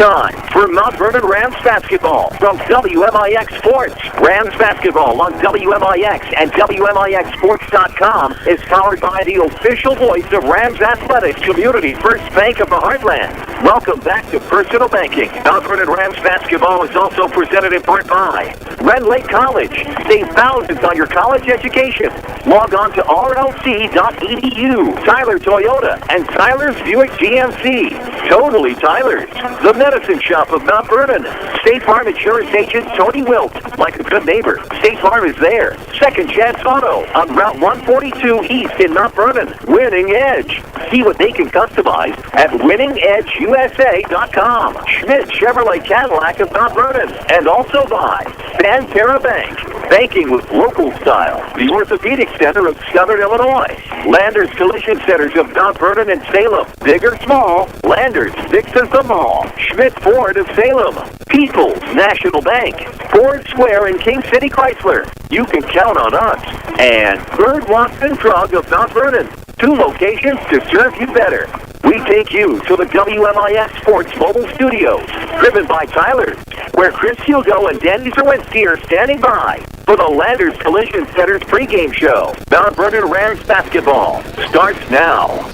time for Mount Vernon Rams basketball from WMIX Sports. Rams basketball on WMIX and WMIXSports.com is powered by the official voice of Rams Athletics, Community First Bank of the Heartland. Welcome back to Personal Banking. Mount Vernon Rams basketball is also presented in part by Red Lake College. Save thousands on your college education. Log on to rlc.edu. Tyler Toyota and Tyler's Buick GMC. Totally Tyler's. The Medicine Shop of Mount Vernon. State Farm Insurance Agent Tony Wilt. Like a good neighbor, State Farm is there. Second Chance Auto on Route 142 East in Mount Vernon. Winning Edge. See what they can customize at winningedgeusa.com. Schmidt Chevrolet Cadillac of Mount Vernon. And also by Banterra Bank. Banking with local style. The Orthopedic Center of Southern Illinois. Landers Collision Centers of Mount Vernon and Salem. Big or small, Landers fixes them all. Schmidt Ford of Salem. People's National Bank. Ford Square in King City Chrysler. You can count on us. And Bird Watson Drug of Mount Vernon. 2 locations to serve you better. We take you to the WMIX Sports Mobile Studios, driven by Tyler, where Chris Hugo and Danny Zerwinski are standing by for the Landers Collision Center's pregame show. Mount Vernon Rams basketball starts now.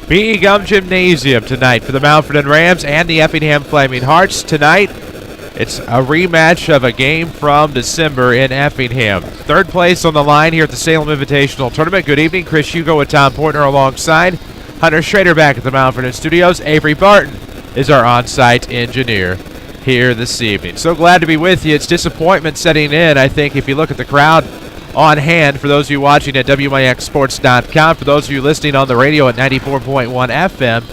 B. Gum Gymnasium tonight for the Mount Vernon Rams and the Effingham Flaming Hearts. Tonight, it's a rematch of a game from December in Effingham. Third place on the line here at the Salem Invitational Tournament. Good evening. Chris Hugo with Tom Portner alongside Hunter Schrader back at the Mount Vernon Studios. Avery Barton is our on-site engineer here this evening. So glad to be with you. It's disappointment setting in, I think, if you look at the crowd on hand. For those of you watching at WMIXSports.com, for those of you listening on the radio at 94.1 FM,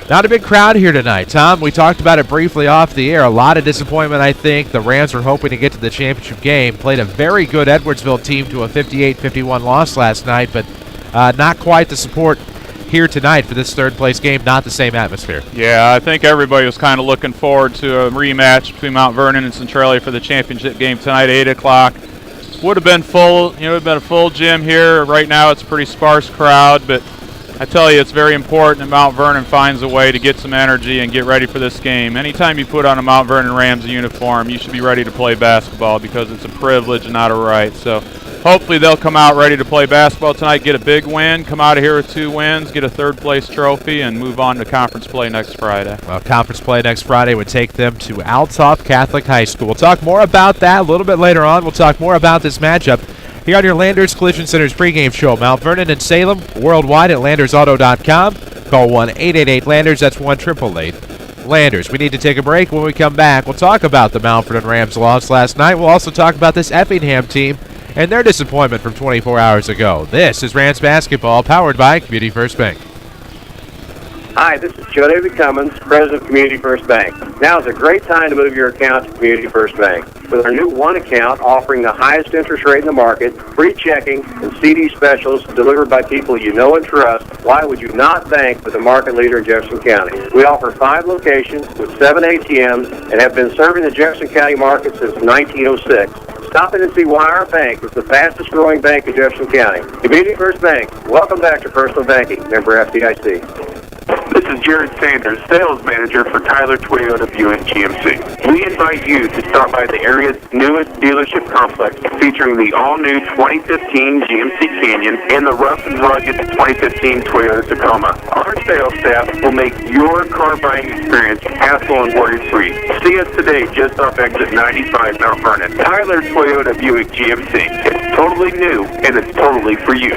not a big crowd here tonight. Tom, we talked about it briefly off the air. A lot of disappointment, I think. The Rams were hoping to get to the championship game. Played a very good Edwardsville team to a 58-51 loss last night, but not quite the support here tonight for this third-place game. Not the same atmosphere. Yeah, I think everybody was kind of looking forward to a rematch between Mount Vernon and Centralia for the championship game tonight, 8 o'clock. Would have been full, it would have been a full gym here. Right now it's a pretty sparse crowd, but I tell you, it's very important that Mount Vernon finds a way to get some energy and get ready for this game. Anytime you put on a Mount Vernon Rams uniform, you should be ready to play basketball because it's a privilege and not a right. So hopefully they'll come out ready to play basketball tonight, get a big win, come out of here with 2 wins, get a third-place trophy, and move on to conference play next Friday. Well, conference play next Friday would take them to Althoff Catholic High School. We'll talk more about that a little bit later on. We'll talk more about this matchup here on your Landers Collision Center's pregame show. Mount Vernon and Salem, worldwide at LandersAuto.com. Call 1-888-LANDERS. That's 1-888-LANDERS. We need to take a break. When we come back, we'll talk about the Mount Vernon Rams loss last night. We'll also talk about this Effingham team and their disappointment from 24 hours ago. This is Rams basketball, powered by Community First Bank. Hi, this is Joe David Cummins, President of Community First Bank. Now is a great time to move your account to Community First Bank. With our new One account offering the highest interest rate in the market, free checking, and CD specials delivered by people you know and trust, why would you not bank with the market leader in Jefferson County? We offer 5 locations with 7 ATMs and have been serving the Jefferson County market since 1906. Stop in and see why our bank is the fastest growing bank in Jefferson County. Community First Bank. Welcome back to Personal Banking. Member FDIC. This is Jared Sanders, Sales Manager for Tyler Toyota Buick GMC. We invite you to stop by the area's newest dealership complex featuring the all-new 2015 GMC Canyon and the rough and rugged 2015 Toyota Tacoma. Our sales staff will make your car buying experience hassle and worry-free. See us today just off exit 95 Mount Vernon. Tyler Toyota Buick GMC. It's totally new and it's totally for you.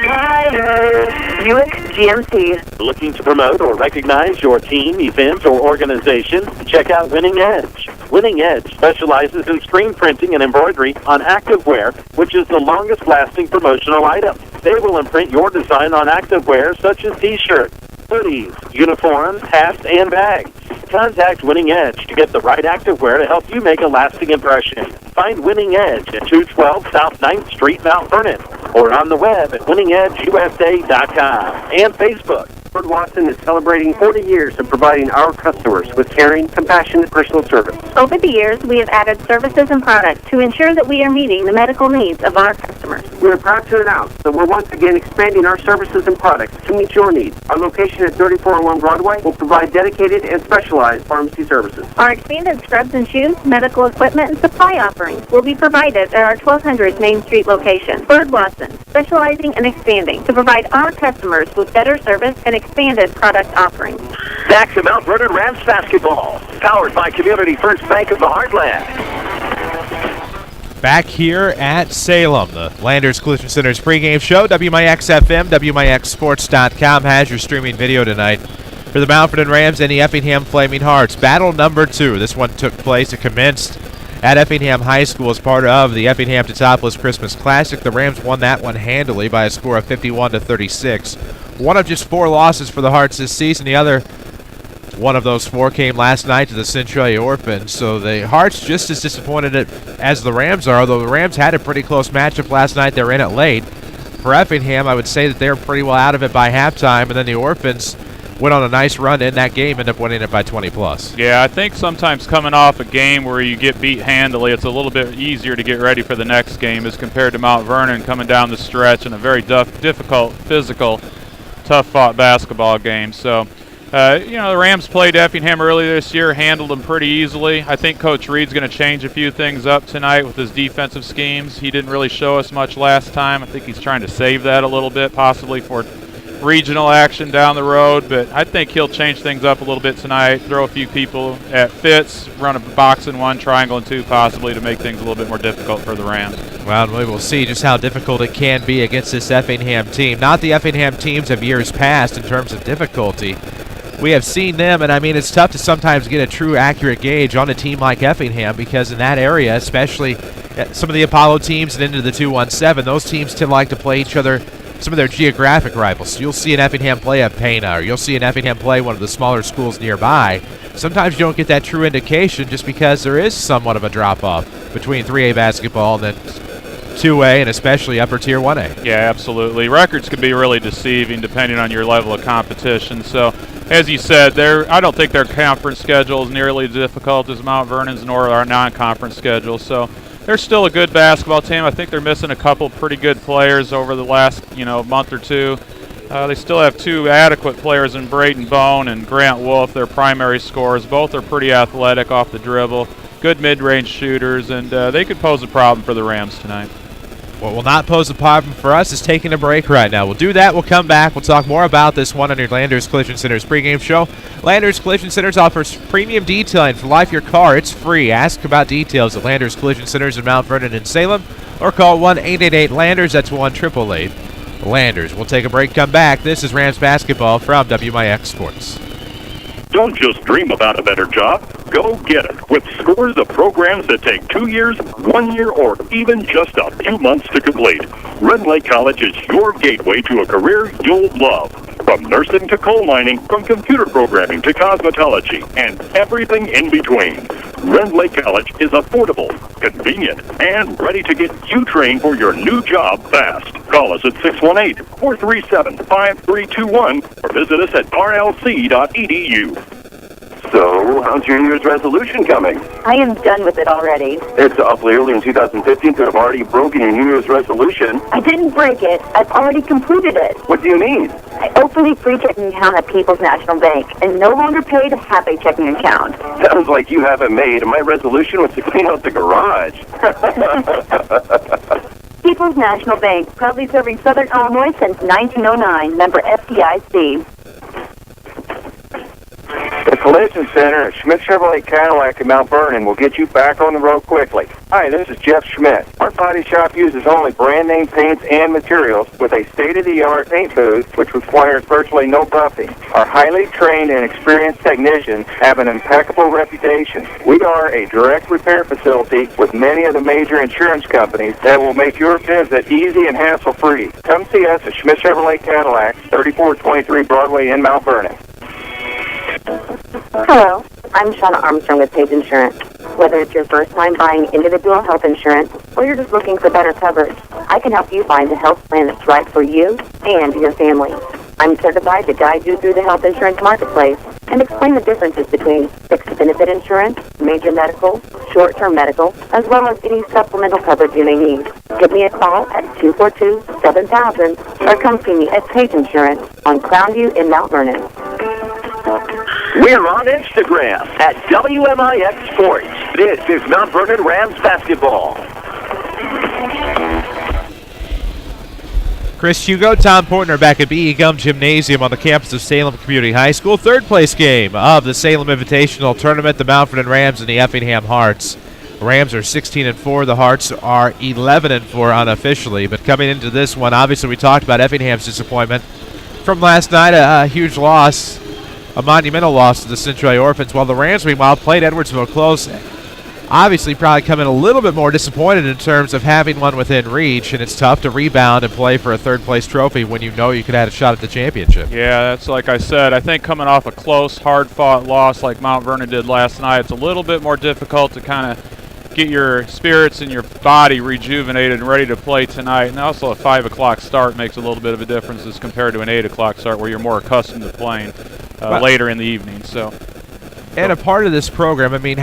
Tyler Buick GMC. Looking to promote or recognize your team, event, or organization? Check out Winning Edge. Winning Edge specializes in screen printing and embroidery on activewear, which is the longest-lasting promotional item. They will imprint your design on activewear such as T-shirts, hoodies, uniforms, hats, and bags. Contact Winning Edge to get the right activewear to help you make a lasting impression. Find Winning Edge at 212 South 9th Street, Mount Vernon, or on the web at winningedgeusa.com and Facebook. Ford Watson is celebrating 40 years of providing our customers with caring, compassionate personal service. Over the years, we have added services and products to ensure that we are meeting the medical needs of our customers. We're proud to announce that we're once again expanding our services and products to meet your needs. Our location at 3401 Broadway will provide dedicated and specialized pharmacy services. Our expanded scrubs and shoes, medical equipment, and supply offerings will be provided at our 1200 Main Street location. Bird Watson, specializing and expanding to provide our customers with better service and expanded product offerings. Back to Mount Vernon Rams basketball, powered by Community First Bank of the Heartland. Back here at Salem, the Landers Collision Center's pregame show. WMIX FM, WMIXSports.com has your streaming video tonight for the Mount Vernon Rams and the Effingham Flaming Hearts. Battle number 2. This one took place. It commenced at Effingham High School as part of the Effingham Teutopolis Christmas Classic. The Rams won that one handily by a score of 51-36. One of just 4 losses for the Hearts this season. The other one of those 4 came last night to the Centralia Orphans. So the Hearts just as disappointed as the Rams are, although the Rams had a pretty close matchup last night. They were in it late. For Effingham, I would say that they were pretty well out of it by halftime, and then the Orphans went on a nice run in that game, ended up winning it by 20+. Yeah, I think sometimes coming off a game where you get beat handily, it's a little bit easier to get ready for the next game as compared to Mount Vernon coming down the stretch in a very difficult, physical, tough-fought basketball game. So, the Rams played Effingham earlier this year, handled them pretty easily. I think Coach Reed's going to change a few things up tonight with his defensive schemes. He didn't really show us much last time. I think he's trying to save that a little bit, possibly for regional action down the road, but I think he'll change things up a little bit tonight, throw a few people at fits, run a box in 1, triangle in 2 possibly to make things a little bit more difficult for the Rams. Well, we will see just how difficult it can be against this Effingham team. Not the Effingham teams of years past in terms of difficulty. We have seen them, and I mean, it's tough to sometimes get a true accurate gauge on a team like Effingham because in that area, especially some of the Apollo teams and into the 217, those teams tend to like to play each other, some of their geographic rivals. You'll see an Effingham play a Pana, or you'll see an Effingham play one of the smaller schools nearby. Sometimes you don't get that true indication just because there is somewhat of a drop-off between 3A basketball and then 2A and especially upper tier 1A. Yeah, absolutely. Records can be really deceiving depending on your level of competition. So, as you said, I don't think their conference schedule is nearly as difficult as Mount Vernon's nor our non-conference schedule. So, they're still a good basketball team. I think they're missing a couple pretty good players over the last, month or two. They still have 2 adequate players in Braden Bone and Grant Wolf, their primary scorers. Both are pretty athletic off the dribble, good mid-range shooters, and they could pose a problem for the Rams tonight. What will not pose a problem for us is taking a break right now. We'll do that. We'll come back. We'll talk more about this one on your Landers Collision Center's pregame show. Landers Collision Centers offers premium detailing for life your car. It's free. Ask about details at Landers Collision Centers in Mount Vernon and Salem or call 1-888-LANDERS. That's 1-888-LANDERS. We'll take a break, come back. This is Rams basketball from WMIX Sports. Don't just dream about a better job. Go get it with scores of programs that take 2 years, 1 year, or even just a few months to complete. Red Lake College is your gateway to a career you'll love. From nursing to coal mining, from computer programming to cosmetology, and everything in between. Red Lake College is affordable, convenient, and ready to get you trained for your new job fast. Call us at 618-437-5321 or visit us at rlc.edu. So, how's your New Year's resolution coming? I am done with it already. It's awfully early in 2015 to have already broken your New Year's resolution. I didn't break it. I've already completed it. What do you mean? I opened a free checking account at People's National Bank and no longer pay to have a checking account. Sounds like you haven't made. My resolution was to clean out the garage. People's National Bank, proudly serving Southern Illinois since 1909, member FDIC. The Collision Center at Schmidt Chevrolet Cadillac in Mount Vernon will get you back on the road quickly. Hi, this is Jeff Schmidt. Our body shop uses only brand name paints and materials with a state-of-the-art paint booth which requires virtually no buffing. Our highly trained and experienced technicians have an impeccable reputation. We are a direct repair facility with many of the major insurance companies that will make your visit easy and hassle-free. Come see us at Schmidt Chevrolet Cadillac, 3423 Broadway in Mount Vernon. Hello, I'm Shauna Armstrong with Page Insurance. Whether it's your first time buying individual health insurance or you're just looking for better coverage, I can help you find the health plan that's right for you and your family. I'm certified to guide you through the health insurance marketplace, and and explain the differences between fixed benefit insurance, major medical, short-term medical, as well as any supplemental coverage you may need. Give me a call at 242-7000 or come see me at Page Insurance on Crownview in Mount Vernon. We're on Instagram at WMIX Sports. This is Mount Vernon Rams basketball. Chris Hugo, Tom Portner back at B.E. Gum Gymnasium on the campus of Salem Community High School. Third place game of the Salem Invitational Tournament, the Mount Vernon Rams and the Effingham Hearts. Rams are 16-4. The Hearts are 11-4 unofficially. But coming into this one, obviously we talked about Effingham's disappointment from last night, a huge loss, a monumental loss to the Centroy Orphans, while the Rams, meanwhile, played Edwardsville close. Obviously probably come in a little bit more disappointed in terms of having one within reach, and it's tough to rebound and play for a third-place trophy when you know you could have a shot at the championship. Yeah, that's like I said. I think coming off a close, hard-fought loss like Mount Vernon did last night, it's a little bit more difficult to kind of get your spirits and your body rejuvenated and ready to play tonight. And also a 5 o'clock start makes a little bit of a difference as compared to an 8 o'clock start where you're more accustomed to playing later in the evening. And a part of this program, I mean,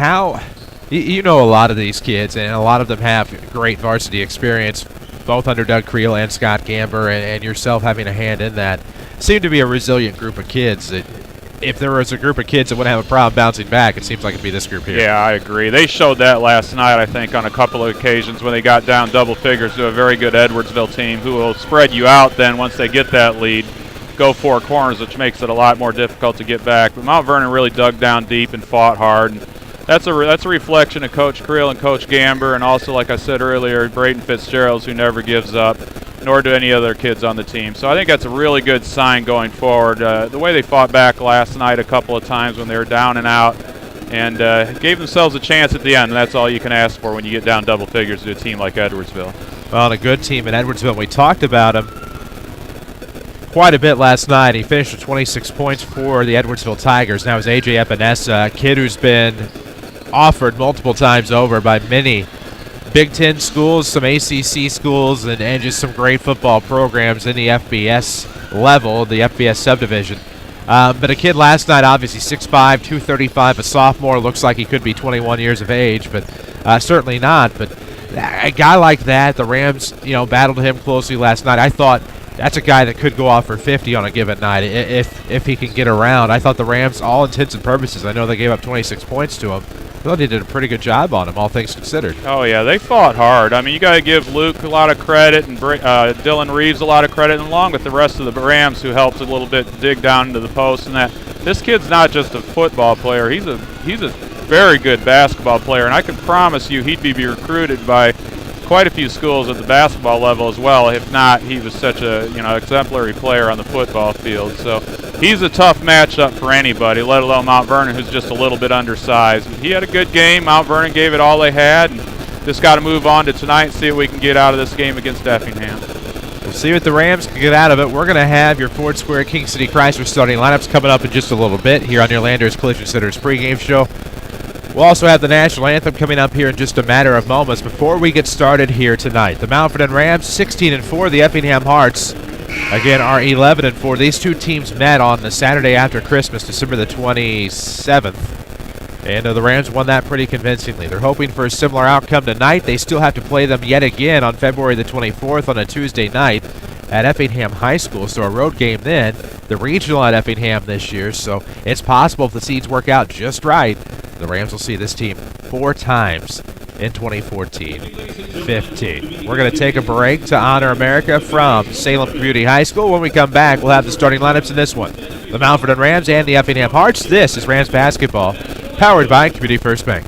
you know a lot of these kids, and a lot of them have great varsity experience, both under Doug Creel and Scott Gamber, and yourself having a hand in that. Seem to be a resilient group of kids. That if there was a group of kids that wouldn't have a problem bouncing back, it seems like it'd be this group here. Yeah, I agree. They showed that last night, I think, on a couple of occasions when they got down double figures to a very good Edwardsville team who will spread you out then once they get that lead, go four corners, which makes it a lot more difficult to get back. But Mount Vernon really dug down deep and fought hard. And that's a reflection of Coach Creel and Coach Gamber, and also, like I said earlier, Braden Fitzgerald, who never gives up, nor do any other kids on the team. So I think that's a really good sign going forward. The way they fought back last night a couple of times when they were down and out, and gave themselves a chance at the end, and that's all you can ask for when you get down double figures to a team like Edwardsville. Well, and a good team in Edwardsville. We talked about him quite a bit last night. He finished with 26 points for the Edwardsville Tigers. Now is A.J. Epinesa, a kid who's been offered multiple times over by many Big Ten schools, some ACC schools, and just some great football programs in the FBS level, the FBS subdivision. But a kid last night, obviously 6'5", 235, a sophomore, looks like he could be 21 years of age, but certainly not. But a guy like that, the Rams, battled him closely last night. I thought that's a guy that could go off for 50 on a given night if he can get around. I thought the Rams, all intents and purposes, I know they gave up 26 points to him. I thought they did a pretty good job on him, all things considered. Oh, yeah, they fought hard. I mean, you got to give Luke a lot of credit and Dylan Reeves a lot of credit, and along with the rest of the Rams who helped a little bit dig down into the post. And that this kid's not just a football player; he's a very good basketball player, and I can promise you he'd be recruited by quite a few schools at the basketball level as well. If not, he was such a exemplary player on the football field. So he's a tough matchup for anybody, let alone Mount Vernon, who's just a little bit undersized. But he had a good game. Mount Vernon gave it all they had, and just got to move on to tonight and see what we can get out of this game against Effingham. We'll see what the Rams can get out of it. We're going to have your Ford Square King City Chrysler starting lineups coming up in just a little bit here on your Landers Collision Center's pregame show. We'll also have the national anthem coming up here in just a matter of moments. Before we get started here tonight, the Mount Vernon Rams 16-4, the Effingham Hearts again are 11-4. These two teams met on the Saturday after Christmas, December the 27th, and the Rams won that pretty convincingly. They're hoping for a similar outcome tonight. They still have to play them yet again on February the 24th on a Tuesday night at Effingham High School, so a road game then. The regional at Effingham this year, so it's possible if the seeds work out just right, the Rams will see this team 4 times in 2014-15. We're going to take a break to honor America from Salem Community High School. When we come back, we'll have the starting lineups in this one. The Mount Vernon Rams and the Effingham Hearts. This is Rams basketball, powered by Community First Bank.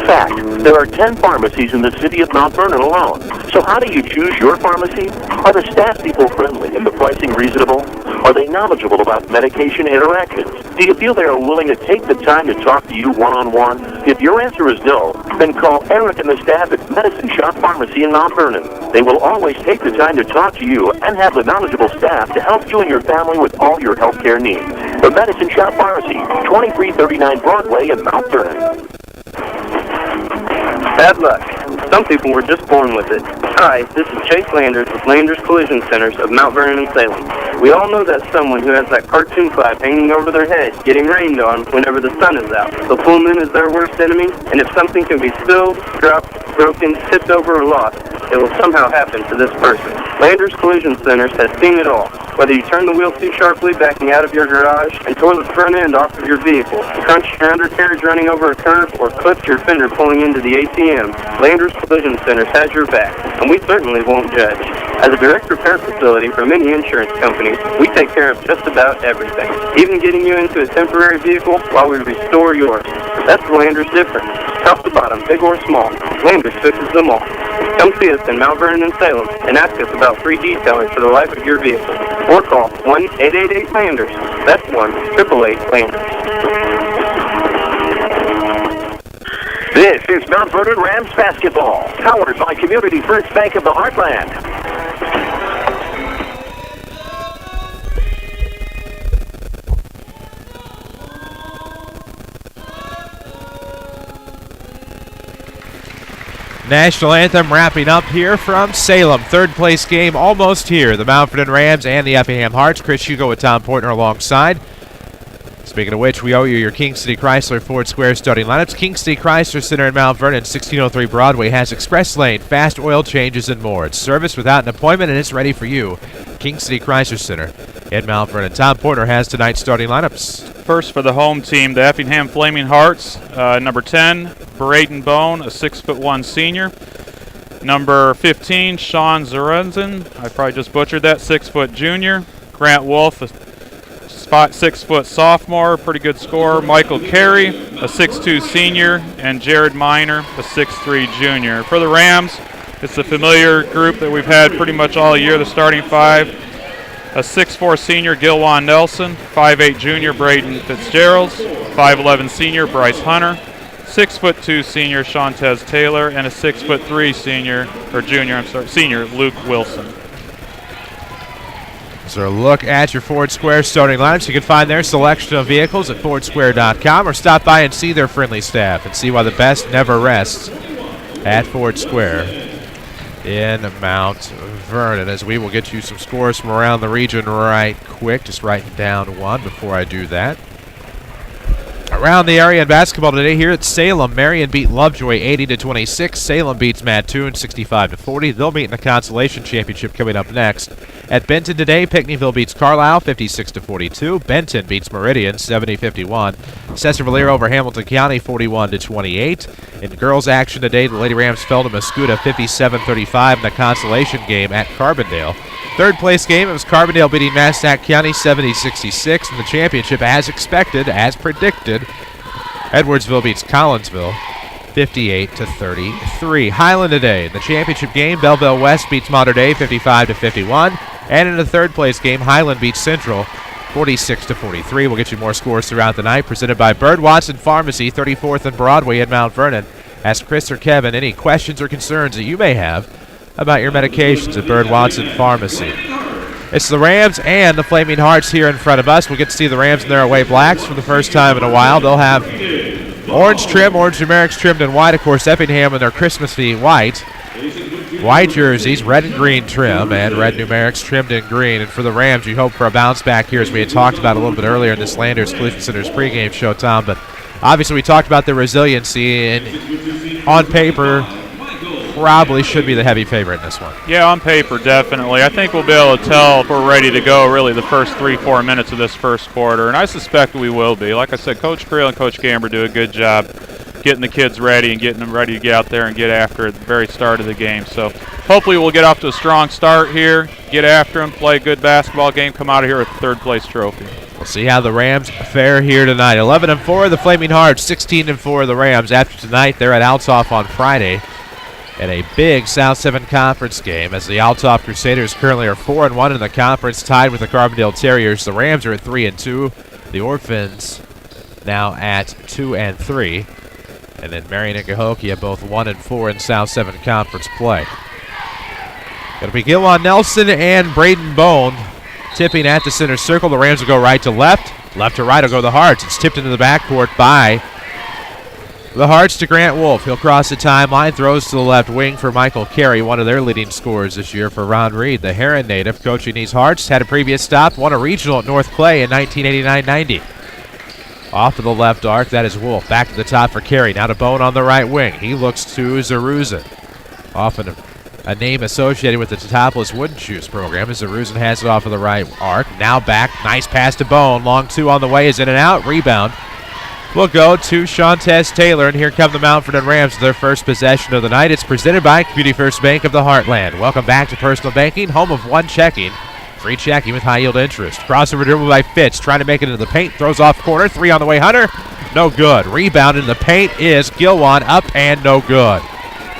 Fact, there are 10 pharmacies in the city of Mount Vernon alone. So how do you choose your pharmacy? Are the staff people friendly and the pricing reasonable? Are they knowledgeable about medication interactions? Do you feel they are willing to take the time to talk to you one-on-one? If your answer is no, then call Eric and the staff at Medicine Shop Pharmacy in Mount Vernon. They will always take the time to talk to you and have the knowledgeable staff to help you and your family with all your healthcare needs. The Medicine Shop Pharmacy, 2339 Broadway in Mount Vernon. Bad luck. Some people were just born with it. Hi, this is Chase Landers with Landers Collision Centers of Mount Vernon and Salem. We all know that someone who has that cartoon cloud hanging over their head, getting rained on whenever the sun is out. The full moon is their worst enemy, and if something can be spilled, dropped, broken, tipped over, or lost, it will somehow happen to this person. Landers Collision Centers has seen it all. Whether you turn the wheel too sharply backing out of your garage and tore the front end off of your vehicle, crunched your undercarriage running over a curb, or clipped your fender pulling into the ATM, Landers Collision Centers has your back, and we certainly won't judge. As a direct repair facility for many insurance companies, we take care of just about everything, even getting you into a temporary vehicle while we restore yours. That's the Landers difference. Top to bottom, big or small, Landers fixes them all. Come see us in Mount Vernon and Salem and ask us about free detailing for the life of your vehicle. Or call 1-888-LANDERS. That's 1-888-LANDERS. This is Mount Vernon Rams basketball, powered by Community First Bank of the Heartland. National anthem wrapping up here from Salem. Third place game almost here. The Mount Vernon Rams and the Effingham Hearts. Chris Hugo with Tom Portner alongside. Speaking of which, we owe you your King City Chrysler Ford Square starting lineups. King City Chrysler Center in Mount Vernon, 1603 Broadway, has express lane, fast oil changes, and more. It's serviced without an appointment, and it's ready for you. King City Chrysler Center in Mount Vernon. Tom Portner has tonight's starting lineups. First for the home team, the Effingham Flaming Hearts. Number 10, Braden Bone, a 6'1" senior. Number 15, Sean Zarenzen. I probably just butchered that, 6' junior. Grant Wolf, a 6' sophomore, pretty good scorer. Michael Carey, a 6'2" senior, and Jared Miner, a 6'3" junior. For the Rams, it's a familiar group that we've had pretty much all year, the starting five. A 6'4" senior, Gilwan Nelson, 5'8" junior, Braden Fitzgerald, 5'11" senior, Bryce Hunter, 6'2" senior, Shantez Taylor, and a 6'3" senior, Luke Wilson. So a look at your Ford Square starting lineups. You can find their selection of vehicles at fordsquare.com or stop by and see their friendly staff and see why the best never rests at Ford Square in Mount Vernon. As we will get you some scores from around the region right quick. Just writing down one before I do that. Around the area in basketball today here at Salem, Marion beat Lovejoy 80-26. Salem beats Mattoon 65-40. They'll meet in the Consolation Championship coming up next. At Benton today, Pinckneyville beats Carlisle 56-42. Benton beats Meridian 70-51. Cesar over Hamilton County 41-28. In girls action today, the Lady Rams fell to Mascoutah 57-35 in the consolation game at Carbondale. Third place game, it was Carbondale beating Massac County 70-66. In the championship, as expected, as predicted, Edwardsville beats Collinsville 58-33. Highland today, in the championship game, Belleville West beats Mater Dei 55-51. And in the third place game, Highland beats Central 46-43. We'll get you more scores throughout the night. Presented by Bird Watson Pharmacy, 34th and Broadway in Mount Vernon. Ask Chris or Kevin any questions or concerns that you may have about your medications at Bird Watson Pharmacy. It's the Rams and the Flaming Hearts here in front of us. We'll get to see the Rams in their away blacks for the first time in a while. They'll have orange trim, orange numerics trimmed in white. Of course, Effingham in their Christmassy white. White jerseys, red and green trim, and red numerics trimmed in green. And for the Rams, you hope for a bounce back here, as we had talked about a little bit earlier in this Landers Collision Center's pregame show, Tom. But obviously we talked about their resiliency, and on paper, probably should be the heavy favorite in this one. Yeah, on paper, definitely. I think we'll be able to tell if we're ready to go really the first 3-4 minutes of this first quarter, and I suspect we will be. Like I said, Coach Creel and Coach Gamber do a good job getting the kids ready and getting them ready to get out there and get after it at the very start of the game. So hopefully we'll get off to a strong start here, get after them, play a good basketball game, come out of here with a third-place trophy. We'll see how the Rams fare here tonight. 11-4 the Flaming Hearts, 16-4 the Rams. After tonight, they're at Althoff on Friday in a big South 7 Conference game, as the Althoff Crusaders currently are 4-1 in the conference, tied with the Carbondale Terriers. The Rams are at 3-2. The Orphans now at 2-3. And then Marion and Cahokia both 1-4 in South 7 Conference play. It'll be Gilwan Nelson and Braden Bone tipping at the center circle. The Rams will go right to left. Left to right will go the Hearts. It's tipped into the backcourt by The Hearts to Grant Wolf. He'll cross the timeline, throws to the left wing for Michael Carey, one of their leading scorers this year for Ron Reed. The Heron native coaching these Hearts had a previous stop, won a regional at North Clay in 1989-90. Off to the left arc, that is Wolf. Back to the top for Carey. Now to Bone on the right wing. He looks to Zaruzin. Often a name associated with the Totopolis Wooden Shoes program as Zaruzin has it off of the right arc. Now back, nice pass to Bone. Long two on the way is in and out. Rebound will go to Shantez Taylor, and here come the Mountford Rams with their first possession of the night. It's presented by Community First Bank of the Heartland. Welcome back to Personal Banking, home of one checking. Free checking with high yield interest. Crossover dribble by Fitz, trying to make it into the paint. Throws off corner, three on the way, Hunter. No good. Rebound in the paint is Gilwan, up and no good.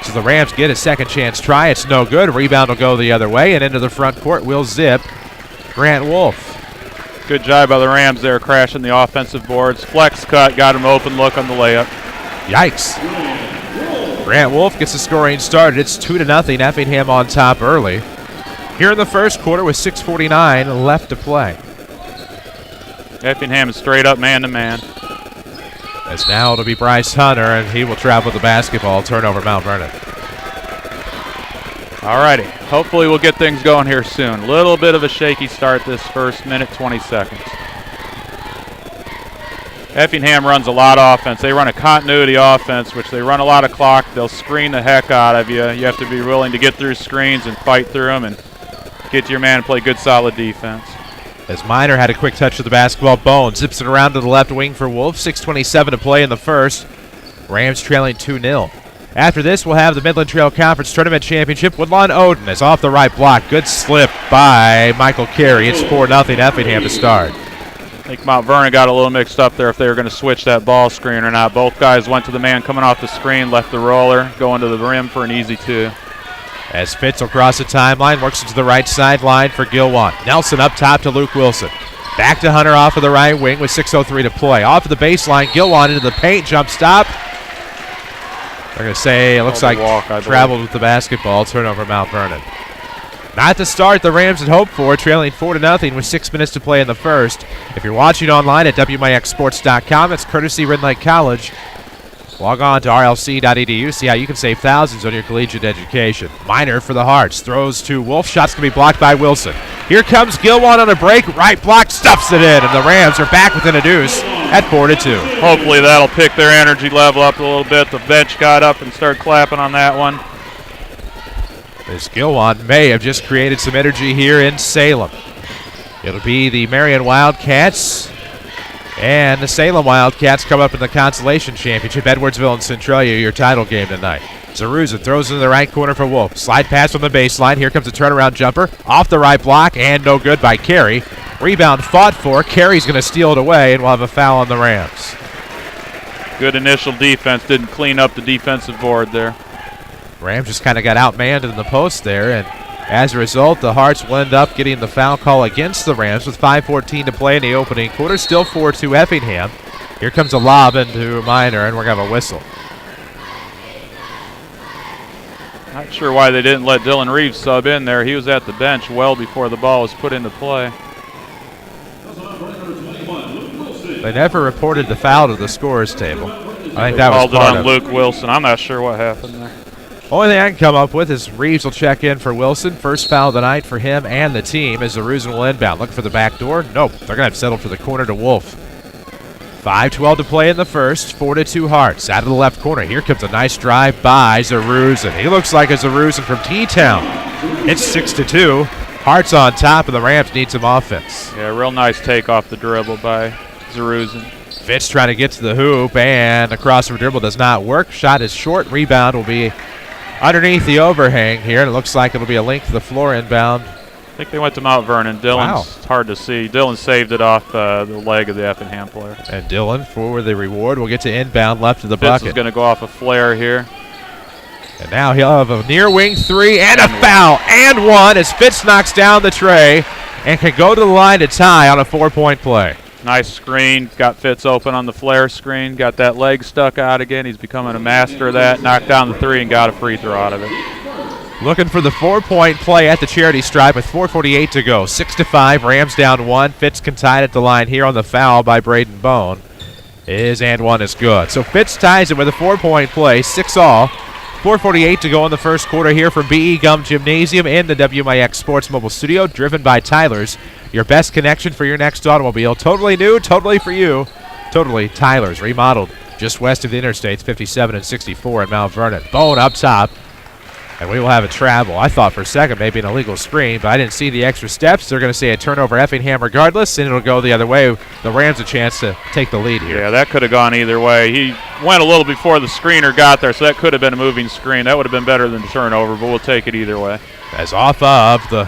So the Rams get a second chance try. It's no good. Rebound will go the other way, and into the front court will zip Grant Wolf. Good job by the Rams there, crashing the offensive boards. Flex cut, got him open look on the layup. Yikes. Grant Wolf gets the scoring started. It's 2-0. Effingham on top early. Here in the first quarter with 6:49 left to play. Effingham is straight up man-to-man. As now it'll be Bryce Hunter, and he will travel with the basketball. Turnover, Mount Vernon. Alrighty, hopefully we'll get things going here soon. Little bit of a shaky start this first minute, 20 seconds. Effingham runs a lot of offense. They run a continuity offense, which they run a lot of clock. They'll screen the heck out of you. You have to be willing to get through screens and fight through them and get to your man and play good, solid defense. As Miner had a quick touch of the basketball, Bone zips it around to the left wing for Wolf. 6:27 to play in the first. Rams trailing 2-0. After this, we'll have the Midland Trail Conference Tournament Championship. Woodlawn Odin is off the right block. Good slip by Michael Carey. It's 4-0 Effingham to start. I think Mount Vernon got a little mixed up there if they were going to switch that ball screen or not. Both guys went to the man coming off the screen, left the roller, going to the rim for an easy two. As Fitz will cross the timeline, works into the right sideline for Gilwan. Nelson up top to Luke Wilson. Back to Hunter off of the right wing with 6:03 to play. Off of the baseline, Gilwan into the paint, jump stop. They're going to say it looks like traveled with the basketball. Turnover, Mount Vernon. Not the start the Rams had hoped for, trailing 4-0 with 6 minutes to play in the first. If you're watching online at WMIXsports.com, it's courtesy Red Lake College. Log on to rlc.edu, see how you can save thousands on your collegiate education. Miner for the Hearts, throws to Wolf, shots can be blocked by Wilson. Here comes Gilwan on a break, right block, stuffs it in, and the Rams are back within a deuce at 4-2. Hopefully that'll pick their energy level up a little bit. The bench got up and started clapping on that one. As Gilwan may have just created some energy here in Salem. It'll be the Marion Wildcats and the Salem Wildcats come up in the Consolation Championship. Edwardsville and Centralia, your title game tonight. Zaruzin throws into the right corner for Wolf. Slide pass from the baseline. Here comes a turnaround jumper. Off the right block and no good by Carey. Rebound fought for. Carey's going to steal it away, and we'll have a foul on the Rams. Good initial defense. Didn't clean up the defensive board there. Rams just kind of got outmanned in the post there, and as a result, the Hearts will end up getting the foul call against the Rams with 5:14 to play in the opening quarter. Still 4-2 Effingham. Here comes a lob into Miner, and we're going to have a whistle. Not sure why they didn't let Dylan Reeves sub in there. He was at the bench well before the ball was put into play. They never reported the foul to the scorers table. I think that was called it part on of Luke Wilson. I'm not sure what happened there. Only thing I can come up with is Reeves will check in for Wilson. First foul of the night for him and the team as Zaruzin will inbound. Looking for the back door. Nope. They're going to have settled for the corner to Wolf. 5:12 to play in the first. 4-2 Hearts. Out of the left corner. Here comes a nice drive by Zaruzin. He looks like a Zaruzin from T-Town. It's 6-2. Hearts on top, and the Rams need some offense. Yeah, real nice take off the dribble by Zaruzin. Fitz trying to get to the hoop, and the crossover dribble does not work. Shot is short. Rebound will be underneath the overhang here, and it looks like it'll be a link to the floor inbound. I think they went to Mount Vernon. Dylan's hard to see. Dylan saved it off the leg of the Effingham player. And Dylan for the reward will get to inbound left of the bucket. Fitz is going to go off a flare here. And now he'll have a near wing three and a foul and one as Fitz knocks down the tray and can go to the line to tie on a 4-point play. Nice screen. Got Fitz open on the flare screen. Got that leg stuck out again. He's becoming a master of that. Knocked down the three and got a free throw out of it. Looking for the 4-point play at the charity stripe with 4:48 to go. 6-5. Rams down one. Fitz can tie it at the line here on the foul by Braden Bone. is and one is good. So Fitz ties it with a 4-point play, 6-all. 4:48 to go in the first quarter here from B.E. Gum Gymnasium in the WMIX Sports Mobile Studio, driven by Tyler's, your best connection for your next automobile. Totally new, totally for you. Totally Tyler's, remodeled just west of the interstates, 57 and 64 in Mount Vernon. Bone up top, and we will have a travel. I thought for a second maybe an illegal screen, but I didn't see the extra steps. They're going to say a turnover Effingham regardless, and it'll go the other way. The Rams a chance to take the lead here. Yeah, that could have gone either way. He went a little before the screener got there, so that could have been a moving screen. That would have been better than the turnover, but we'll take it either way. As off of the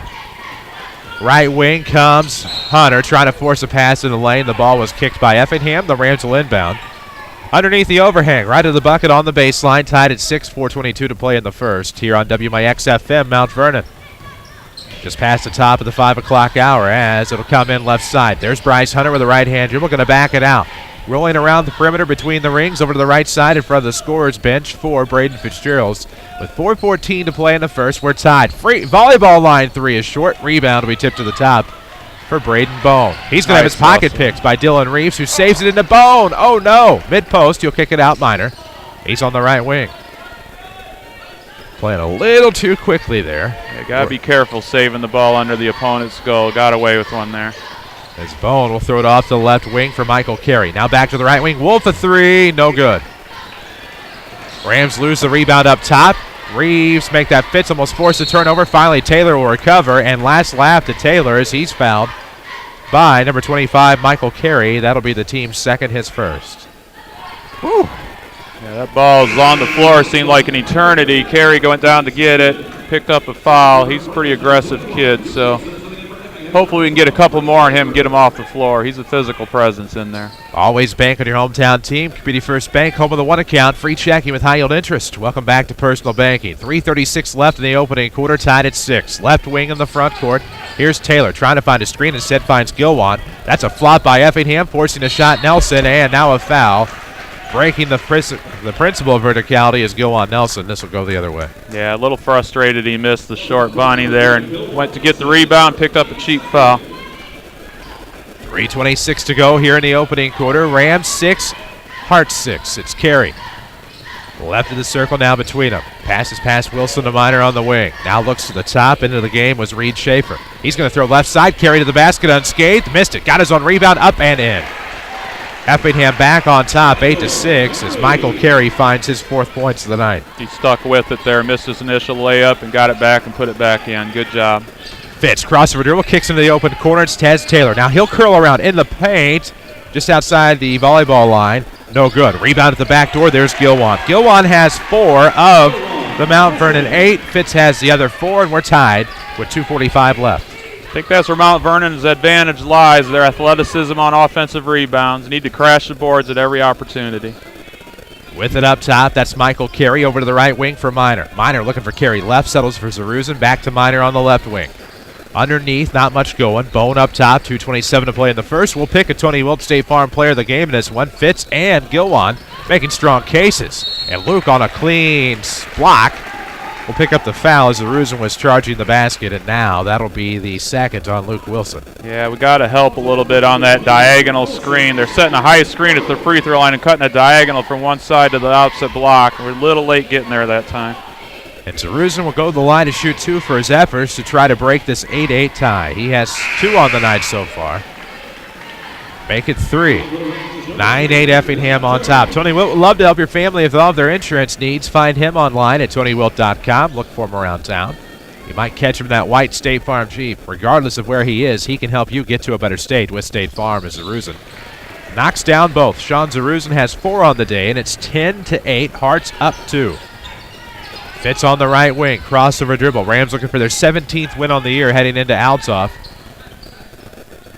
right wing comes Hunter, trying to force a pass in the lane. The ball was kicked by Effingham. The Rams will inbound. Underneath the overhang, right of the bucket on the baseline, tied at 6, 4:22 to play in the first here on WMIX FM Mount Vernon. Just past the top of the 5 o'clock hour as it'll come in left side. There's Bryce Hunter with a right hand dribble, going to back it out. Rolling around the perimeter between the rings over to the right side in front of the scorer's bench for Braden Fitzgerald. With 4:14 to play in the first, we're tied. Free volleyball line three is short. Rebound will be tipped to the top for Braden Bone. He's going to have his pocket picked by Dylan Reeves, who saves it into Bone. Oh, no. Mid-post, he'll kick it out, Minor. He's on the right wing. Playing a little too quickly there. You got to be careful saving the ball under the opponent's goal. Got away with one there. As Bone will throw it off the left wing for Michael Carey. Now back to the right wing. Wolf a three. No good. Rams lose the rebound up top. Reeves make that Fitz almost force a turnover. Finally, Taylor will recover, and last lap to Taylor as he's fouled by number 25, Michael Carey. That'll be the team's second, his first. Whew. Yeah, that ball's on the floor. Seemed like an eternity. Carey going down to get it. Picked up a foul. He's a pretty aggressive kid, so hopefully we can get a couple more on him and get him off the floor. He's a physical presence in there. Always bank on your hometown team. Community First Bank, home of the one account. Free checking with high yield interest. Welcome back to personal banking. 3:36 left in the opening quarter, tied at 6. Left wing in the front court. Here's Taylor trying to find a screen. Instead finds Gilwan. That's a flop by Effingham, forcing a shot Nelson, and now a foul. Breaking the principal verticality is Gilwan Nelson. This will go the other way. Yeah, a little frustrated he missed the short bunny there and went to get the rebound, picked up a cheap foul. 3:26 to go here in the opening quarter. Rams 6, Hearts 6. It's Carey. Left of the circle now between them. Passes past Wilson to Minor on the wing. Now looks to the top. Into the game was Reed Schaefer. He's going to throw left side. Carey to the basket unscathed. Missed it. Got his own rebound. Up and in. Effingham back on top, 8-6, as Michael Carey finds his 4th points of the night. He stuck with it there, missed his initial layup, and got it back and put it back in. Good job. Fitz, crossover dribble, kicks into the open corner. It's Tez Taylor. Now he'll curl around in the paint, just outside the volleyball line. No good. Rebound at the back door. There's Gilwan. Gilwan has 4 of the Mount Vernon 8. Fitz has the other 4, and we're tied with 2:45 left. I think that's where Mount Vernon's advantage lies, their athleticism on offensive rebounds. Need to crash the boards at every opportunity. With it up top, that's Michael Carey over to the right wing for Minor. Minor looking for Carey left, settles for Zaruzin, back to Minor on the left wing. Underneath, not much going. Bone up top, 2:27 to play in the first. We'll pick a Tony Wilt State Farm player of the game in this one. Fitz and Gilwan making strong cases. And Luke on a clean block will pick up the foul as Zaruzin was charging the basket, and now that'll be the second on Luke Wilson. Yeah, we got to help a little bit on that diagonal screen. They're setting a high screen at the free throw line and cutting a diagonal from one side to the opposite block. We're a little late getting there that time. And Zaruzin will go to the line to shoot 2 for his efforts to try to break this 8-8 tie. He has 2 on the night so far. Make it 3. 9-8 Effingham on top. Tony Wilt would love to help your family with all of their insurance needs. Find him online at TonyWilt.com. Look for him around town. You might catch him in that white State Farm Jeep. Regardless of where he is, he can help you get to a better state with State Farm as Zaruzin knocks down both. Sean Zaruzin has 4 on the day, and it's 10-8. Hearts up 2. Fitz on the right wing. Crossover dribble. Rams looking for their 17th win on the year heading into Althoff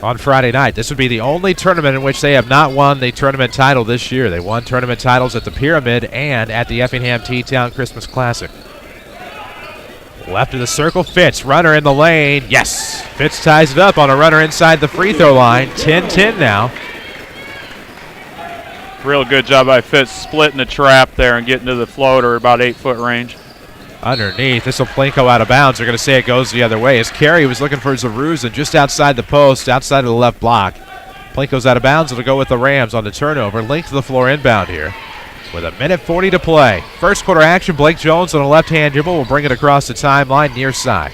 on Friday night. This would be the only tournament in which they have not won the tournament title this year. They won tournament titles at the Pyramid and at the Effingham T-Town Christmas Classic. Left of the circle, Fitz. Runner in the lane. Yes! Fitz ties it up on a runner inside the free throw line. 10-10 now. Real good job by Fitz splitting the trap there and getting to the floater about 8-foot range. Underneath, this will Plinko out of bounds. They're going to say it goes the other way as Carey was looking for Zaruzin just outside the post, outside of the left block. Plink goes out of bounds. It'll go with the Rams on the turnover. Link to the floor inbound here with 1:40 to play. First quarter action. Blake Jones on a left-hand dribble will bring it across the timeline near side.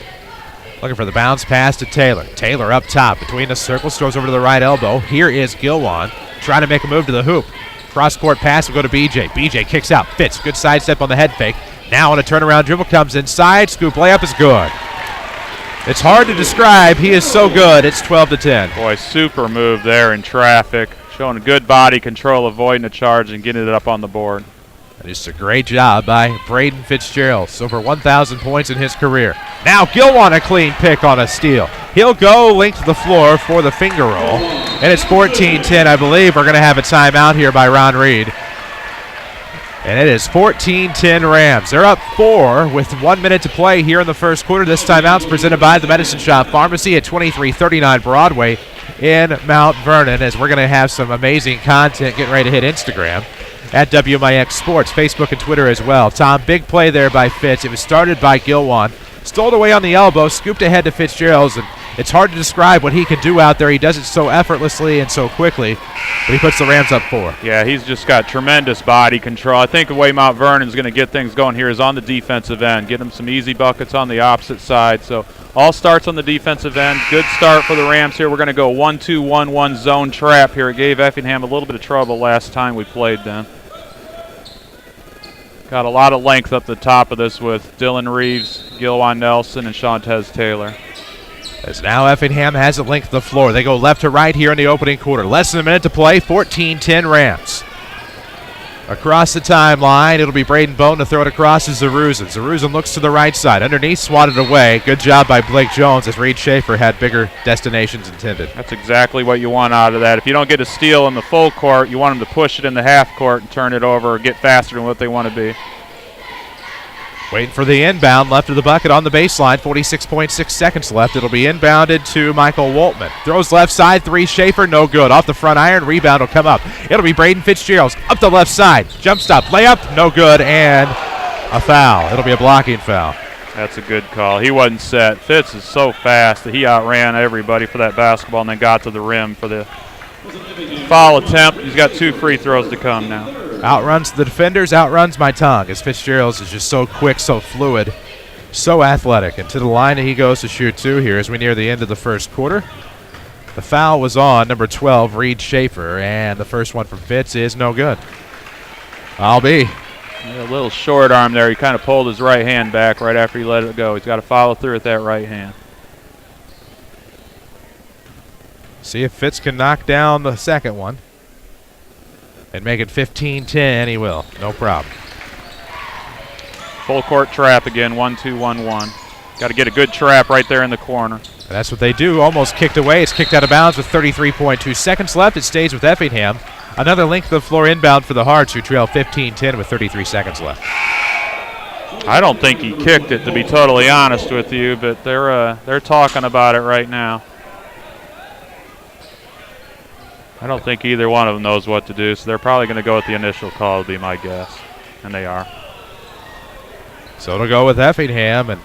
Looking for the bounce pass to Taylor. Taylor up top between the circles, throws over to the right elbow. Here is Gilwan trying to make a move to the hoop. Cross-court pass will go to BJ. BJ kicks out. Fitz. Good sidestep on the head fake. Now on a turnaround dribble, comes inside. Scoop layup is good. It's hard to describe. He is so good. It's 12-10. Boy, super move there in traffic. Showing good body control, avoiding a charge and getting it up on the board. And just a great job by Braden Fitzgerald. Over 1,000 points in his career. Now Gilwan a clean pick on a steal. He'll go link to the floor for the finger roll. And it's 14-10. I believe we're going to have a timeout here by Ron Reed. And it is 14-10 Rams. They're up 4 with 1 minute to play here in the first quarter. This timeout's presented by the Medicine Shop Pharmacy at 2339 Broadway in Mount Vernon, as we're going to have some amazing content getting ready to hit Instagram at WMIX Sports, Facebook and Twitter as well. Tom, big play there by Fitz. It was started by Gilwan. Stole it away on the elbow, scooped ahead to Fitzgerald, and it's hard to describe what he can do out there. He does it so effortlessly and so quickly, but he puts the Rams up 4. Yeah, he's just got tremendous body control. I think the way Mount Vernon's going to get things going here is on the defensive end, get him some easy buckets on the opposite side. So all starts on the defensive end. Good start for the Rams here. We're going to go 1-2-1-1 zone trap here. It gave Effingham a little bit of trouble last time we played them. Got a lot of length up the top of this with Dylan Reeves, Gilwan Nelson, and Shantez Taylor. As now Effingham has it linked to the floor. They go left to right here in the opening quarter. Less than a minute to play, 14-10 Rams. Across the timeline, it'll be Braden Bone to throw it across to Zaruzan. Zaruzan looks to the right side. Underneath, swatted away. Good job by Blake Jones, as Reed Schaefer had bigger destinations intended. That's exactly what you want out of that. If you don't get a steal in the full court, you want them to push it in the half court and turn it over or get faster than what they want to be. Waiting for the inbound, left of the bucket on the baseline, 46.6 seconds left. It'll be inbounded to Michael Woltman. Throws left side, 3, Schaefer, no good. Off the front iron, rebound will come up. It'll be Braden Fitzgerald, up the left side. Jump stop, layup, no good, and a foul. It'll be a blocking foul. That's a good call. He wasn't set. Fitz is so fast that he outran everybody for that basketball and then got to the rim for the foul attempt. He's got 2 free throws to come now. Outruns the defenders, outruns my tongue, as Fitzgerald is just so quick, so fluid, so athletic. And to the line that he goes to shoot 2 here as we near the end of the first quarter. The foul was on number 12, Reed Schaefer, and the first one from Fitz is no good. I'll be. A little short arm there. He kind of pulled his right hand back right after he let it go. He's got to follow through with that right hand. See if Fitz can knock down the second one and make it 15-10. He will. No problem. Full court trap again, 1-2-1-1. Got to get a good trap right there in the corner. And that's what they do. Almost kicked away. It's kicked out of bounds with 33.2 seconds left. It stays with Effingham. Another link to the floor inbound for the Hearts, who trail 15-10 with 33 seconds left. I don't think he kicked it, to be totally honest with you, but they're talking about it right now. I don't think either one of them knows what to do, so they're probably going to go with the initial call, would be my guess. And they are. So it'll go with Effingham, and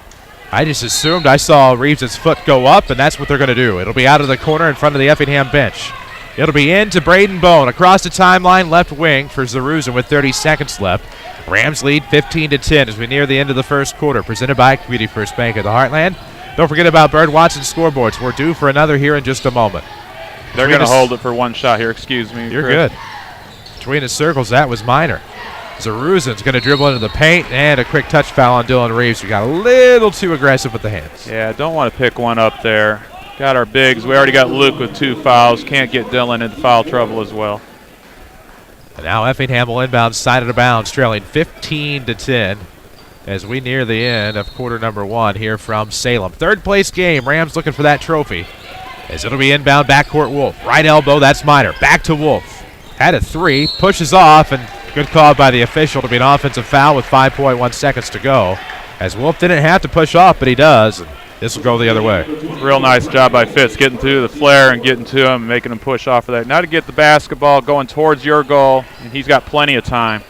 I just assumed I saw Reeves' foot go up, and that's what they're going to do. It'll be out of the corner in front of the Effingham bench. It'll be into Braden Bone. Across the timeline, left wing for Zaruzan with 30 seconds left. Rams lead 15-10 as we near the end of the first quarter. Presented by Community First Bank of the Heartland. Don't forget about Bird Watson scoreboards. We're due for another here in just a moment. They're going to hold it for one shot here. Excuse me. You're Chris. Good. Between the circles, that was minor. Zaruzan's going to dribble into the paint, and a quick touch foul on Dylan Reeves, who got a little too aggressive with the hands. Yeah, don't want to pick one up there. Got our bigs. We already got Luke with 2 fouls. Can't get Dylan into foul trouble as well. And now Effingham will inbound side of the bounds, trailing 15-10 as we near the end of quarter number 1 here from Salem. Third place game. Rams looking for that trophy. As it'll be inbound backcourt Wolf. Right elbow, that's minor. Back to Wolf. Had a 3, pushes off, and good call by the official to be an offensive foul with 5.1 seconds to go. As Wolf didn't have to push off, but he does. And this will go the other way. Real nice job by Fitz, getting through the flare and getting to him, making him push off of that. Now to get the basketball going towards your goal, and he's got plenty of time.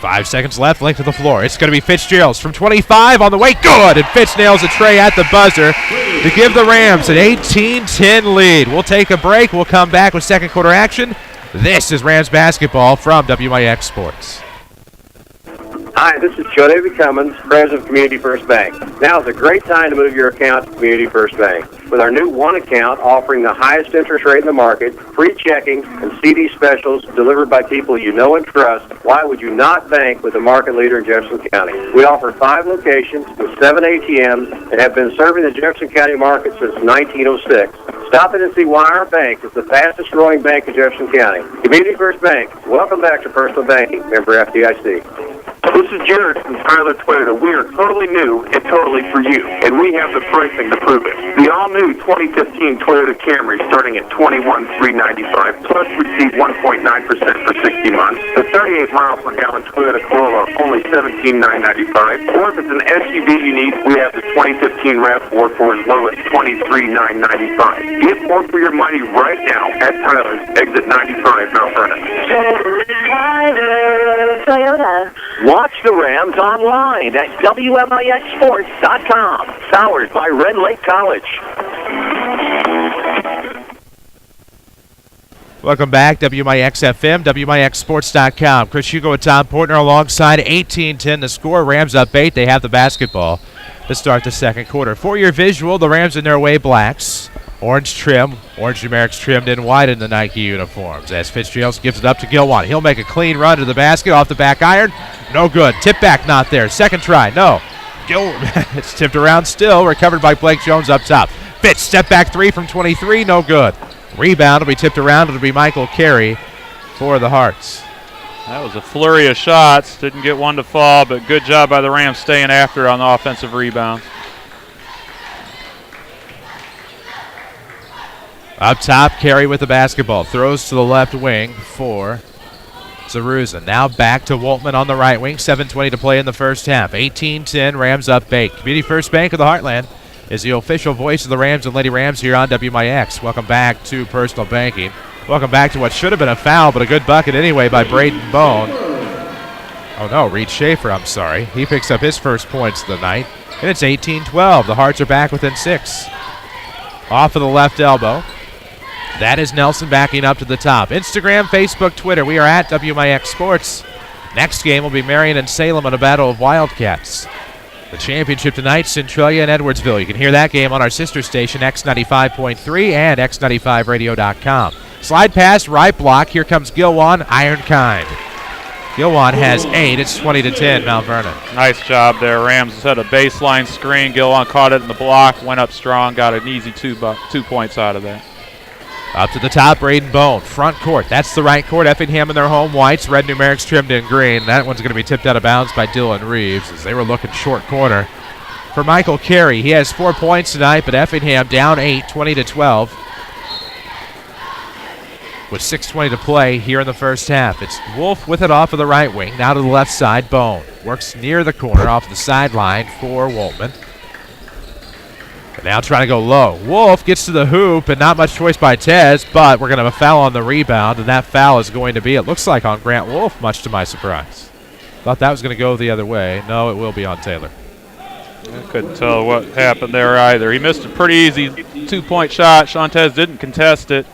5 seconds left, link to the floor. It's going to be Fitzgerald's from 25 on the way. Good! And Fitz nails a tray at the buzzer to give the Rams an 18-10 lead. We'll take a break. We'll come back with second quarter action. This is Rams basketball from WMIX Sports. Hi, this is Joe David Cummins, President of Community First Bank. Now is a great time to move your account to Community First Bank. With our new one account offering the highest interest rate in the market, free checking, and CD specials delivered by people you know and trust, why would you not bank with the market leader in Jefferson County? We offer 5 locations with 7 ATMs and have been serving the Jefferson County market since 1906. Stop in and see why our bank is the fastest growing bank in Jefferson County. Community First Bank. Welcome back to Personal Banking. Member FDIC. This is Jared from Tyler Toyota. We are totally new and totally for you, and we have the pricing to prove it. The all-new 2015 Toyota Camry starting at $21,395, plus receive 1.9% for 60 months. The 38-mile-per-gallon Toyota Corolla, only $17,995. Or if it's an SUV you need, we have the 2015 RAV4 for as low as $23,995. Get more for your money right now at Tyler's, exit 95, Mount Vernon. Tyler Toyota. Watch the Rams online at WMIXsports.com. Powered by Red Lake College. Welcome back, WMIX FM, WMIXsports.com. Chris Hugo and Tom Portner alongside 18-10 the score. Rams up 8. They have the basketball to start the second quarter. For your visual, the Rams in their away blacks. Orange trim, orange numerics trimmed in white in the Nike uniforms. As Fitzgerald gives it up to Gilwan. He'll make a clean run to the basket off the back iron. No good. Tip back not there. Second try. No. It's tipped around still. Recovered by Blake Jones up top. Fitz, step back 3 from 23. No good. Rebound will be tipped around. It'll be Michael Carey for the Hearts. That was a flurry of shots. Didn't get one to fall, but good job by the Rams staying after on the offensive rebound. Up top, Carey with the basketball. Throws to the left wing for Zaruza. Now back to Woltman on the right wing. 7:20 to play in the first half. 18-10, Rams up 8. Community First Bank of the Heartland is the official voice of the Rams and Lady Rams here on WMIX. Welcome back to Personal Banking. Welcome back to what should have been a foul, but a good bucket anyway by Braden Bone. Oh no, Reed Schaefer, I'm sorry. He picks up his first points of the night. And it's 18-12. The Hearts are back within 6. Off of the left elbow. That is Nelson backing up to the top. Instagram, Facebook, Twitter. We are at WMIX Sports. Next game will be Marion and Salem in a battle of Wildcats. The championship tonight, Centralia and Edwardsville. You can hear that game on our sister station, X95.3 and X95radio.com. Slide pass, right block. Here comes Gilwan, Ironkind. Gilwan has 8. It's 20-10, Mount Vernon. Nice job there. Rams had a baseline screen. Gilwan caught it in the block, went up strong, got an easy 2 points out of that. Up to the top, Braden Bone. Front court. That's the right court. Effingham in their home whites. Red numerics trimmed in green. That one's going to be tipped out of bounds by Dylan Reeves as they were looking short corner. For Michael Carey, he has 4 points tonight, but Effingham down 8, 20-12. With 6:20 to play here in the first half. It's Wolf with it off of the right wing. Now to the left side, Bone. Works near the corner off the sideline for Woltman. And now trying to go low. Wolf gets to the hoop, and not much choice by Tez, but we're going to have a foul on the rebound, and that foul is going to be, it looks like, on Grant Wolf, much to my surprise. Thought that was going to go the other way. No, it will be on Taylor. I couldn't tell what happened there either. He missed a pretty easy 2-point shot. Shantez didn't contest it.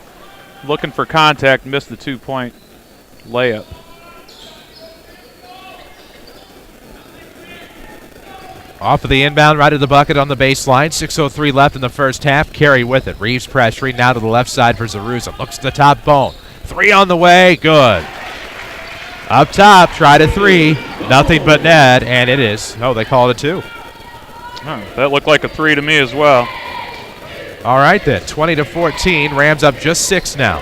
Looking for contact, missed the 2-point layup. Off of the inbound, right at the bucket on the baseline. 6:03 left in the first half. Carey with it. Reeves pressuring now to the left side for Zaruza. Looks to the top, Bone. 3 on the way. Good. Up top, tried a 3. Nothing but net, and it is. Oh, they called it 2. Oh, that looked like a 3 to me as well. All right then, 20-14. Rams up just 6 now.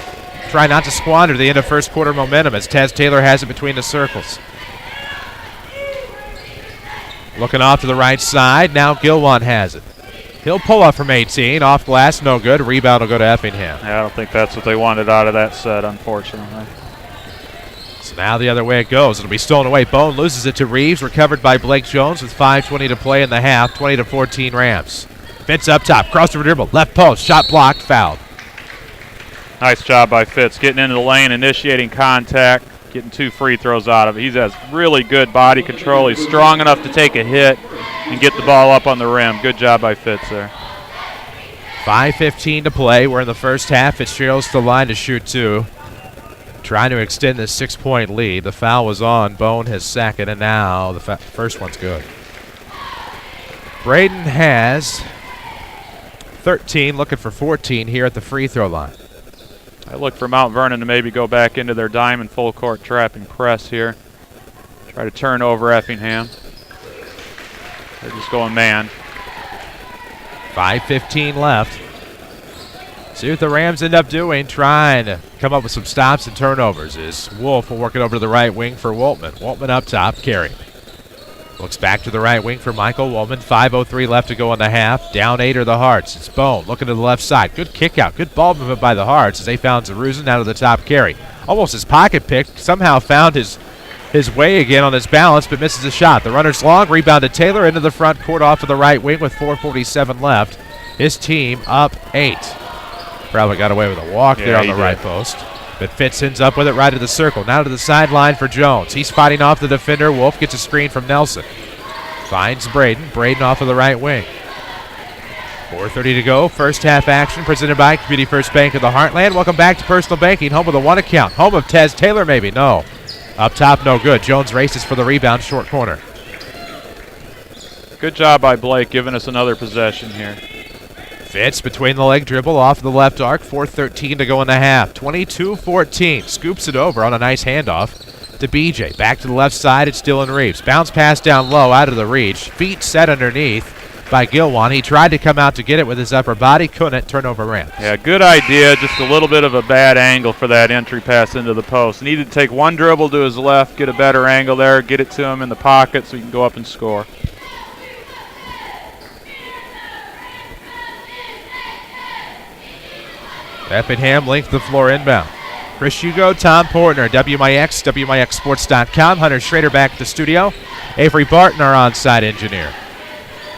Try not to squander the end of first quarter momentum as Tez Taylor has it between the circles. Looking off to the right side. Now Gilwan has it. He'll pull up from 18. Off glass, no good. Rebound will go to Effingham. Yeah, I don't think that's what they wanted out of that set, unfortunately. So now the other way it goes. It'll be stolen away. Bone loses it to Reeves. Recovered by Blake Jones with 5:20 to play in the half. 20-14 Rams. Fitz up top. Crossover dribble. Left post. Shot blocked. Fouled. Nice job by Fitz. Getting into the lane, initiating contact. getting 2 free throws out of it. He has really good body control. He's strong enough to take a hit and get the ball up on the rim. Good job by Fitz there. 5:15 to play. We're in the first half. Fitzgerald's to the line to shoot 2. Trying to extend this 6-point lead. The foul was on. Bone has second, and now the first one's good. Braden has 13, looking for 14 here at the free throw line. I look for Mount Vernon to maybe go back into their diamond full court trapping press here. Try to turn over Effingham. They're just going man. 5:15 left. See what the Rams end up doing, trying to come up with some stops and turnovers. Is Wolf will work it over to the right wing for Woltman. Woltman up top, Carey. Looks back to the right wing for Michael Woltman. 5:03 left to go in the half. Down 8 are the Hearts. It's Bone looking to the left side. Good kick out. Good ball movement by the Hearts as they found Zaruzin out of the top. Carey. Almost his pocket pick. Somehow found his way again on his balance, but misses a shot. The runner's long. Rebounded Taylor into the front court off of the right wing with 4:47 left. His team up 8. Probably got away with a walk there on the right post. But Fitz ends up with it right to the circle. Now to the sideline for Jones. He's fighting off the defender. Wolf gets a screen from Nelson. Finds Braden. Braden off of the right wing. 4:30 to go. First half action presented by Community First Bank of the Heartland. Welcome back to Personal Banking, home of the one account. Home of Tez Taylor, maybe. No. Up top, no good. Jones races for the rebound, short corner. Good job by Blake giving us another possession here. Fitz between the leg dribble off the left arc. 4:13 to go in the half. 22-14. Scoops it over on a nice handoff to BJ. Back to the left side. It's Dylan Reeves. Bounce pass down low, out of the reach. Feet set underneath by Gilwan. He tried to come out to get it with his upper body. Couldn't. Turnover Rams. Yeah, good idea. Just a little bit of a bad angle for that entry pass into the post. Needed to take one dribble to his left, get a better angle there, get it to him in the pocket so he can go up and score. Effingham linked the floor inbound. Chris Hugo, Tom Portner, WMIX, WMIXsports.com. Hunter Schrader back at the studio. Avery Barton, our on-site engineer.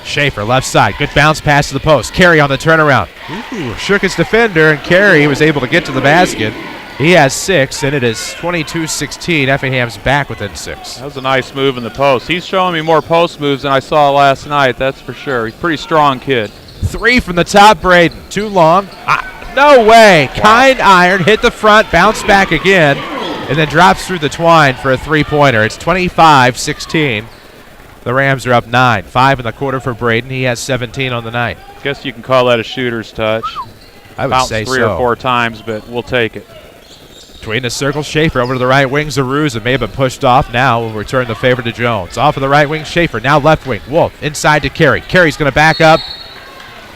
Schaefer, left side. Good bounce pass to the post. Carey on the turnaround. Shook his defender, and Carey was able to get to the basket. He has 6, and it is 22-16. Effingham's back within 6. That was a nice move in the post. He's showing me more post moves than I saw last night, that's for sure. He's a pretty strong kid. 3 from the top, Braden. Too long. No way. Wow. Kind iron, hit the front, bounced back again, and then drops through the twine for a three-pointer. It's 25-16. The Rams are up 9. 5 in the quarter for Braden. He has 17 on the night. Guess you can call that a shooter's touch. I would Bounced say 3 or 4 times, but we'll take it. Between the circle, Schaefer over to the right wing. Zaruz may have been pushed off. Now will return the favor to Jones. Off of the right wing, Schaefer. Now left wing. Wolf inside to Carey. Carey's going to back up.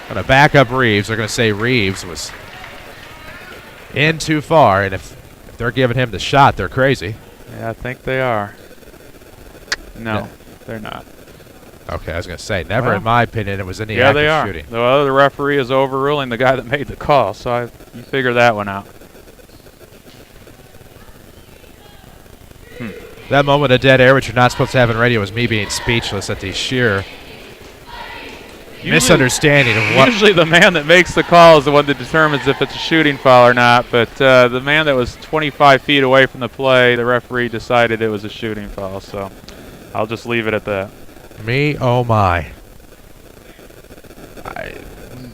Going to back up Reeves. They're going to say Reeves was in too far, and if they're giving him the shot, they're crazy. Yeah, I think they are. No, they're not. Okay, I was going to say, never in my opinion, it was any yeah, act they of are. shooting. The referee is overruling the guy that made the call, so you figure that one out. That moment of dead air, which you're not supposed to have in radio, was me being speechless at the sheer misunderstanding of what. Usually the man that makes the call is the one that determines if it's a shooting foul or not, but the man that was 25 feet away from the play, the referee decided it was a shooting foul, so I'll just leave it at that. Me, oh my.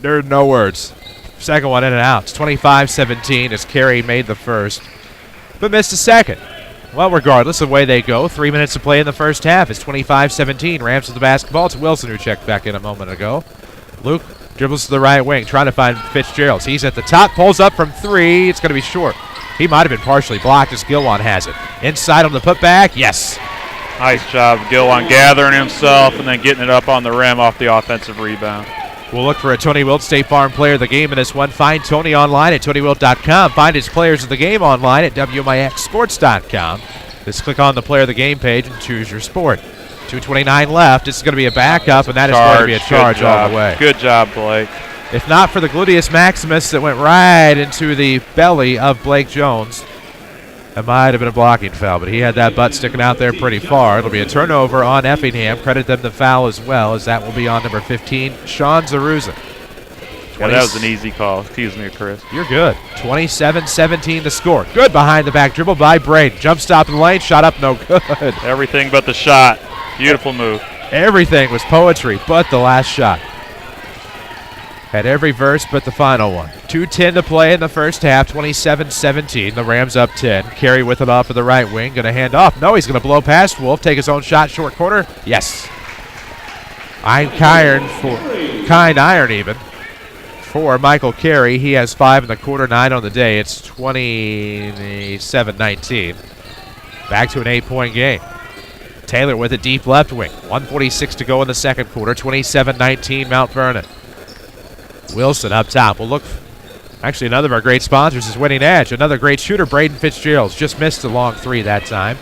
There are no words. Second one in and out. It's 25-17 as Carey made the first, but missed a second. Well, regardless, away they go. 3 minutes to play in the first half. It's 25-17. Rams with the basketball. It's Wilson who checked back in a moment ago. Luke dribbles to the right wing, trying to find Fitzgerald. He's at the top, pulls up from 3. It's going to be short. He might have been partially blocked as Gilwan has it. Inside on the putback, yes. Nice job, Gilwan gathering himself and then getting it up on the rim off the offensive rebound. We'll look for a Tony Wilt State Farm player of the game in this one. Find Tony online at TonyWilt.com. Find his players of the game online at WMIXsports.com. Just click on the player of the game page and choose your sport. 2:29 left. This is going to be a backup, and that is going to be a charge all the way. Good job, Blake. If not for the gluteus maximus that went right into the belly of Blake Jones, it might have been a blocking foul, but he had that butt sticking out there pretty far. It'll be a turnover on Effingham. Credit them the foul as well, as that will be on number 15, Sean Zaruzin. Yeah, that was an easy call. Excuse me, Chris. You're good. 27-17 to score. Good behind the back dribble by Braden. Jump stop in the lane. Shot up, no good. Everything but the shot. Beautiful move. Everything was poetry but the last shot. Had every verse but the final one. 2:10 to play in the first half, 27-17. The Rams up 10. Carey with it off of the right wing. Going to hand off. No, he's going to blow past Wolf. Take his own shot, short corner. Yes. Kind iron even for Michael Carey. He has 5 in the quarter, 9 on the day. It's 27-19. Back to an 8-point game. Taylor with a deep left wing. 1:46 to go in the second quarter. 27-19 Mount Vernon. Wilson up top. We'll look. Actually, another of our great sponsors is Winning Edge. Another great shooter, Braden Fitzgerald. Just missed a long 3 that time.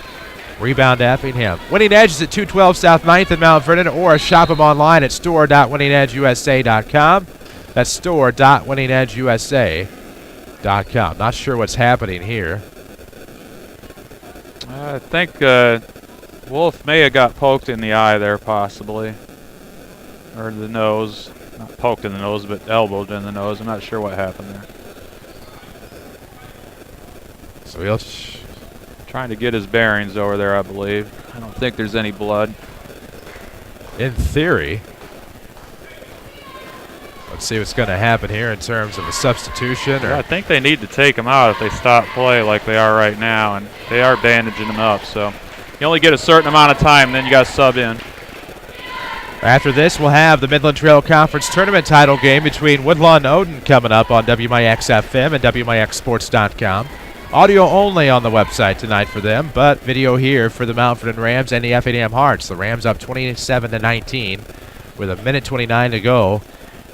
Rebound to Effingham. Winning Edge is at 212 South 9th in Mount Vernon, or shop them online at store.winningedgeusa.com. That's store.winningedgeusa.com. Not sure what's happening here. I think Wolf may have got poked in the eye there, possibly. Or the nose. Not poked in the nose, but elbowed in the nose. I'm not sure what happened there. So he'll trying to get his bearings over there, I believe. I don't think there's any blood. In theory. Let's see what's going to happen here in terms of a substitution. Yeah, I think they need to take him out if they stop play like they are right now, and they are bandaging him up. So you only get a certain amount of time, then you got to sub in. After this, we'll have the Midland Trail Conference Tournament title game between Woodlawn and Odin coming up on WMIX FM and WMIXsports.com. Audio only on the website tonight for them, but video here for the Mount Vernon Rams and the Effingham Hearts. The Rams up 27-19 with 1:29 to go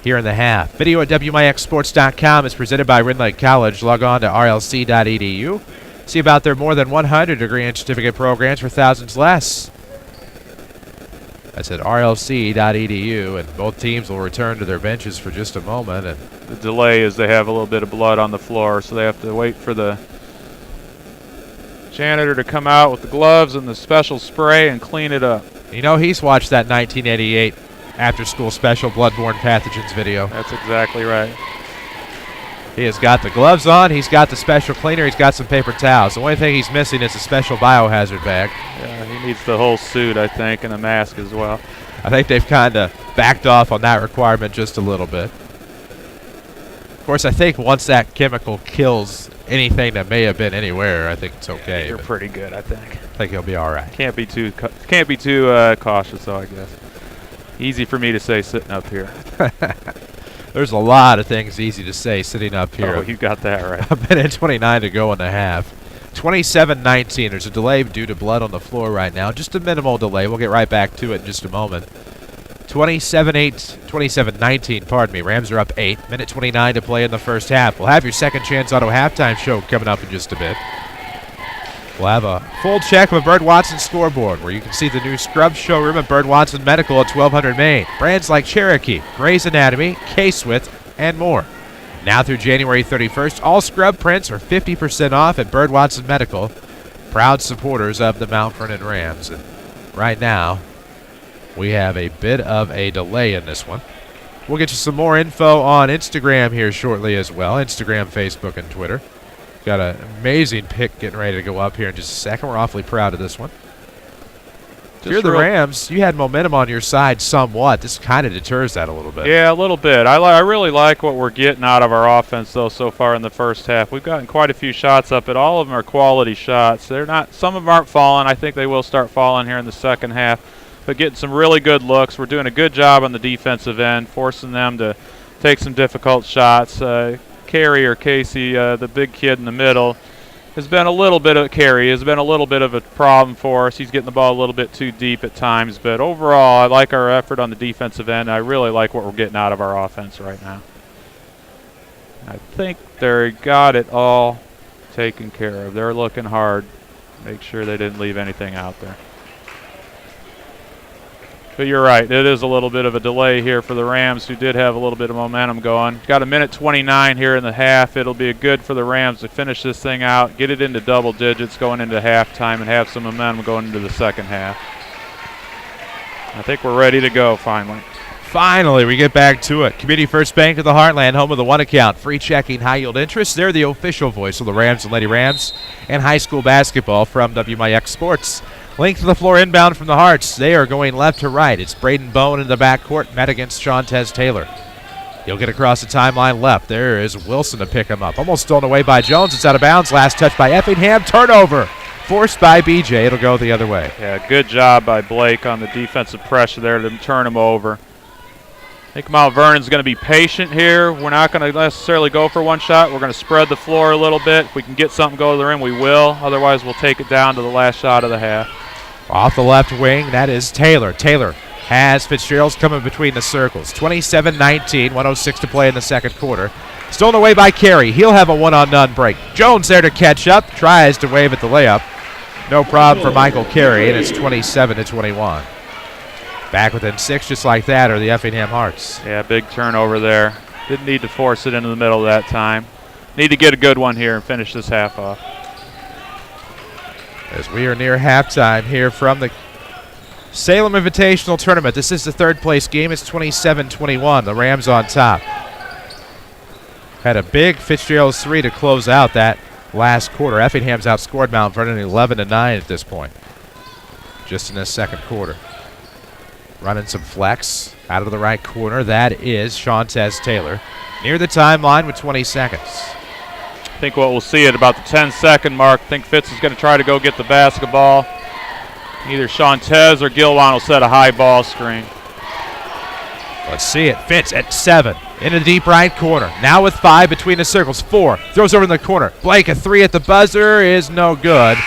here in the half. Video at WMIXsports.com is presented by Ridlake College. Log on to rlc.edu. See about their more than 100 degree and certificate programs for thousands less. That's at rlc.edu, and both teams will return to their benches for just a moment. And the delay is they have a little bit of blood on the floor, so they have to wait for the janitor to come out with the gloves and the special spray and clean it up. You know, he's watched that 1988 after-school special bloodborne pathogens video. That's exactly right. He has got the gloves on, he's got the special cleaner, he's got some paper towels. The only thing he's missing is a special biohazard bag. Yeah, he needs the whole suit, I think, and a mask as well. I think they've kind of backed off on that requirement just a little bit. Of course, I think once that chemical kills anything that may have been anywhere, I think it's okay. You're pretty good, I think. I think he'll be all right. Can't be too cautious, though, I guess. Easy for me to say sitting up here. There's a lot of things easy to say sitting up here. Oh, you got that right. 1:29 to go in the half. 27-19. There's a delay due to blood on the floor right now. Just a minimal delay. We'll get right back to it in just a moment. 27-19, pardon me. Rams are up 8. 1:29 to play in the first half. We'll have your Second Chance Auto halftime show coming up in just a bit. We'll have a full check of a Bird Watson scoreboard where you can see the new scrub showroom at Bird Watson Medical at 1200 Main. Brands like Cherokee, Gray's Anatomy, K-Swift, and more. Now through January 31st, all scrub prints are 50% off at Bird Watson Medical. Proud supporters of the Mount Vernon Rams. And right now, we have a bit of a delay in this one. We'll get you some more info on Instagram here shortly as well. Instagram, Facebook, and Twitter. Got an amazing pick getting ready to go up here in just a second. We're awfully proud of this one. If you're the Rams, you had momentum on your side somewhat. This kind of deters that a little bit. Yeah, a little bit. I really like what we're getting out of our offense, though, so far in the first half. We've gotten quite a few shots up, but all of them are quality shots. They're not. Some of them aren't falling. I think they will start falling here in the second half. But getting some really good looks. We're doing a good job on the defensive end, forcing them to take some difficult shots. Carey or Casey, the big kid in the middle, has been a little bit of a problem for us. He's getting the ball a little bit too deep at times, but overall, I like our effort on the defensive end. I really like what we're getting out of our offense right now. I think they got it all taken care of. They're looking hard, make sure they didn't leave anything out there. But you're right, it is a little bit of a delay here for the Rams, who did have a little bit of momentum going. Got 1:29 here in the half. It'll be good for the Rams to finish this thing out, get it into double digits going into halftime, and have some momentum going into the second half. I think we're ready to go finally. Finally, we get back to it. Community First Bank of the Heartland, home of the one account, free checking, high yield interest. They're the official voice of the Rams and Lady Rams and high school basketball from WMIX Sports. Length of the floor inbound from the Hearts. They are going left to right. It's Braden Bone in the backcourt, met against Shantez Taylor. He'll get across the timeline left. There is Wilson to pick him up. Almost stolen away by Jones. It's out of bounds. Last touch by Effingham. Turnover. Forced by BJ. It'll go the other way. Yeah, good job by Blake on the defensive pressure there to turn him over. I think Mount Vernon's going to be patient here. We're not going to necessarily go for one shot. We're going to spread the floor a little bit. If we can get something go to the rim, we will. Otherwise, we'll take it down to the last shot of the half. Off the left wing, that is Taylor. Taylor has Fitzgerald's coming between the circles. 27-19, 1:06 to play in the second quarter. Stolen away by Carey. He'll have a one-on-none break. Jones there to catch up. Tries to wave at the layup. No problem for Michael Carey, and it's 27-21. Back within 6 just like that are the Effingham Hearts. Yeah, big turnover there. Didn't need to force it into the middle that time. Need to get a good one here and finish this half off. As we are near halftime here from the Salem Invitational Tournament. This is the third place game. It's 27-21. The Rams on top. Had a big Fitzgerald's three to close out that last quarter. Effingham's outscored Mount Vernon 11-9 at this point. Just in this second quarter. Running some flex out of the right corner. That is Shantez Taylor. Near the timeline with 20 seconds. I think what we'll see at about the 10-second mark, I think Fitz is going to try to go get the basketball. Either Shantez or Gilwan will set a high ball screen. Let's see it. Fitz at 7. In the deep right corner. Now with 5 between the circles. 4. Throws over in the corner. Blake, a 3 at the buzzer is no good.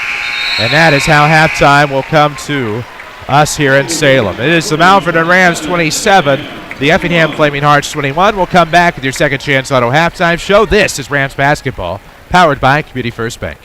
And that is how halftime will come to us here in Salem. It is the Mount Vernon Rams 27, the Effingham Flaming Hearts 21. We'll come back with your Second Chance Auto halftime show. This is Rams basketball, powered by Community First Bank.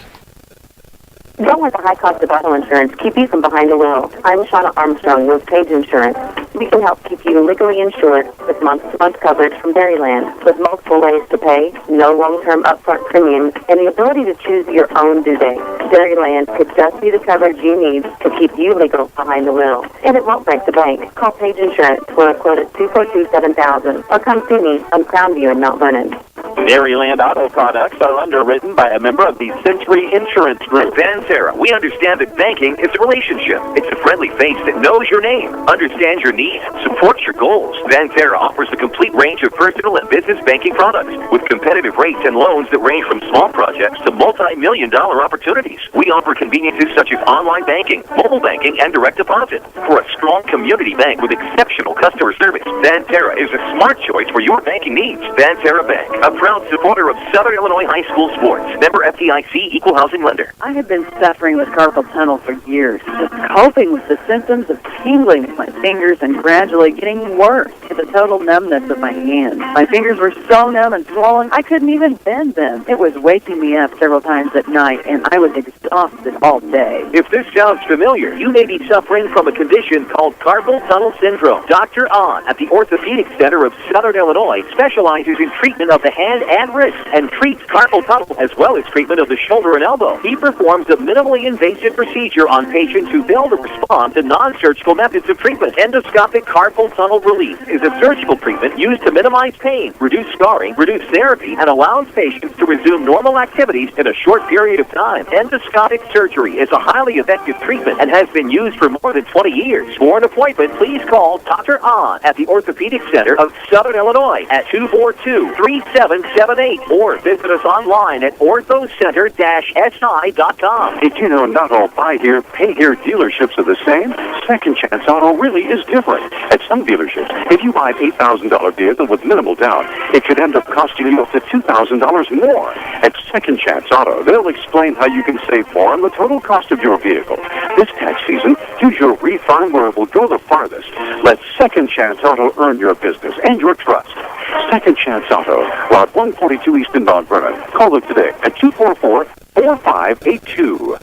Don't let the high cost of auto insurance keep you from behind the wheel. I'm Shauna Armstrong with Page Insurance. We can help keep you legally insured with month-to-month coverage from Dairyland with multiple ways to pay, no long-term upfront premiums, and the ability to choose your own due date. Dairyland could just be the coverage you need to keep you legal behind the wheel. And it won't break the bank. Call Page Insurance for a quote at 242-7000 or come see me on Crownview in Mount Vernon. Dairyland Auto products are underwritten by a member of the Century Insurance Group. Van Sarah, we understand that banking is a relationship. It's a friendly face that knows your name, understands your needs, supports your goals. Van Sarah offers a complete range of personal and business banking products with competitive rates and loans that range from small projects to multi-million-dollar opportunities. We offer conveniences such as online banking, mobile banking, and direct deposit. For a strong community bank with exceptional customer service, Van Sarah is a smart choice for your banking needs. Van Sarah Bank, a proud supporter of Southern Illinois high school sports. Member FDIC, equal housing lender. I have been suffering with carpal tunnel for years, just coping with the symptoms of tingling in my fingers and gradually getting worse to the total numbness of my hands. My fingers were so numb and swollen, I couldn't even bend them. It was waking me up several times at night, and I was exhausted all day. If this sounds familiar, you may be suffering from a condition called carpal tunnel syndrome. Dr. Ahn at the Orthopedic Center of Southern Illinois specializes in treatment of the hand and wrist and treats carpal tunnel as well as treatment of the shoulder and elbow. He performs a minimally invasive procedure on patients who fail to respond to non-surgical methods of treatment. Endoscopic carpal tunnel relief is a surgical treatment used to minimize pain, reduce scarring, reduce therapy, and allows patients to resume normal activities in a short period of time. Endoscopic surgery is a highly effective treatment and has been used for more than 20 years. For an appointment, please call Dr. Ahn at the Orthopedic Center of Southern Illinois at 242-3778 or visit us online at orthocenter-si.com. Did you know not all buy here, pay here dealerships are the same? Second Chance Auto really is different. At some dealerships, if you buy an $8,000 vehicle with minimal down, it could end up costing you up to $2,000 more. At Second Chance Auto, they'll explain how you can save more on the total cost of your vehicle. This tax season, use your refund where it will go the farthest. Let Second Chance Auto earn your business and your trust. Second Chance Auto, Route 142 East in Mount Vernon. Call them today at 244-4582.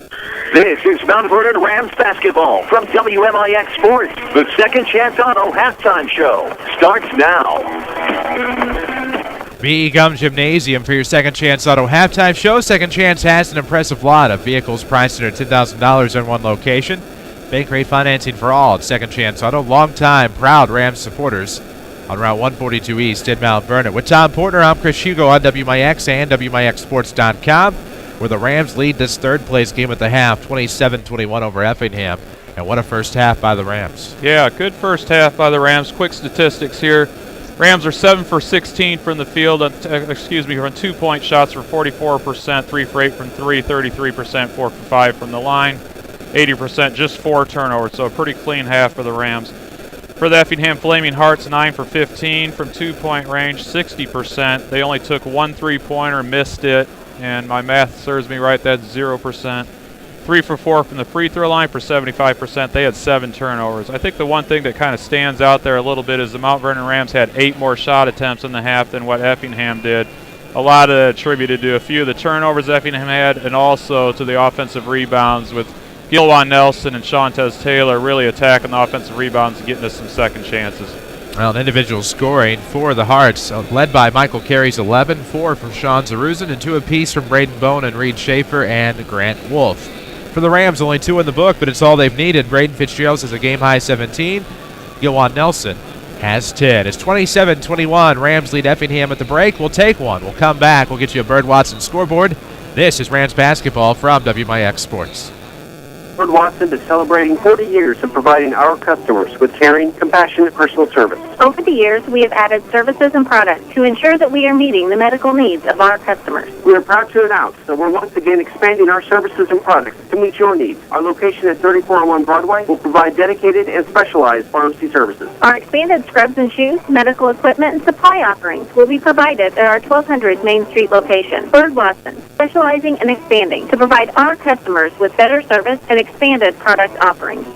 This is Mount Vernon Rams basketball from WMIX Sports. The Second Chance Auto halftime show starts now. BE Gum Gymnasium for your Second Chance Auto halftime show. Second Chance has an impressive lot of vehicles priced under $10,000 in one location. Bank rate financing for all at Second Chance Auto. Longtime proud Rams supporters on Route 142 East in Mount Vernon. With Tom Portner, I'm Chris Hugo on WMIX and WMIXsports.com, where the Rams lead this third-place game at the half, 27-21 over Effingham. And what a first half by the Rams. Yeah, good first half by the Rams. Quick statistics here. Rams are 7 for 16 from the field, from 2-point shots for 44%, 3 for 8 from 3, 33%, 4 for 5 from the line, 80%, just 4 turnovers, so a pretty clean half for the Rams. For the Effingham Flaming Hearts, 9 for 15 from 2-point range, 60%. They only took 1 3-pointer, missed it, and my math serves me right, that's 0%. 3 for 4 from the free throw line for 75%. They had 7 turnovers. I think the one thing that kind of stands out there a little bit is the Mount Vernon Rams had 8 more shot attempts in the half than what Effingham did. A lot of it attributed to a few of the turnovers Effingham had, and also to the offensive rebounds with Gilwan Nelson and Shantez Taylor really attacking the offensive rebounds and getting us some second chances. Well, an individual scoring for the Hearts, led by Michael Carey's 11, 4 from Sean Zaruzin, and 2 apiece from Braden Bone and Reed Schaefer and Grant Wolf. For the Rams, only 2 in the book, but it's all they've needed. Braden Fitzgerald has a game-high 17. Gilwan Nelson has 10. It's 27-21. Rams lead Effingham at the break. We'll take one. We'll come back. We'll get you a Bird Watson scoreboard. This is Rams basketball from WMIX Sports. Bird Watson is celebrating 40 years of providing our customers with caring, compassionate personal service. Over the years, we have added services and products to ensure that we are meeting the medical needs of our customers. We are proud to announce that we're once again expanding our services and products to meet your needs. Our location at 3401 Broadway will provide dedicated and specialized pharmacy services. Our expanded scrubs and shoes, medical equipment, and supply offerings will be provided at our 1200 Main Street location. Bird Watson, specializing and expanding to provide our customers with better service and expanded product offerings.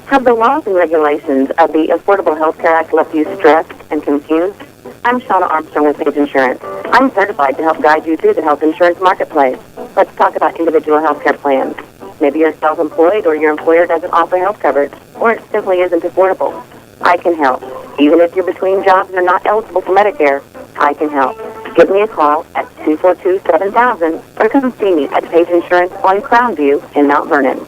Have the laws and regulations of the Affordable Health Care Act left you stressed and confused? I'm Shauna Armstrong with Page Insurance. I'm certified to help guide you through the health insurance marketplace. Let's talk about individual health care plans. Maybe you're self-employed or your employer doesn't offer health coverage, or it simply isn't affordable. I can help. Even if you're between jobs and are not eligible for Medicare, I can help. Give me a call at 242-7000 or come see me at Page Insurance on Crown View in Mount Vernon.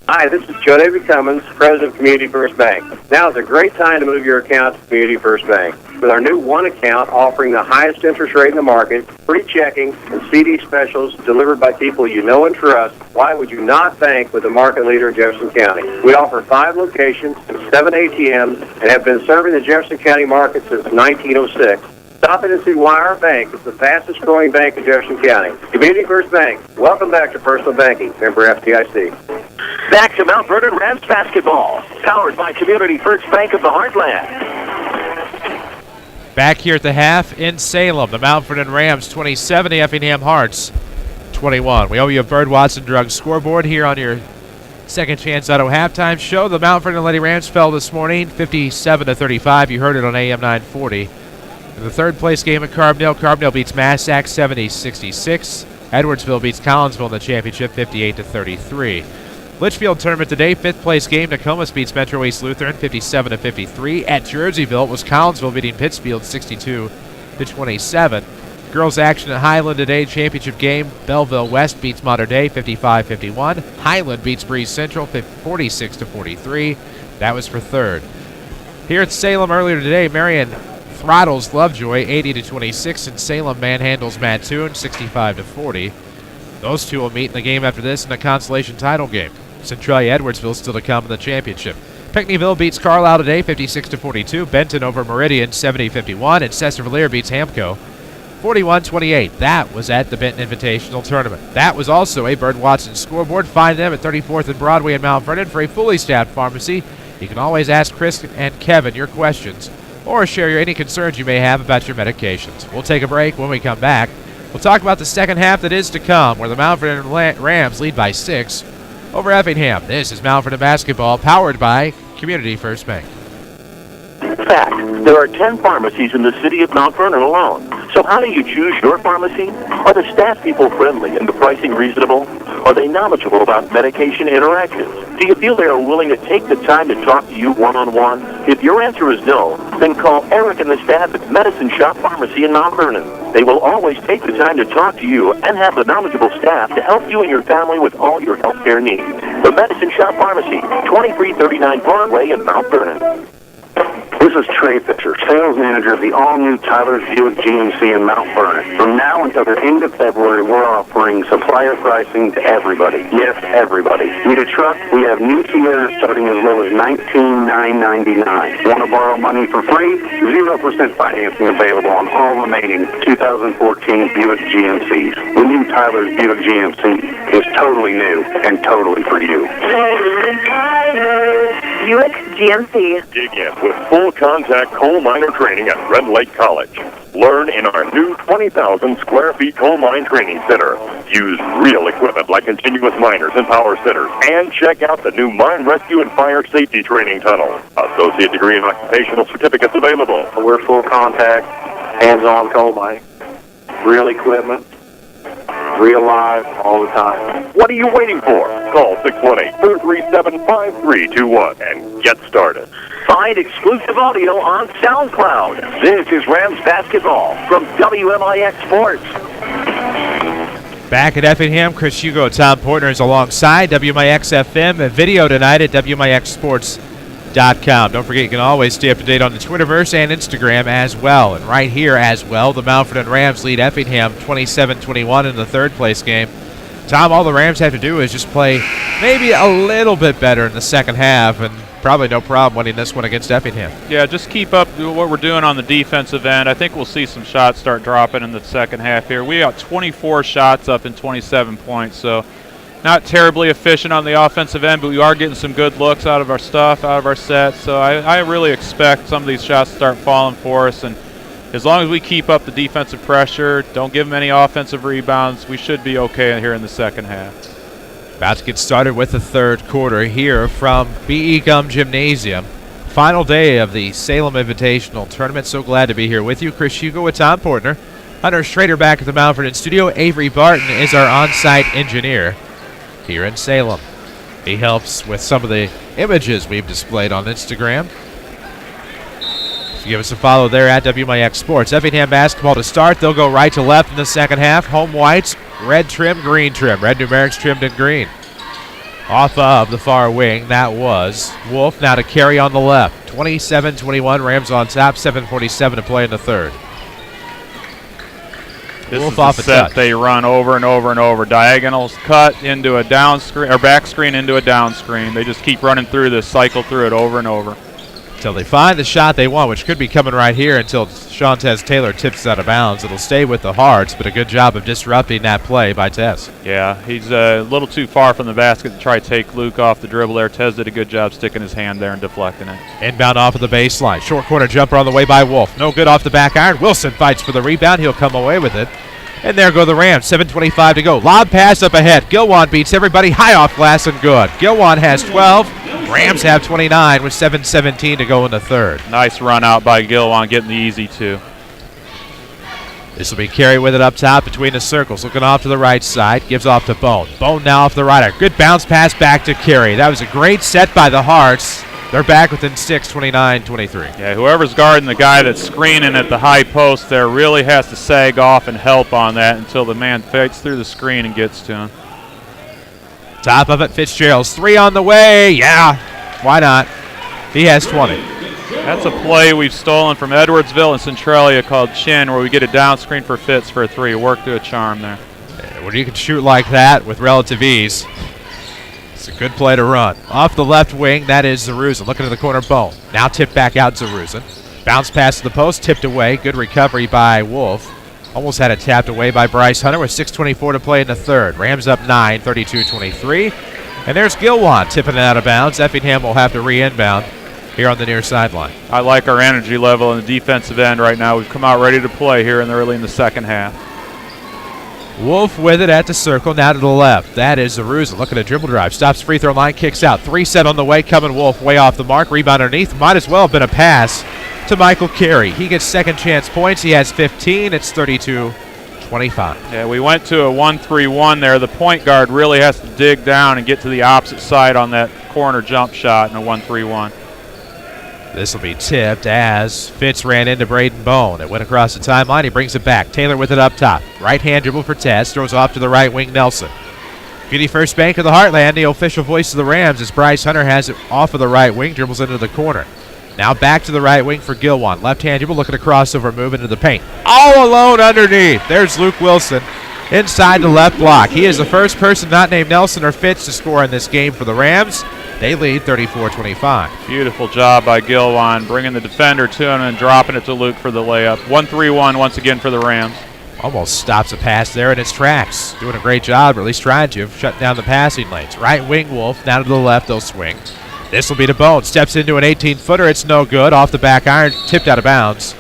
Hi, this is Joe David Cummins, President of Community First Bank. Now is a great time to move your account to Community First Bank. With our new one account offering the highest interest rate in the market, free checking, and CD specials delivered by people you know and trust, why would you not bank with the market leader in Jefferson County? We offer 5 locations and 7 ATMs and have been serving the Jefferson County market since 1906. Stop in and see why our bank is the fastest growing bank in Jefferson County. Community First Bank. Welcome back to personal banking. Member FDIC. Back to Mount Vernon Rams basketball, powered by Community First Bank of the Heartland. Back here at the half in Salem, the Mount Vernon Rams 27, the Effingham Hearts 21. We owe you a Bird Watson drug scoreboard here on your Second Chance Auto halftime show. The Mount Vernon Lady Rams fell this morning, 57-35. You heard it on AM 940. In the third place game at Carbondale beats Massac 70-66. Edwardsville beats Collinsville in the championship 58-33. Litchfield tournament today, 5th place game. Nokomis beats Metro East Lutheran 57-53. At Jerseyville, it was Collinsville beating Pittsfield 62-27. Girls action at Highland today, championship game. Belleville West beats Mater Dei 55-51. Highland beats Breeze Central 46-43. That was for third. Here at Salem earlier today, Marion throttles Lovejoy 80-26, and Salem manhandles Mattoon 65-40. Those two will meet in the game after this in the consolation title game. Centralia Edwardsville still to come in the championship. Pinckneyville beats Carlisle today 56-42. Benton over Meridian 70-51, and Cesar-Valere beats Hamco 41-28. That was at the Benton Invitational Tournament. That was also a Bird Watson scoreboard. Find them at 34th and Broadway in Mount Vernon for a fully staffed pharmacy. You can always ask Chris and Kevin your questions or share any concerns you may have about your medications. We'll take a break. When we come back, we'll talk about the second half that is to come, where the Mount Vernon Rams lead by 6 over Effingham. This is Mount Vernon basketball, powered by Community First Bank. Fact, there are 10 pharmacies in the city of Mount Vernon alone. So how do you choose your pharmacy? Are the staff people friendly and the pricing reasonable? Are they knowledgeable about medication interactions? Do you feel they are willing to take the time to talk to you one-on-one? If your answer is no, then call Eric and the staff at Medicine Shop Pharmacy in Mount Vernon. They will always take the time to talk to you and have the knowledgeable staff to help you and your family with all your health care needs. The Medicine Shop Pharmacy, 2339 Broadway in Mount Vernon. This is Trey Fisher, sales manager of the all-new Tyler's Buick GMC in Mount Vernon. From now until the end of February, we're offering supplier pricing to everybody. Yes, everybody. Need a truck? We have new Sierras starting as low as $19,999. Want to borrow money for free? 0% financing available on all remaining 2014 Buick GMCs. The new Tyler's Buick GMC is totally new and totally for you. Buick GMC. Dig in with full contact coal miner training at Red Lake College. Learn in our new 20,000 square feet coal mine training center. Use real equipment like continuous miners and power setters. And check out the new mine rescue and fire safety training tunnel. Associate degree and occupational certificates available. We're full contact, hands-on coal mining, real equipment, real live all the time. What are you waiting for? Call 618-437-5321 and get started. Find exclusive audio on SoundCloud. This is Rams basketball from WMIX Sports. Back at Effingham, Chris Hugo, Tom Portner is alongside WMIX FM and video tonight at WMIXsports.com. Don't forget, you can always stay up to date on the Twitterverse and Instagram as well. And right here as well, the Mount Rams lead Effingham 27-21 in the third place game. Tom, all the Rams have to do is just play maybe a little bit better in the second half, and probably no problem winning this one against Effingham. Yeah, just keep up what we're doing on the defensive end. I think we'll see some shots start dropping in the second half here. We got 24 shots up in 27 points, so not terribly efficient on the offensive end, but we are getting some good looks out of our stuff, out of our sets. So I really expect some of these shots to start falling for us, and as long as we keep up the defensive pressure, don't give them any offensive rebounds, we should be okay here in the second half. About to get started with the third quarter here from B.E. Gum Gymnasium. Final day of the Salem Invitational Tournament. So glad to be here with you. Chris Hugo with Tom Portner. Hunter Schrader back at the Mount Vernon studio. Avery Barton is our on-site engineer here in Salem. He helps with some of the images we've displayed on Instagram. So give us a follow there at WMIX Sports. Effingham basketball to start. They'll go right to left in the second half. Home whites, red trim, green trim. Red numerics trimmed in green. Off of the far wing, that was Wolf. Now to carry on the left. 27-21, Rams on top. 7:47 to play in the third. This Wolf is off the a set touch. they run over and over and over. Diagonals cut into a down screen, or back screen into a down screen. They just keep running through this, cycle through it over and over. Until they find the shot they want, which could be coming right here until Shantez Taylor tips it out of bounds. It'll stay with the Hearts, but a good job of disrupting that play by Tess. Yeah, he's a little too far from the basket to try to take Luke off the dribble there. Tez did a good job sticking his hand there and deflecting it. Inbound off of the baseline. Short corner jumper on the way by Wolf. No good off the back iron. Wilson fights for the rebound. He'll come away with it. And there go the Rams. 7:25 to go. Lob pass up ahead. Gilwan beats everybody. High off glass and good. Gilwan has 12. Rams have 29 with 7:17 to go in the third. Nice run out by Gilwan, getting the easy two. This will be Carey with it up top between the circles. Looking off to the right side. Gives off to Bone. Bone now off the right. A good bounce pass back to Carey. That was a great set by the Hearts. They're back within 6, 29-23. Yeah, whoever's guarding the guy that's screening at the high post there really has to sag off and help on that until the man fights through the screen and gets to him. Top of it, Fitzgerald's three on the way. Yeah, why not? He has 20. That's a play we've stolen from Edwardsville and Centralia called Chin, where we get a down screen for Fitz for a three. Work to a charm there. When you can shoot like that with relative ease, it's a good play to run. Off the left wing, that is Zaruza. Looking at the corner, Bone. Now tipped back out Zaruza. Bounce pass to the post, tipped away. Good recovery by Wolf. Almost had it tapped away by Bryce Hunter with 6:24 to play in the third. Rams up 9, 32-23. And there's Gilwan tipping it out of bounds. Effingham will have to re-inbound here on the near sideline. I like our energy level in the defensive end right now. We've come out ready to play here early in the second half. Wolf with it at the circle, now to the left. That is Zaruza looking at dribble drive. Stops free throw line, kicks out. 3 set on the way, coming Wolf way off the mark. Rebound underneath. Might as well have been a pass to Michael Carey. He gets second chance points. He has 15. It's 32-25. Yeah, we went to a 1-3-1 there. The point guard really has to dig down and get to the opposite side on that corner jump shot in a 1-3-1. This will be tipped as Fitz ran into Braden Bone. It went across the timeline. He brings it back. Taylor with it up top. Right hand dribble for Tess. Throws off to the right wing, Nelson. Beauty First Bank of the Heartland, the official voice of the Rams, as Bryce Hunter has it off of the right wing, dribbles into the corner. Now back to the right wing for Gilwan. Left-hand dribble, looking to crossover, move into the paint. All alone underneath. There's Luke Wilson inside the left block. He is the first person not named Nelson or Fitz to score in this game for the Rams. They lead 34-25. Beautiful job by Gilwan, bringing the defender to him and dropping it to Luke for the layup. 1-3-1 once again for the Rams. Almost stops a pass there in its tracks. Doing a great job, or at least trying to, shut down the passing lanes. Right wing Wolf, now to the left, they'll swing. This will be to Bone. Steps into an 18-footer. It's no good. Off the back iron, tipped out of bounds.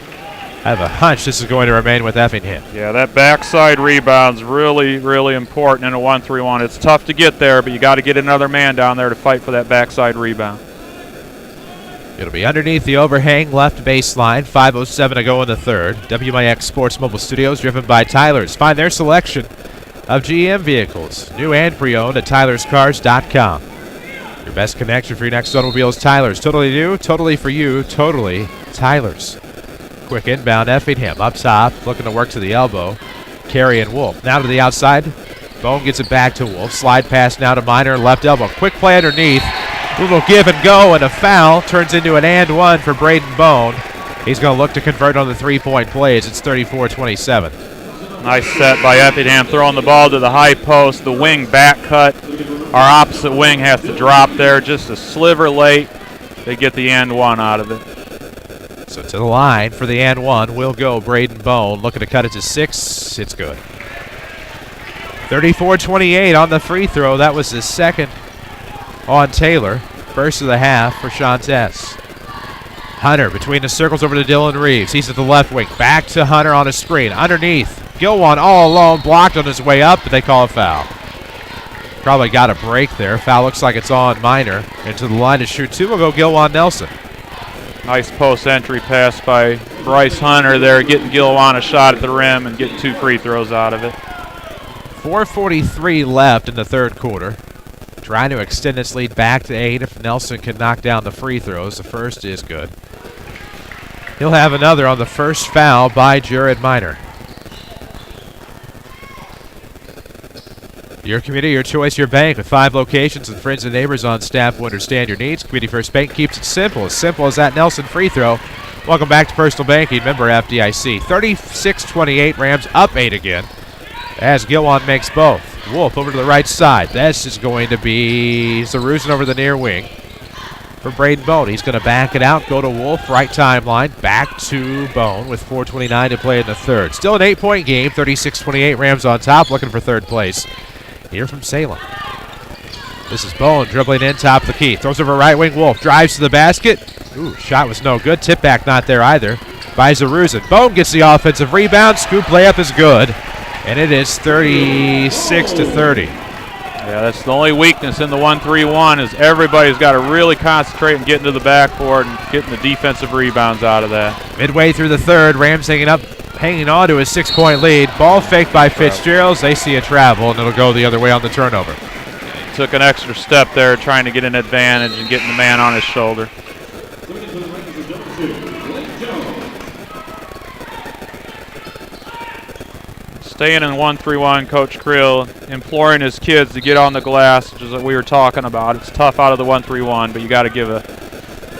I have a hunch this is going to remain with Effingham. Yeah, that backside rebound's really, really important in a 1-3-1. It's tough to get there, but you got to get another man down there to fight for that backside rebound. It'll be underneath the overhang left baseline. 5:07 to go in the third. WMIX Sports Mobile Studios, driven by Tyler's. Find their selection of GM vehicles, new and pre-owned, at tylerscars.com. Your best connection for your next automobile is Tyler's. Totally new, totally for you, totally Tyler's. Quick inbound, Effingham up top, looking to work to the elbow. Carey and Wolf. Now to the outside. Bone gets it back to Wolf. Slide pass now to Minor, left elbow. Quick play underneath. Little give and go, and a foul turns into an and one for Braden Bone. He's going to look to convert on the three-point plays. It's 34-27. Nice set by Effingham, throwing the ball to the high post. The wing back cut. Our opposite wing has to drop there just a sliver late. They get the and one out of it. So to the line for the and one will go Braden Bone, looking to cut it to 6. It's good. 34-28 on the free throw. That was his second on Taylor. First of the half for Shantez. Hunter between the circles over to Dylan Reeves. He's at the left wing. Back to Hunter on a screen. Underneath. Gilwan all alone, blocked on his way up, but they call a foul. Probably got a break there. Foul looks like it's on Minor. Into the line to shoot two will go Gilwan Nelson. Nice post entry pass by Bryce Hunter there, getting Gilwan a shot at the rim and getting 2 free throws out of it. 4:43 left in the third quarter. Trying to extend this lead back to 8 if Nelson can knock down the free throws. The first is good. He'll have another on the first foul by Jared Minor. Your community, your choice, your bank. With 5 locations and friends and neighbors on staff who understand your needs, Community First Bank keeps it simple as that Nelson free throw. Welcome back to Personal Banking, member FDIC. 36-28, Rams up 8 again as Gilwan makes both. Wolf over to the right side. This is going to be Zarusin over the near wing for Braden Bone. He's going to back it out, go to Wolf, right timeline, back to Bone with 4:29 to play in the third. Still an 8-point game, 36-28, Rams on top, looking for third place here from Salem. This is Bone dribbling in top of the key. Throws over right wing. Wolf drives to the basket. Ooh, shot was no good. Tip back not there either by Zarusin. Bone gets the offensive rebound. Scoop layup is good. And it is 36-30. Yeah, that's the only weakness in the 1-3-1 is everybody's got to really concentrate and get into the backboard and getting the defensive rebounds out of that. Midway through the third, Rams hanging on to a 6-point lead. Ball faked by Fitzgerald. They see a travel, and it'll go the other way on the turnover. Took an extra step there trying to get an advantage and getting the man on his shoulder. Staying in 1-3-1, Coach Creel imploring his kids to get on the glass, which is what we were talking about. It's tough out of the 1-3-1, but you got to give a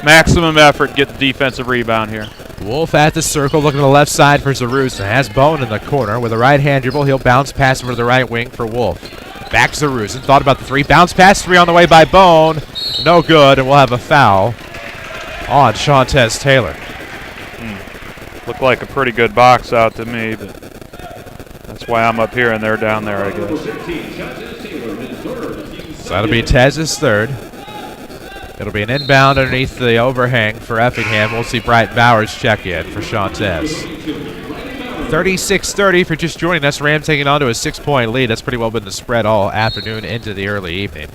maximum effort to get the defensive rebound here. Wolf at the circle, looking to the left side for Zarusin. Has Bone in the corner with a right-hand dribble. He'll bounce pass over to the right wing for Wolf. Back to Zarusin. Thought about the 3. Bounce pass 3 on the way by Bone. No good, and we'll have a foul on Shantez Taylor. Looked like a pretty good box out to me, but that's why I'm up here and they're down there, I guess. So that'll be Tez's third. It'll be an inbound underneath the overhang for Effingham. We'll see Bright Bowers check in for Shantez. 36-30 for just joining us. Rams taking on to a 6-point lead. That's pretty well been the spread all afternoon into the early evening.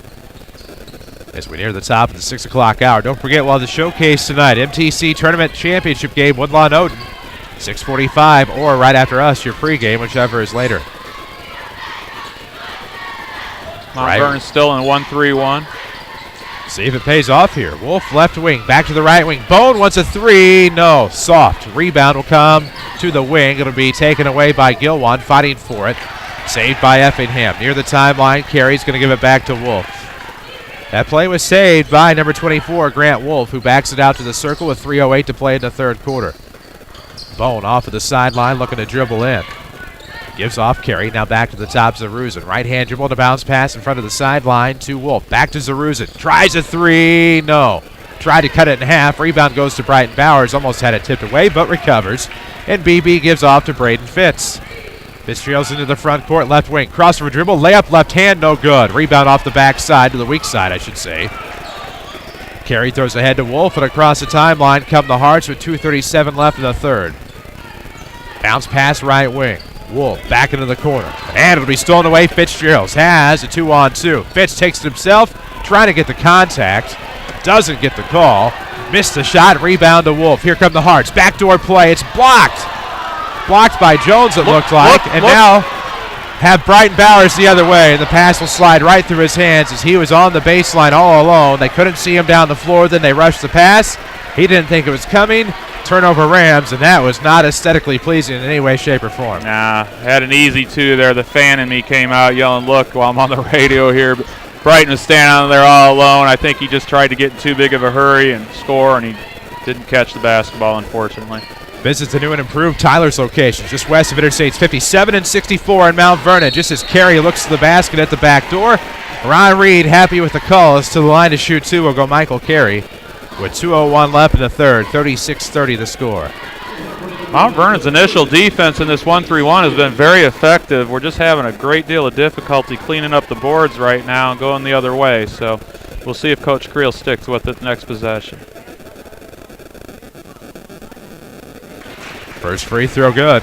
As we near the top of the 6 o'clock hour. Don't forget, while the showcase tonight, MTC Tournament Championship game, Woodlawn-Oden, 6:45, or right after us, your pregame, whichever is later. Mount Vernon still in 1-3-1. See if it pays off here. Wolf left wing, back to the right wing. Bone wants a 3. No, soft. Rebound will come to the wing. It'll be taken away by Gilwan, fighting for it. Saved by Effingham. Near the timeline, Carey's going to give it back to Wolf. That play was saved by number 24, Grant Wolf, who backs it out to the circle with 3:08 to play in the third quarter. Bone off of the sideline looking to dribble in. Gives off carry, now back to the top, Zaruzin. Right-hand dribble to bounce pass in front of the sideline to Wolf. Back to Zaruzin. Tries a three, no. Tried to cut it in half. Rebound goes to Brighton Bowers. Almost had it tipped away, but recovers. And BB gives off to Braden Fitz. Fitz trails into the front court, left wing. Crossover dribble, layup, left hand, no good. Rebound off the back side, to the weak side, I should say. Carey throws ahead to Wolf, and across the timeline come the Hearts with 2:37 left in the third. Bounce pass right wing. Wolf back into the corner. And it'll be stolen away. Fitzgerald has a 2-on-2. Fitz takes it himself, trying to get the contact. Doesn't get the call. Missed the shot. Rebound to Wolf. Here come the Hearts. Backdoor play. It's blocked. Blocked by Jones, it looked like. And now have Brighton Bowers the other way. And the pass will slide right through his hands as he was on the baseline all alone. They couldn't see him down the floor. Then they rushed the pass. He didn't think it was coming. Turnover Rams, and that was not aesthetically pleasing in any way, shape, or form. Nah, had an easy two there. The fan in me came out yelling, look, while I'm on the radio here. But Brighton was standing out there all alone. I think he just tried to get in too big of a hurry and score, and he didn't catch the basketball, unfortunately. Visits the new and improved Tyler's location, just west of Interstates 57 and 64 in Mount Vernon. Just as Carey looks to the basket at the back door, Ron Reed happy with the call. As to the line to shoot two will go Michael Carey. With 2:01 left in the third, 36-30 the score. Mount Vernon's initial defense in this 1-3-1 has been very effective. We're just having a great deal of difficulty cleaning up the boards right now and going the other way. So we'll see if Coach Creel sticks with it next possession. First free throw good.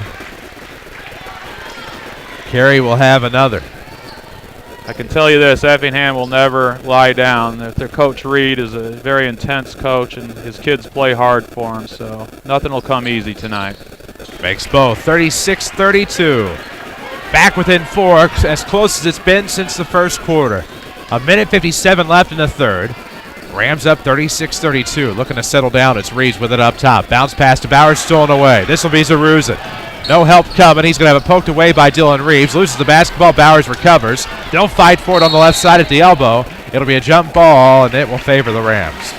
Carey will have another. I can tell you this, Effingham will never lie down. Their coach Reed is a very intense coach, and his kids play hard for him, so nothing will come easy tonight. Makes both, 36-32. Back within four, as close as it's been since the first quarter. A minute 57 left in the third. Rams up 36-32, looking to settle down. It's Reeves with it up top. Bounce pass to Bowers, stolen away. This will be Zaruzin. No help coming. He's going to have it poked away by Dylan Reeves. Loses the basketball. Bowers recovers. They'll fight for it on the left side at the elbow. It'll be a jump ball, and it will favor the Rams.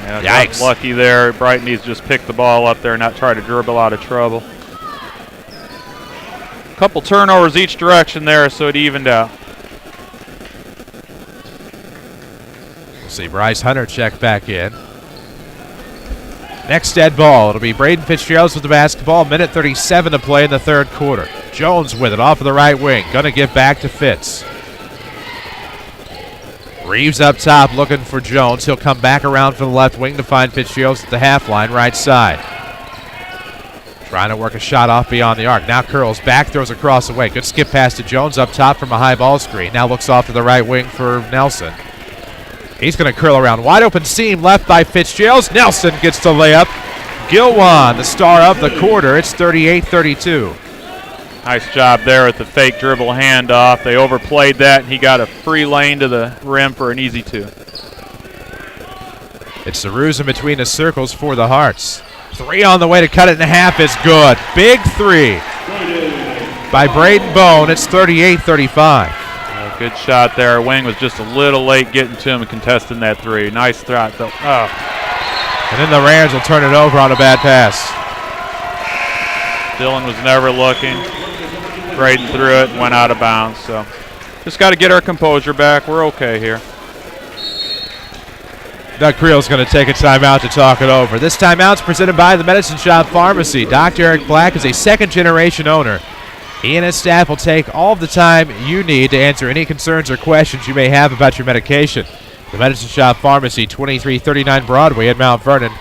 Yeah, yikes. Lucky there. Brighton needs to just pick the ball up there and not try to dribble out of trouble. A couple turnovers each direction there, so it evened out. We'll see Bryce Hunter check back in. Next dead ball, it'll be Braden Fitzgerald with the basketball. Minute 37 to play in the third quarter. Jones with it off of the right wing. Gonna give back to Fitz. Reeves up top looking for Jones. He'll come back around for the left wing to find Fitzgerald at the half line, right side. Trying to work a shot off beyond the arc. Now curls back, throws across the way. Good skip pass to Jones up top from a high ball screen. Now looks off to the right wing for Nelson. He's going to curl around. Wide open seam left by Fitzgerald. Nelson gets the layup. Gilwan, the star of the quarter. It's 38-32. Nice job there at the fake dribble handoff. They overplayed that, and he got a free lane to the rim for an easy two. It's the ruse in between the circles for the Hearts. Three on the way to cut it in half is good. Big three by Braden Bone. It's 38-35. Good shot there. Wing was just a little late getting to him and contesting that three. Nice shot, though. Oh. And then the Rams will turn it over on a bad pass. Dylan was never looking. Braden threw it and went out of bounds. So just got to get our composure back. We're okay here. Doug Creel's going to take a timeout to talk it over. This timeout's presented by the Medicine Shop Pharmacy. Dr. Eric Black is a second-generation owner. He and his staff will take all of the time you need to answer any concerns or questions you may have about your medication. The Medicine Shop Pharmacy, 2339 Broadway in Mount Vernon,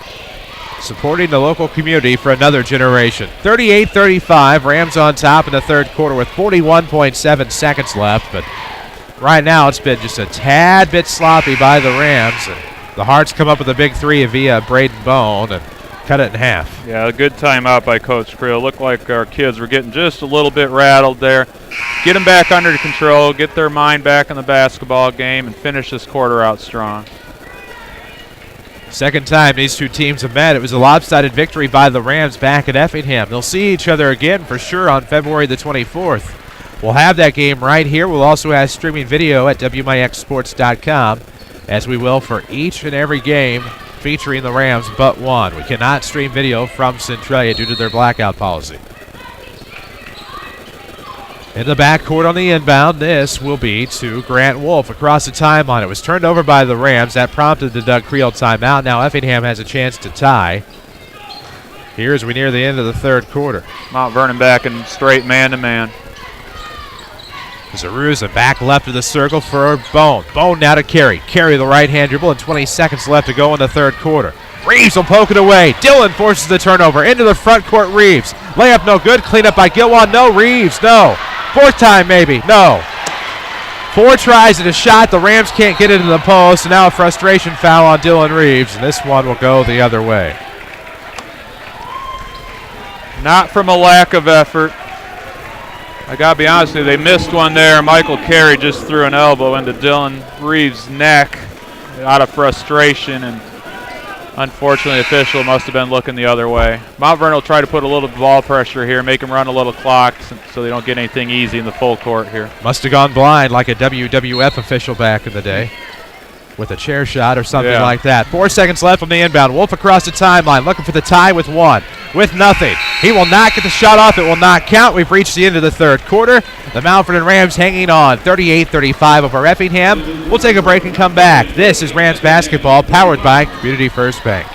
supporting the local community for another generation. 38-35, Rams on top in the third quarter with 41.7 seconds left, but right now it's been just a tad bit sloppy by the Rams. And the Hearts come up with a big three via Braden Bone and cut it in half. Yeah, a good timeout by Coach Creel. Looked like our kids were getting just a little bit rattled there. Get them back under control, get their mind back in the basketball game, and finish this quarter out strong. Second time these two teams have met. It was a lopsided victory by the Rams back at Effingham. They'll see each other again for sure on February the 24th. We'll have that game right here. We'll also have streaming video at WMIXsports.com. as we will for each and every game featuring the Rams but one. We cannot stream video from Centralia due to their blackout policy. In the backcourt on the inbound, this will be to Grant Wolf across the timeline. It was turned over by the Rams. That prompted the Doug Creel timeout. Now Effingham has a chance to tie here as we near the end of the third quarter. Mount Vernon back in straight man-to-man. Zaruza back left of the circle for Bone. Bone now to Carey. Carey the right-hand dribble and 20 seconds left to go in the third quarter. Reeves will poke it away. Dillon forces the turnover into the front court. Reeves. Layup no good. Cleanup by Gilwan. No. Reeves. No. Fourth time maybe. No. 4 tries at a shot. The Rams can't get it into the post. And now a frustration foul on Dillon Reeves. And this one will go the other way. Not from a lack of effort. I got to be honest with you, they missed one there. Michael Carey just threw an elbow into Dillon Reeves' neck out of frustration, and unfortunately the official must have been looking the other way. Mount Vernon will try to put a little ball pressure here, make them run a little clock so they don't get anything easy in the full court here. Must have gone blind like a WWF official back in the day with a chair shot or something like that. 4 seconds left on the inbound. Wolf across the timeline looking for the tie with one. With nothing. He will not get the shot off. It will not count. We've reached the end of the third quarter. The Mount Vernon Rams hanging on 38-35 over Effingham. We'll take a break and come back. This is Rams basketball powered by Community First Bank.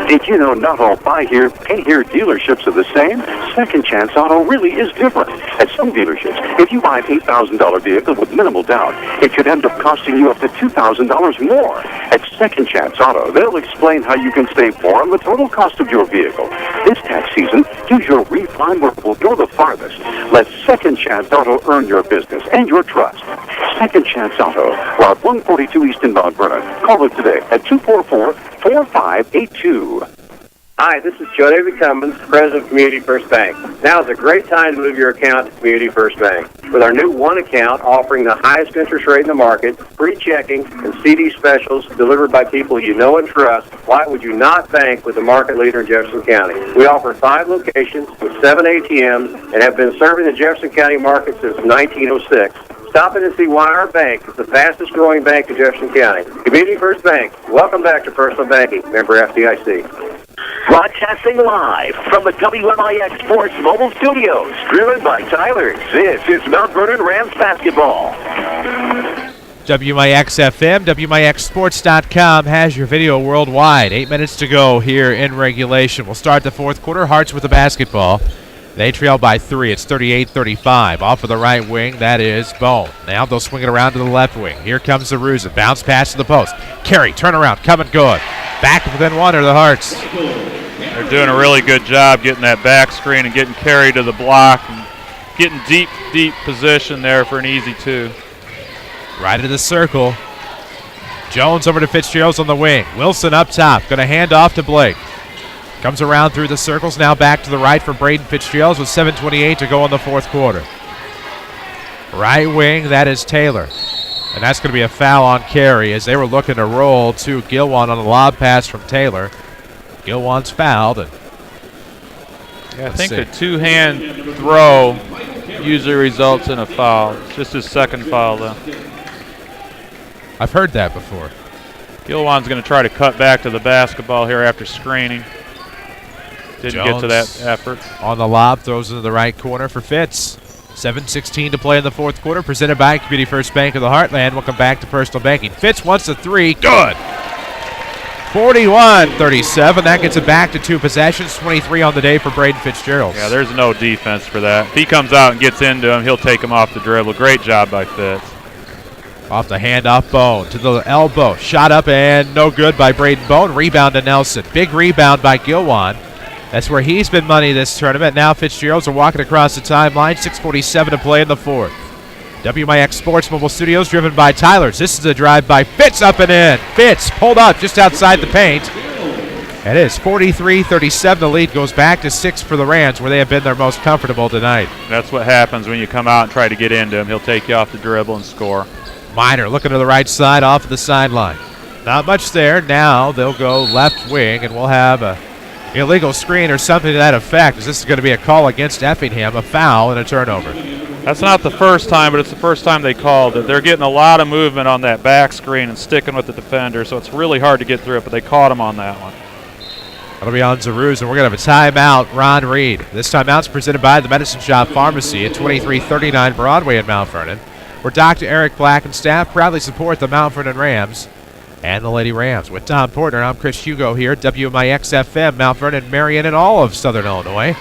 Did you know not all buy here, pay here dealerships are the same? Second Chance Auto really is different. At some dealerships, if you buy an $8,000 vehicle with minimal down, it could end up costing you up to $2,000 more. At Second Chance Auto, they'll explain how you can save more on the total cost of your vehicle. This tax season, use your refund where it will go the farthest. Let Second Chance Auto earn your business and your trust. Second Chance Auto, Route 142 East in Mount Vernon. Call us today at 244-4582. Hi, this is Joe David Cummins, President of Community First Bank. Now is a great time to move your account to Community First Bank. With our new one account offering the highest interest rate in the market, free checking, and CD specials delivered by people you know and trust, why would you not bank with the market leader in Jefferson County? We offer 5 locations with 7 ATMs and have been serving the Jefferson County market since 1906. Stop in and see why our bank is the fastest growing bank in Jefferson County. Community First Bank. Welcome back to Personal Banking. Member FDIC. Broadcasting live from the WMIX Sports Mobile Studios, driven by Tyler's. This is Mount Vernon Rams basketball. WMIX FM, WMIXsports.com has your video worldwide. 8 minutes to go here in regulation. We'll start the fourth quarter. Hearts with the basketball. They trail by 3. It's 38-35. Off of the right wing, that is Bone. Now they'll swing it around to the left wing. Here comes Zaruza. Bounce pass to the post. Carey, turnaround, coming good. Back within one are the Hearts. They're doing a really good job getting that back screen and getting Carey to the block and getting deep position there for an easy 2. Right into the circle. Jones over to Fitzgerald's on the wing. Wilson up top. Going to hand off to Blake. Comes around through the circles. Now back to the right for Braden Fitzgerald with 7:28 to go in the fourth quarter. Right wing, that is Taylor. And that's going to be a foul on Carey as they were looking to roll to Gilwan on a lob pass from Taylor. Gilwan's fouled. And I think the two-hand throw usually results in a foul. It's just his second foul, though. I've heard that before. Gilwan's going to try to cut back to the basketball here after screening. Didn't get to that effort. On the lob, throws into the right corner for Fitz. 7:16 to play in the fourth quarter, presented by Community First Bank of the Heartland. Welcome back to Personal Banking. Fitz wants the 3. Good. 41-37. That gets it back to 2 possessions. 23 on the day for Braden Fitzgerald. Yeah, there's no defense for that. If he comes out and gets into him, he'll take him off the dribble. Great job by Fitz. Off the handoff, Bone to the elbow. Shot up and no good by Braden Bone. Rebound to Nelson. Big rebound by Gilwan. That's where he's been money this tournament. Now Fitzgeralds are walking across the timeline. 6:47 to play in the fourth. WMIX Sports Mobile Studios driven by Tyler's. This is a drive by Fitz up and in. Fitz pulled up just outside the paint. It is 43-37. The lead goes back to 6 for the Rams, where they have been their most comfortable tonight. That's what happens when you come out and try to get into him. He'll take you off the dribble and score. Minor looking to the right side off of the sideline. Not much there. Now they'll go left wing, and we'll have a illegal screen or something to that effect, as this is going to be a call against Effingham, a foul and a turnover. That's not the first time, but it's the first time they called it. They're getting a lot of movement on that back screen and sticking with the defender, so it's really hard to get through it, but they caught him on that one. That'll be on Zaruz, and we're going to have a timeout, Ron Reed. This timeout's presented by the Medicine Shop Pharmacy at 2339 Broadway in Mount Vernon, where Dr. Eric Black and staff proudly support the Mount Vernon Rams and the Lady Rams. With Tom Portner, I'm Chris Hugo here, WMIX FM, Mount Vernon, Marion, and all of Southern Illinois.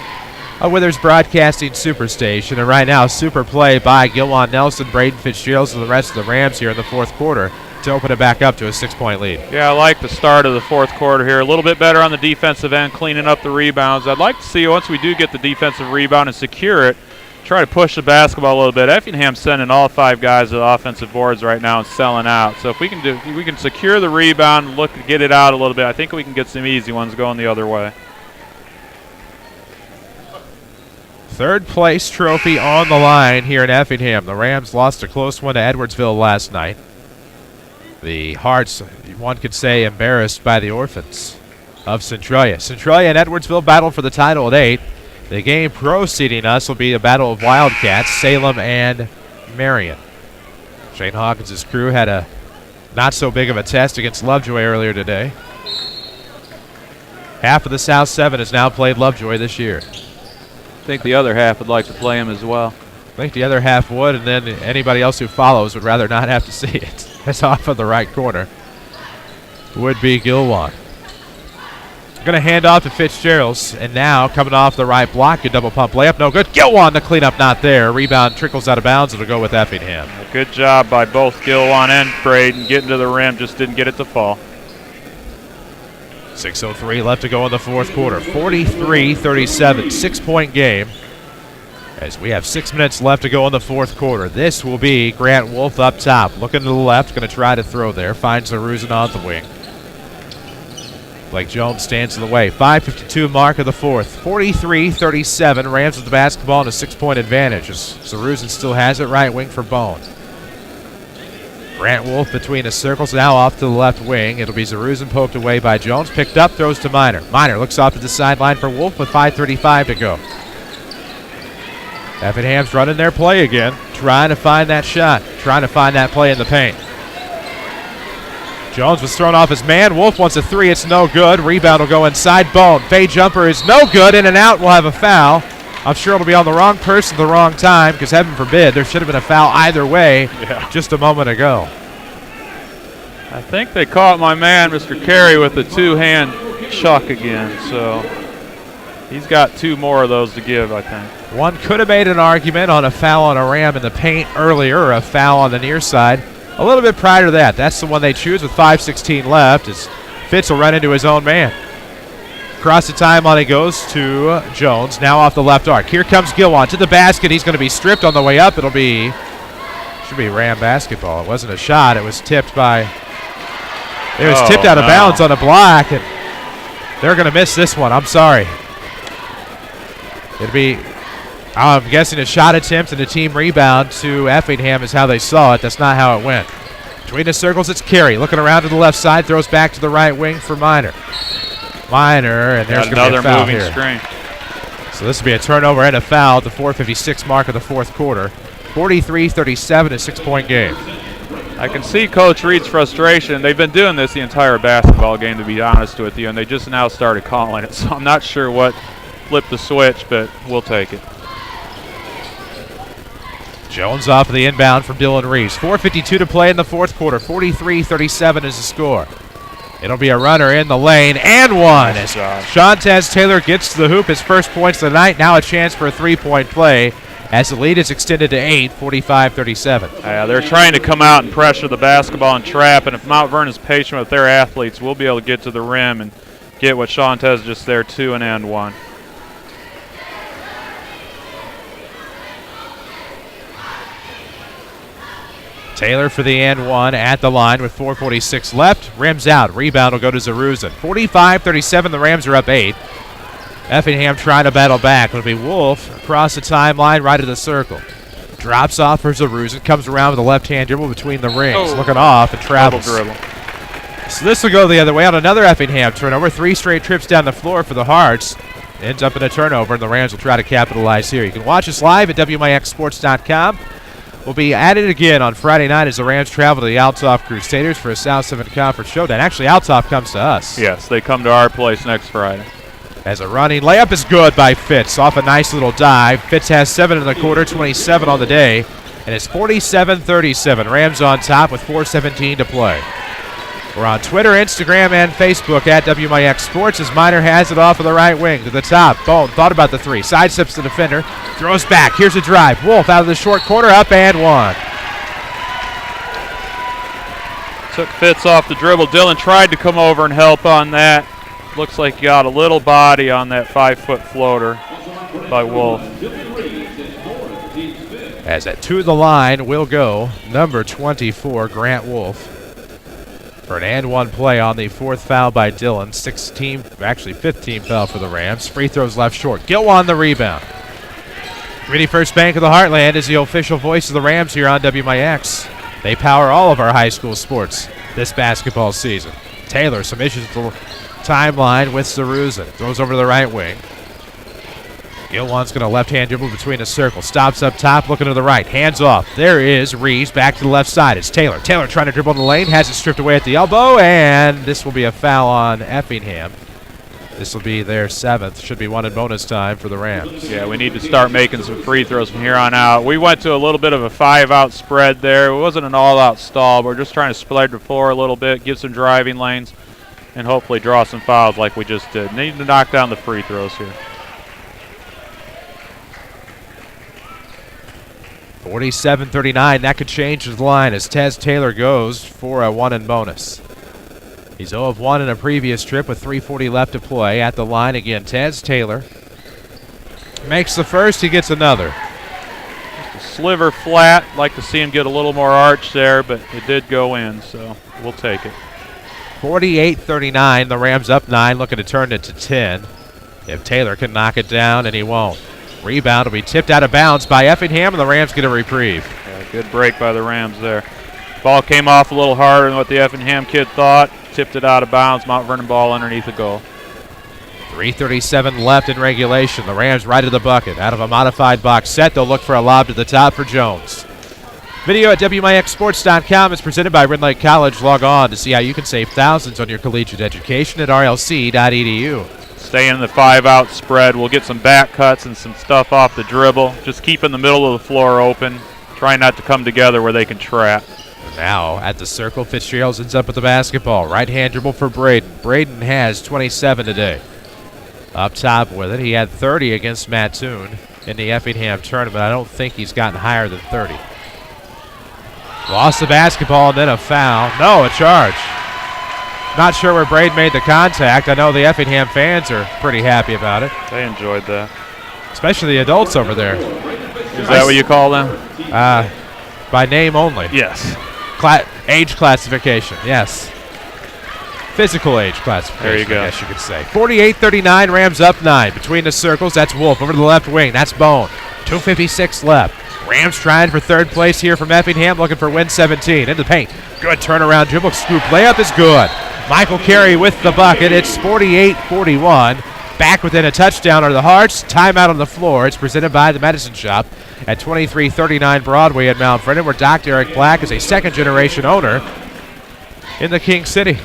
A Withers Broadcasting Superstation, and right now, super play by Gilwan Nelson, Braden Fitzgerald, and the rest of the Rams here in the fourth quarter to open it back up to a 6-point lead. Yeah, I like the start of the fourth quarter here. A little bit better on the defensive end, cleaning up the rebounds. I'd like to see, once we do get the defensive rebound and secure it, try to push the basketball a little bit. Effingham's sending all 5 guys to the offensive boards right now and selling out. So if we can secure the rebound, look to get it out a little bit, I think we can get some easy ones going the other way. Third place trophy on the line here in Effingham. The Rams lost a close one to Edwardsville last night. The Hearts, one could say, embarrassed by the Orphans of Centralia. Centralia and Edwardsville battle for the title at 8. The game preceding us will be a battle of Wildcats, Salem and Marion. Shane Hawkins' crew had a not so big of a test against Lovejoy earlier today. Half of the South 7 has now played Lovejoy this year. I think the other half would like to play him as well. I think the other half would, and then anybody else who follows would rather not have to see it. That's off of the right corner. Would be Gilwan. Going to hand off to Fitzgerald's, and now coming off the right block, a double pump layup, no good. Gilwan, the cleanup not there. Rebound trickles out of bounds. It'll go with Effingham. Good job by both Gilwan and Braden getting to the rim, just didn't get it to fall. 6:03 left to go in the fourth quarter. 43-37, 6-point game. As we have 6 minutes left to go in the fourth quarter. This will be Grant Wolf up top. Looking to the left, going to try to throw there. Finds Zaruzan on the wing. Blake Jones stands in the way. 5:52 mark of the fourth. 43-37. Rams with the basketball and a 6-point advantage as Zaruzan still has it right wing for Bone. Grant Wolf between the circles, now off to the left wing. It'll be Zaruzan poked away by Jones. Picked up, throws to Minor. Minor looks off to the sideline for Wolf with 5:35 to go. Effingham's running their play again, trying to find that shot, trying to find that play in the paint. Jones was thrown off his man. Wolf wants a 3. It's no good. Rebound will go inside. Bone. Fade jumper is no good. In and out. We'll have a foul. I'm sure it'll be on the wrong person at the wrong time because heaven forbid there should have been a foul either way just a moment ago. I think they caught my man, Mr. Carey, with the 2-hand chuck again. So he's got 2 more of those to give, I think. One could have made an argument on a foul on a Ram in the paint earlier, or a foul on the near side. A little bit prior to that. That's the one they choose with 5:16 left as Fitz will run into his own man. Across the timeline he goes to Jones, now off the left arc. Here comes Gilwan to the basket. He's going to be stripped on the way up. Should be Ram basketball. It wasn't a shot. It was tipped out of bounds on a block, and they're going to miss this one. I'm sorry. It'd be, I'm guessing, a shot attempt and a team rebound to Effingham is how they saw it. That's not how it went. Between the circles, it's Carey. Looking around to the left side, throws back to the right wing for Minor. And there's going to be a foul here. Screen. So this will be a turnover and a foul at the 4:56 mark of the fourth quarter. 43-37, a 6-point game. I can see Coach Reed's frustration. They've been doing this the entire basketball game, to be honest with you, and they just now started calling it. So I'm not sure what flipped the switch, but we'll take it. Jones off of the inbound from Dylan Reeves. 4:52 to play in the fourth quarter. 43-37 is the score. It'll be a runner in the lane, and one. As Shantez Taylor gets to the hoop, his first points of the night. Now a chance for a 3-point play as the lead is extended to 8, 45-37. They're trying to come out and pressure the basketball and trap, and if Mount Vernon is patient with their athletes, we'll be able to get to the rim and get what Shantez just there, 2 and 1. Taylor for the and 1 at the line with 4:46 left. Rims out. Rebound will go to Zaruzan. 45-37. The Rams are up 8. Effingham trying to battle back. It'll be Wolf across the timeline right of the circle. Drops off for Zaruzan. Comes around with a left-hand dribble between the rings. Looking off and travels. Dribble. So this will go the other way on another Effingham turnover. 3 straight trips down the floor for the Hearts. ends up in a turnover, and the Rams will try to capitalize here. You can watch us live at WMIXsports.com. We'll be at it again on Friday night as the Rams travel to the Althoff Crusaders for a South 7 Conference showdown. Actually, Althoff comes to us. Yes, they come to our place next Friday. As a running layup is good by Fitz off a nice little dive. Fitz has 7 in the quarter, 27 on the day, and it's 47-37. Rams on top with 4:17 to play. We're on Twitter, Instagram, and Facebook at WMIX Sports as Miner has it off of the right wing to the top. Bone thought about the three. Sidesteps the defender. Throws back. Here's a drive. Wolf out of the short corner. Up and one. Took Fitz off the dribble. Dillon tried to come over and help on that. Looks like he got a little body on that 5-foot floater by Wolf. As at to the line will go number 24, Grant Wolf. For an and one play on the 4th foul by Dillon. 5th team foul for the Rams. Free throws left short. Gilwan the rebound. Community First Bank of the Heartland is the official voice of the Rams here on WMIX. They power all of our high school sports this basketball season. Taylor, some issues with the timeline with Ceruzin. Throws over to the right wing. Gilwan's going to left-hand dribble between the circle. Stops up top, looking to the right. Hands off. There is Reeves back to the left side. It's Taylor. Taylor trying to dribble in the lane. Has it stripped away at the elbow, and this will be a foul on Effingham. This will be their 7th. Should be one in bonus time for the Rams. Yeah, we need to start making some free throws from here on out. We went to a little bit of a 5-out spread there. It wasn't an all-out stall. We're just trying to spread the floor a little bit, give some driving lanes, and hopefully draw some fouls like we just did. Need to knock down the free throws here. 47-39. That could change the line as Tez Taylor goes for a 1 in bonus. He's 0 of 1 in a previous trip with 3:40 left to play. At the line again, Tez Taylor makes the first. He gets another. Just a sliver flat. Like to see him get a little more arch there, but it did go in, so we'll take it. 48-39. The Rams up 9, looking to turn it to 10. If Taylor can knock it down, and he won't. Rebound will be tipped out of bounds by Effingham, and the Rams get a reprieve. Yeah, good break by the Rams there. Ball came off a little harder than what the Effingham kid thought. Tipped it out of bounds. Mount Vernon ball underneath the goal. 3:37 left in regulation. The Rams right to the bucket. Out of a modified box set, they'll look for a lob to the top for Jones. Video at WMIXsports.com is presented by Red Lake College. Log on to see how you can save thousands on your collegiate education at rlc.edu. Stay in the 5-out spread. We'll get some back cuts and some stuff off the dribble. Just keeping the middle of the floor open. Try not to come together where they can trap. Now at the circle, Fitzgerald ends up with the basketball. Right-hand dribble for Braden. Braden has 27 today. Up top with it. He had 30 against Mattoon in the Effingham tournament. I don't think he's gotten higher than 30. Lost the basketball and then a foul. No, a charge. Not sure where Braden made the contact. I know the Effingham fans are pretty happy about it. They enjoyed that. Especially the adults over there. Is that what you call them? By name only. Yes. Age classification, yes. Physical age classification, there you go. I guess you could say. 48-39, Rams up 9. Between the circles, that's Wolf. Over to the left wing, that's Bone. 2:56 left. Rams trying for third place here from Effingham, looking for win 17. In the paint. Good turnaround dribble. Scoop layup is good. Michael Carey with the bucket. It's 48-41. Back within a touchdown are the Hearts. Timeout on the floor. It's presented by the Medicine Shop at 2339 Broadway in Mount Vernon, where Dr. Eric Black is a second-generation owner in the King City.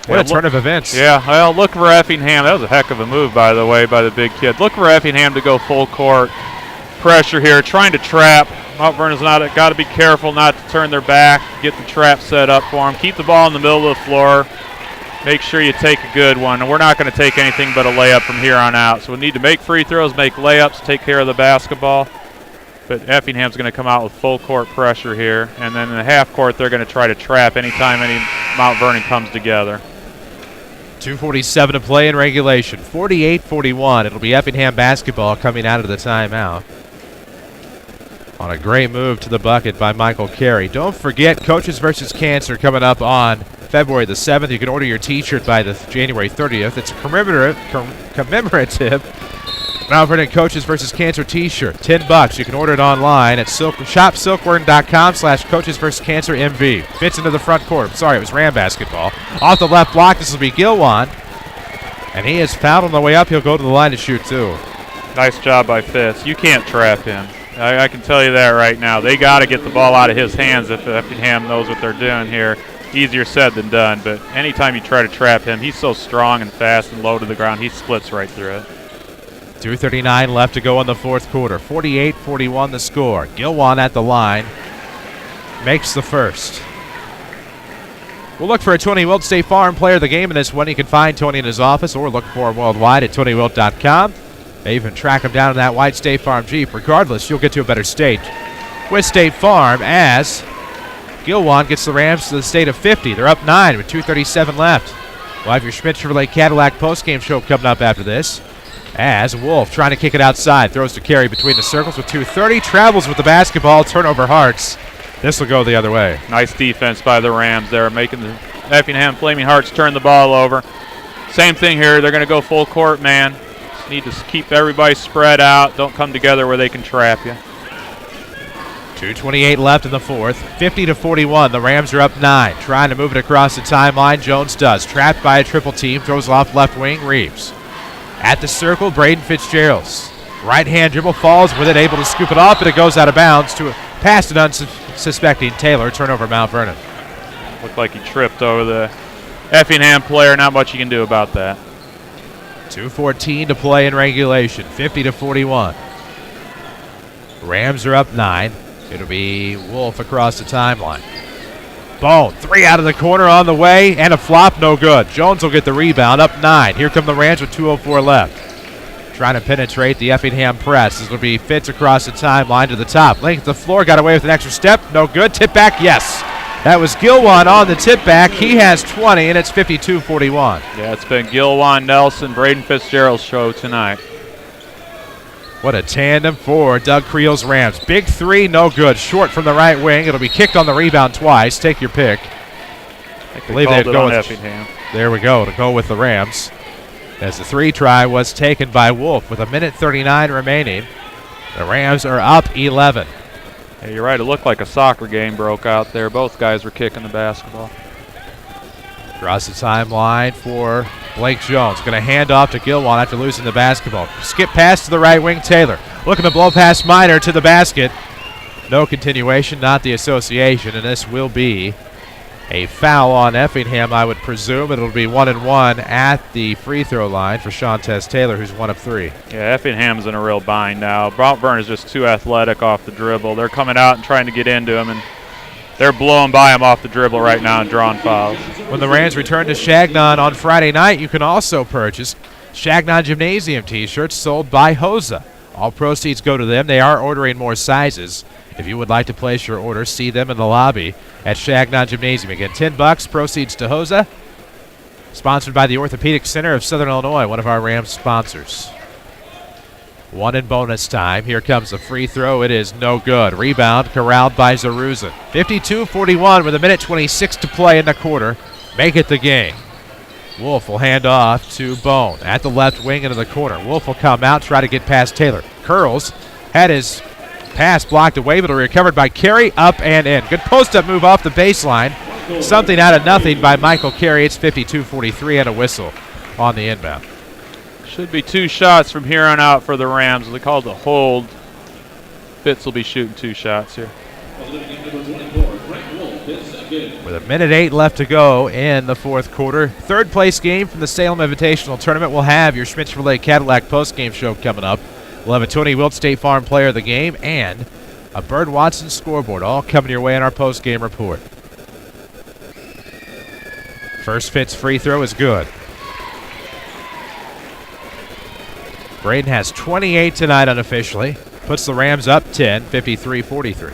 What a turn of events. Yeah, well, look for Effingham. That was a heck of a move, by the way, by the big kid. Look for Effingham to go full court. Pressure here, trying to trap. Mount Vernon's got to be careful not to turn their back, get the trap set up for them. Keep the ball in the middle of the floor. Make sure you take a good one. And we're not going to take anything but a layup from here on out. So we need to make free throws, make layups, take care of the basketball. But Effingham's going to come out with full court pressure here. And then in the half court, they're going to try to trap anytime any Mount Vernon comes together. 2:47 to play in regulation. 48-41. It'll be Effingham basketball coming out of the timeout. On a great move to the bucket by Michael Carey. Don't forget, Coaches vs. Cancer coming up on February the 7th. You can order your T-shirt by the January 30th. It's a commemorative Mount Vernon Coaches vs. Cancer T-shirt. $10. You can order it online at shopsilkworm.com/Coaches vs. Cancer MV. Fits into the front court. I'm sorry, it was Ram basketball. Off the left block, this will be Gilwan. And he is fouled on the way up. He'll go to the line to shoot two. Nice job by Fitz. You can't trap him. I can tell you that right now. They got to get the ball out of his hands if Effingham knows what they're doing here. Easier said than done, but anytime you try to trap him, he's so strong and fast and low to the ground, he splits right through it. 2:39 left to go in the fourth quarter. 48-41 the score. Gilwan at the line makes the first. We'll look for a Tony Wilt State Farm player of the game in this one. You can find Tony in his office or look for him worldwide at TonyWilt.com. May even track him down in that white State Farm Jeep. Regardless, you'll get to a better state with State Farm as Gilwan gets the Rams to the state of 50. They're up 9 with 2:37 left. We'll have your Schmidt Chevrolet Cadillac postgame show coming up after this. As Wolf trying to kick it outside, throws to Carey between the circles with 2:30, travels with the basketball, turnover Hearts. This will go the other way. Nice defense by the Rams there, making the Effingham Flaming Hearts turn the ball over. Same thing here, they're going to go full court, man. Just need to keep everybody spread out. Don't come together where they can trap you. 2:28 left in the fourth. 50-41. The Rams are up 9. Trying to move it across the timeline. Jones does. Trapped by a triple team. Throws off left wing. Reeves. At the circle, Braden Fitzgerald's right hand dribble, falls with it, able to scoop it off, but it goes out of bounds to past an unsuspecting Taylor. Turnover Mount Vernon. Looked like he tripped over the Effingham player. Not much you can do about that. 2:14 to play in regulation. 50-41. Rams are up 9. It'll be Wolf across the timeline. Bone, 3 out of the corner on the way, and a flop, no good. Jones will get the rebound, up 9. Here come the Rams with 2:04 left. Trying to penetrate the Effingham press. This will be Fitz across the timeline to the top. Length of the floor, got away with an extra step, no good. Tip back, yes. That was Gilwan on the tip back. He has 20, and it's 52-41. Yeah, it's been Gilwan, Nelson, Braden Fitzgerald's show tonight. What a tandem for Doug Creel's Rams. Big 3, no good. Short from the right wing. It'll be kicked on the rebound twice. Take your pick. I believe they'd go with Effingham. There we go, to go with the Rams. As the 3 try was taken by Wolf with 1:39 remaining. The Rams are up 11. Yeah, you're right. It looked like a soccer game broke out there. Both guys were kicking the basketball. Across the timeline for Blake Jones. Going to hand off to Gilwan after losing the basketball. Skip pass to the right wing, Taylor. Looking to blow past Miner to the basket. No continuation, not the association, and this will be a foul on Effingham, I would presume. It'll be 1-1 at the free throw line for Shantez Taylor, who's 1 of 3. Yeah, Effingham's in a real bind now. Mount Vernon is just too athletic off the dribble. They're coming out and trying to get into him, and they're blowing by him off the dribble right now and drawing fouls. When the Rams return to Chagnon on Friday night, you can also purchase Chagnon Gymnasium T-shirts sold by Hosa. All proceeds go to them. They are ordering more sizes. If you would like to place your order, see them in the lobby at Chagnon Gymnasium. Again, $10, proceeds to Hosa. Sponsored by the Orthopedic Center of Southern Illinois, one of our Rams sponsors. 1 in bonus time. Here comes the free throw. It is no good. Rebound corralled by Zaruzin. 52-41 with 1:26 to play in the quarter. Make it the game. Wolf will hand off to Bone at the left wing into the corner. Wolf will come out, try to get past Taylor. Curls had his pass blocked away, but recovered by Carey, up and in. Good post-up move off the baseline. Something out of nothing by Michael Carey. It's 52-43 and a whistle on the inbound. Should be 2 shots from here on out for the Rams. They called the hold. Fitz will be shooting 2 shots here. With 1:08 left to go in the fourth quarter. Third place game from the Salem Invitational Tournament. We'll have your Schmidt Chevrolet Cadillac postgame show coming up. We'll have a Tony Wilt State Farm player of the game and a Bird Watson scoreboard, all coming your way in our postgame report. First Fitz free throw is good. Braden has 28 tonight unofficially. Puts the Rams up 10, 53-43.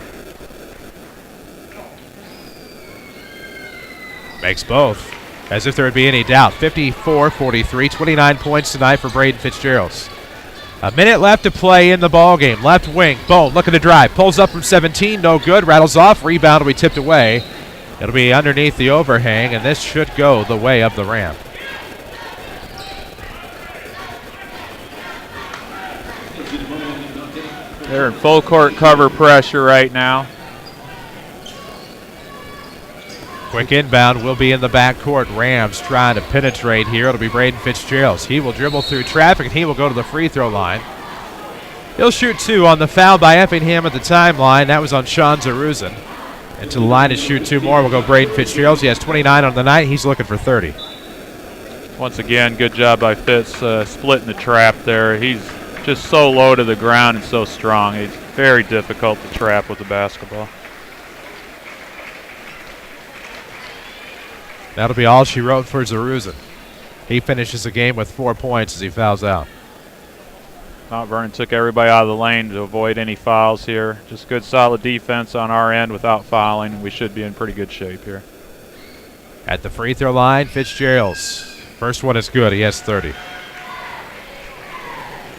Makes both, as if there would be any doubt. 54-43, 29 points tonight for Braden Fitzgerald's. A minute left to play in the ball game. Left wing, Bone looking to drive. Pulls up from 17, no good. Rattles off, rebound will be tipped away. It'll be underneath the overhang, and this should go the way of the Ram. They're in full court cover pressure right now. Quick inbound will be in the backcourt. Rams trying to penetrate here. It'll be Braden Fitzgerald. He will dribble through traffic, and he will go to the free throw line. He'll shoot 2 on the foul by Effingham at the timeline. That was on Sean Zaruzin. And to the line to shoot 2 more will go Braden Fitzgerald. He has 29 on the night. He's looking for 30. Once again, good job by Fitz splitting the trap there. He's just so low to the ground and so strong. He's very difficult to trap with the basketball. That'll be all she wrote for Zaruzin. He finishes the game with 4 points as he fouls out. Mount Vernon took everybody out of the lane to avoid any fouls here. Just good, solid defense on our end without fouling, and we should be in pretty good shape here. At the free throw line, Fitzgerald's first one is good. He has 30.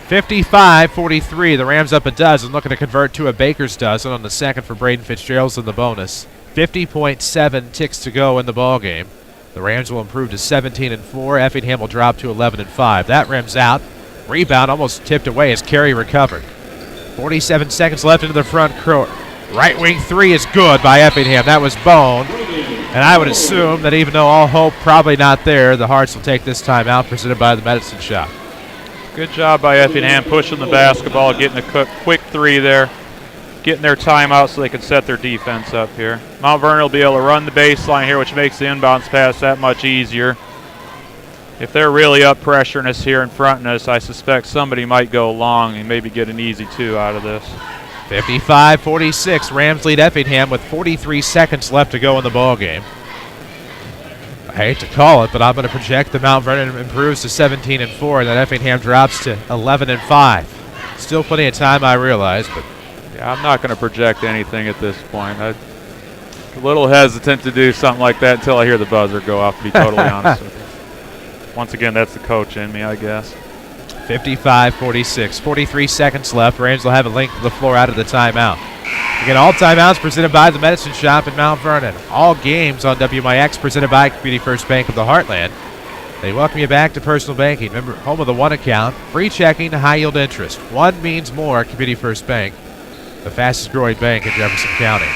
55-43. The Rams up a dozen, looking to convert to a baker's dozen on the second for Braden Fitzgerald in the bonus. 50.7 ticks to go in the ball game. The Rams will improve to 17-4. Effingham will drop to 11-5. That rims out. Rebound almost tipped away as Carey recovered. 47 seconds left into the front court. Right wing 3 is good by Effingham. That was Bone. And I would assume that even though all hope probably not there, the Hearts will take this time out, presented by the Medicine Shop. Good job by Effingham pushing the basketball, getting a quick 3 there, getting their timeout so they can set their defense up here. Mount Vernon will be able to run the baseline here, which makes the inbounds pass that much easier. If they're really up pressuring us here in front of us, I suspect somebody might go long and maybe get an easy 2 out of this. 55-46. Rams lead Effingham with 43 seconds left to go in the ball game. I hate to call it, but I'm going to project that Mount Vernon improves to 17-4 and that Effingham drops to 11-5. Still plenty of time, I realize, but yeah, I'm not going to project anything at this point. I'm a little hesitant to do something like that until I hear the buzzer go off, to be totally honest with you. Once again, that's the coach in me, I guess. 55-46. 43 seconds left. Rams will have a link to the floor out of the timeout. Again, all timeouts presented by the Medicine Shop in Mount Vernon. All games on WMIX presented by Community First Bank of the Heartland. They welcome you back to personal banking. Remember, home of the one account, free checking, high yield interest. One means more. Community First Bank, the fastest growing bank in Jefferson County.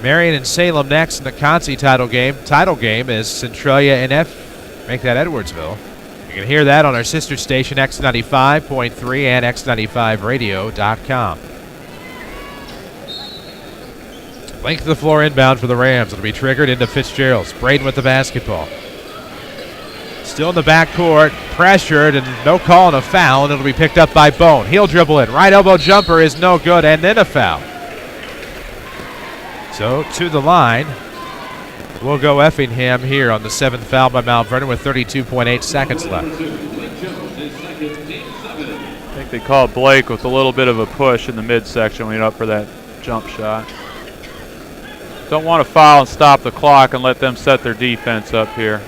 Marion and Salem next in the Concy title game. Title game is Centralia and make that Edwardsville. You can hear that on our sister station X95.3 and X95radio.com. Link to the floor inbound for the Rams. It'll be triggered into Fitzgerald. Braden with the basketball. Still in the backcourt, pressured, and no call and a foul, and it'll be picked up by Bone. He'll dribble in. Right elbow jumper is no good, and then a foul. So to the line will go Effingham here on the 7th foul by Mount Vernon with 32.8 seconds left. I think they called Blake with a little bit of a push in the midsection when he went up for that jump shot. Don't want to foul and stop the clock and let them set their defense up here.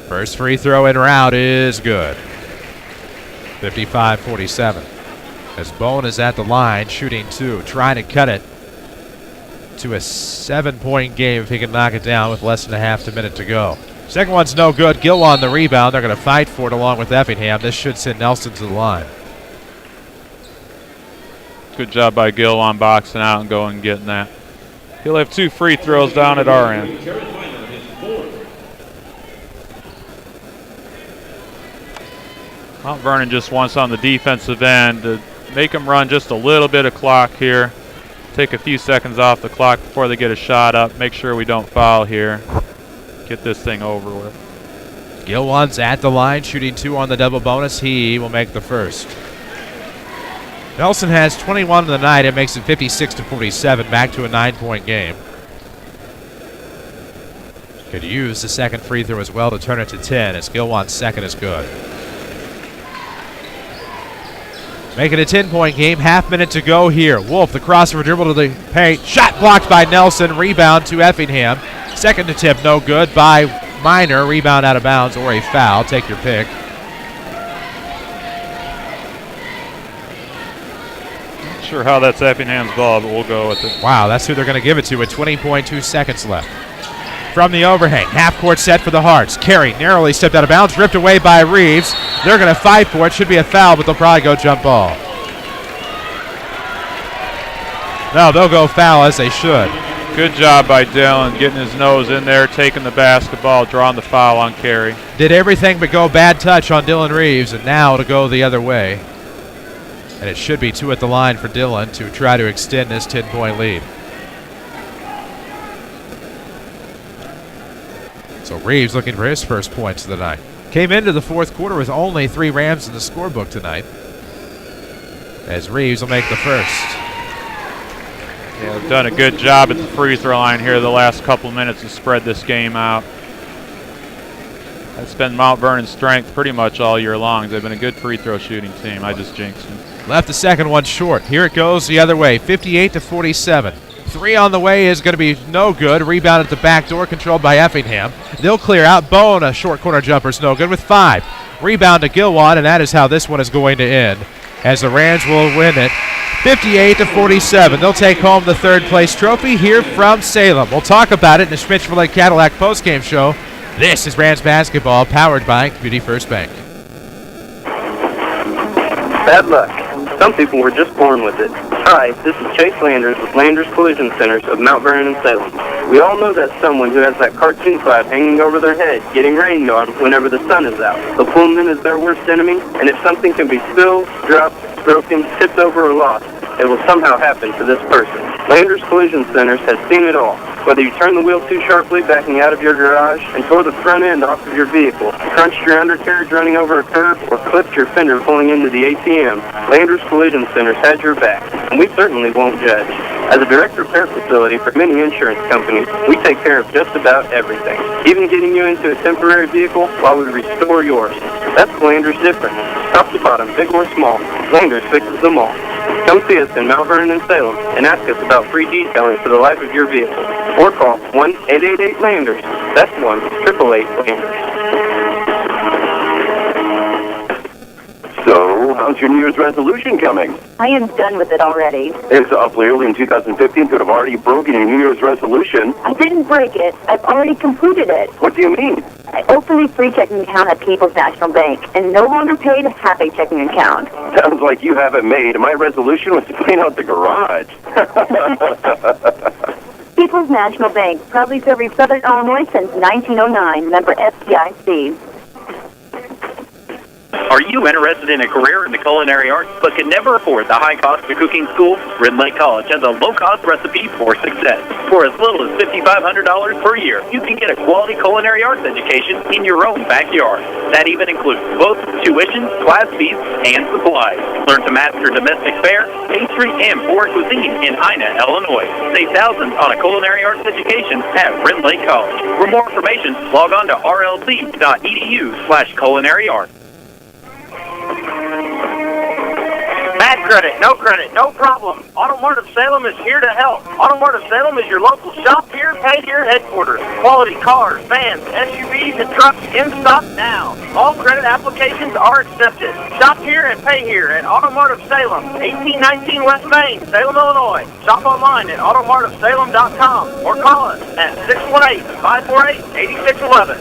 First free throw en route is good. 55-47. As Bone is at the line, shooting 2, trying to cut it to a 7-point game if he can knock it down with less than a half a minute to go. Second one's no good. Gill on the rebound. They're going to fight for it along with Effingham. This should send Nelson to the line. Good job by Gill on boxing out and going and getting that. He'll have 2 free throws down at our end. Mount Vernon just wants on the defensive end to make them run just a little bit of clock here. Take a few seconds off the clock before they get a shot up. Make sure we don't foul here. Get this thing over with. Gilwan's at the line, shooting 2 on the double bonus. He will make the first. Nelson has 21 on the night. It makes it 56-47, back to a 9-point game. Could use the second free throw as well to turn it to 10, as Gilwan's second is good. Make it a 10-point game. Half minute to go here. Wolf, the crossover dribble to the paint. Shot blocked by Nelson. Rebound to Effingham. Second attempt, no good by Minor. Rebound out of bounds or a foul. Take your pick. Not sure how that's Effingham's ball, but we'll go with it. Wow, that's who they're going to give it to with 20.2 seconds left. From the overhang, half-court set for the Hearts. Carey narrowly stepped out of bounds, ripped away by Reeves. They're going to fight for it. Should be a foul, but they'll probably go jump ball. No, they'll go foul as they should. Good job by Dylan, getting his nose in there, taking the basketball, drawing the foul on carry. Did everything but go bad touch on Dylan Reeves, and now to go the other way. And it should be 2 at the line for Dylan to try to extend this 10-point lead. So Reeves looking for his first points of the night. Came into the fourth quarter with only 3 Rams in the scorebook tonight, as Reeves will make the first. Yeah, they've done a good job at the free throw line here the last couple minutes to spread this game out. That's been Mount Vernon's strength pretty much all year long. They've been a good free throw shooting team. I just jinxed them. Left the second one short. Here it goes the other way, 58-47. 3 on the way is going to be no good. Rebound at the back door, controlled by Effingham. They'll clear out. Bone, a short corner jumper is no good with 5. Rebound to Gilwan, and that is how this one is going to end, as the Rams will win it 58-47. They'll take home the third place trophy here from Salem. We'll talk about it in the Schmidt-Chevrolet Cadillac postgame show. This is Rams basketball, powered by Community First Bank. Bad luck. Some people were just born with it. Hi, this is Chase Landers with Landers Collision Centers of Mount Vernon and Salem. We all know that someone who has that cartoon flag hanging over their head, getting rained on whenever the sun is out. The pullman is their worst enemy, and if something can be spilled, dropped, broken, tipped over, or lost, it will somehow happen to this person. Landers Collision Centers has seen it all. Whether you turn the wheel too sharply backing out of your garage and tore the front end off of your vehicle, crunched your undercarriage running over a curb, or clipped your fender pulling into the ATM, Landers Collision Centers has your back, and we certainly won't judge. As a direct repair facility for many insurance companies, we take care of just about everything, even getting you into a temporary vehicle while we restore yours. That's Landers different. Top to bottom, big or small, Landers fixes them all. Come see us in Mount Vernon and Salem and ask us about free detailing for the life of your vehicle. Or call 1-888-LANDERS. That's 1-888-LANDERS. So, how's your New Year's resolution coming? I am done with it already. It's awfully early in 2015 to have already broken your New Year's resolution. I didn't break it. I've already completed it. What do you mean? I opened a free checking account at People's National Bank and no longer pay to have a checking account. Sounds like you have it made. My resolution was to clean out the garage. People's National Bank, proudly serving Southern Illinois since 1909, member FDIC. Are you interested in a career in the culinary arts but can never afford the high cost of cooking school? Red Lake College has a low-cost recipe for success. For as little as $5,500 per year, you can get a quality culinary arts education in your own backyard. That even includes both tuition, class fees, and supplies. Learn to master domestic fare, pastry, and foreign cuisine in Ina, Illinois. Save thousands on a culinary arts education at Red Lake College. For more information, log on to rlc.edu/culinary arts. Bad credit, no problem. Automotive Salem is here to help. Automotive Salem is your local shop here, pay here headquarters. Quality cars, vans, SUVs, and trucks in stock now. All credit applications are accepted. Shop here and pay here at Automotive Salem, 1819 West Main, Salem, Illinois. Shop online at automotivesalem.com or call us at 618-548-8611.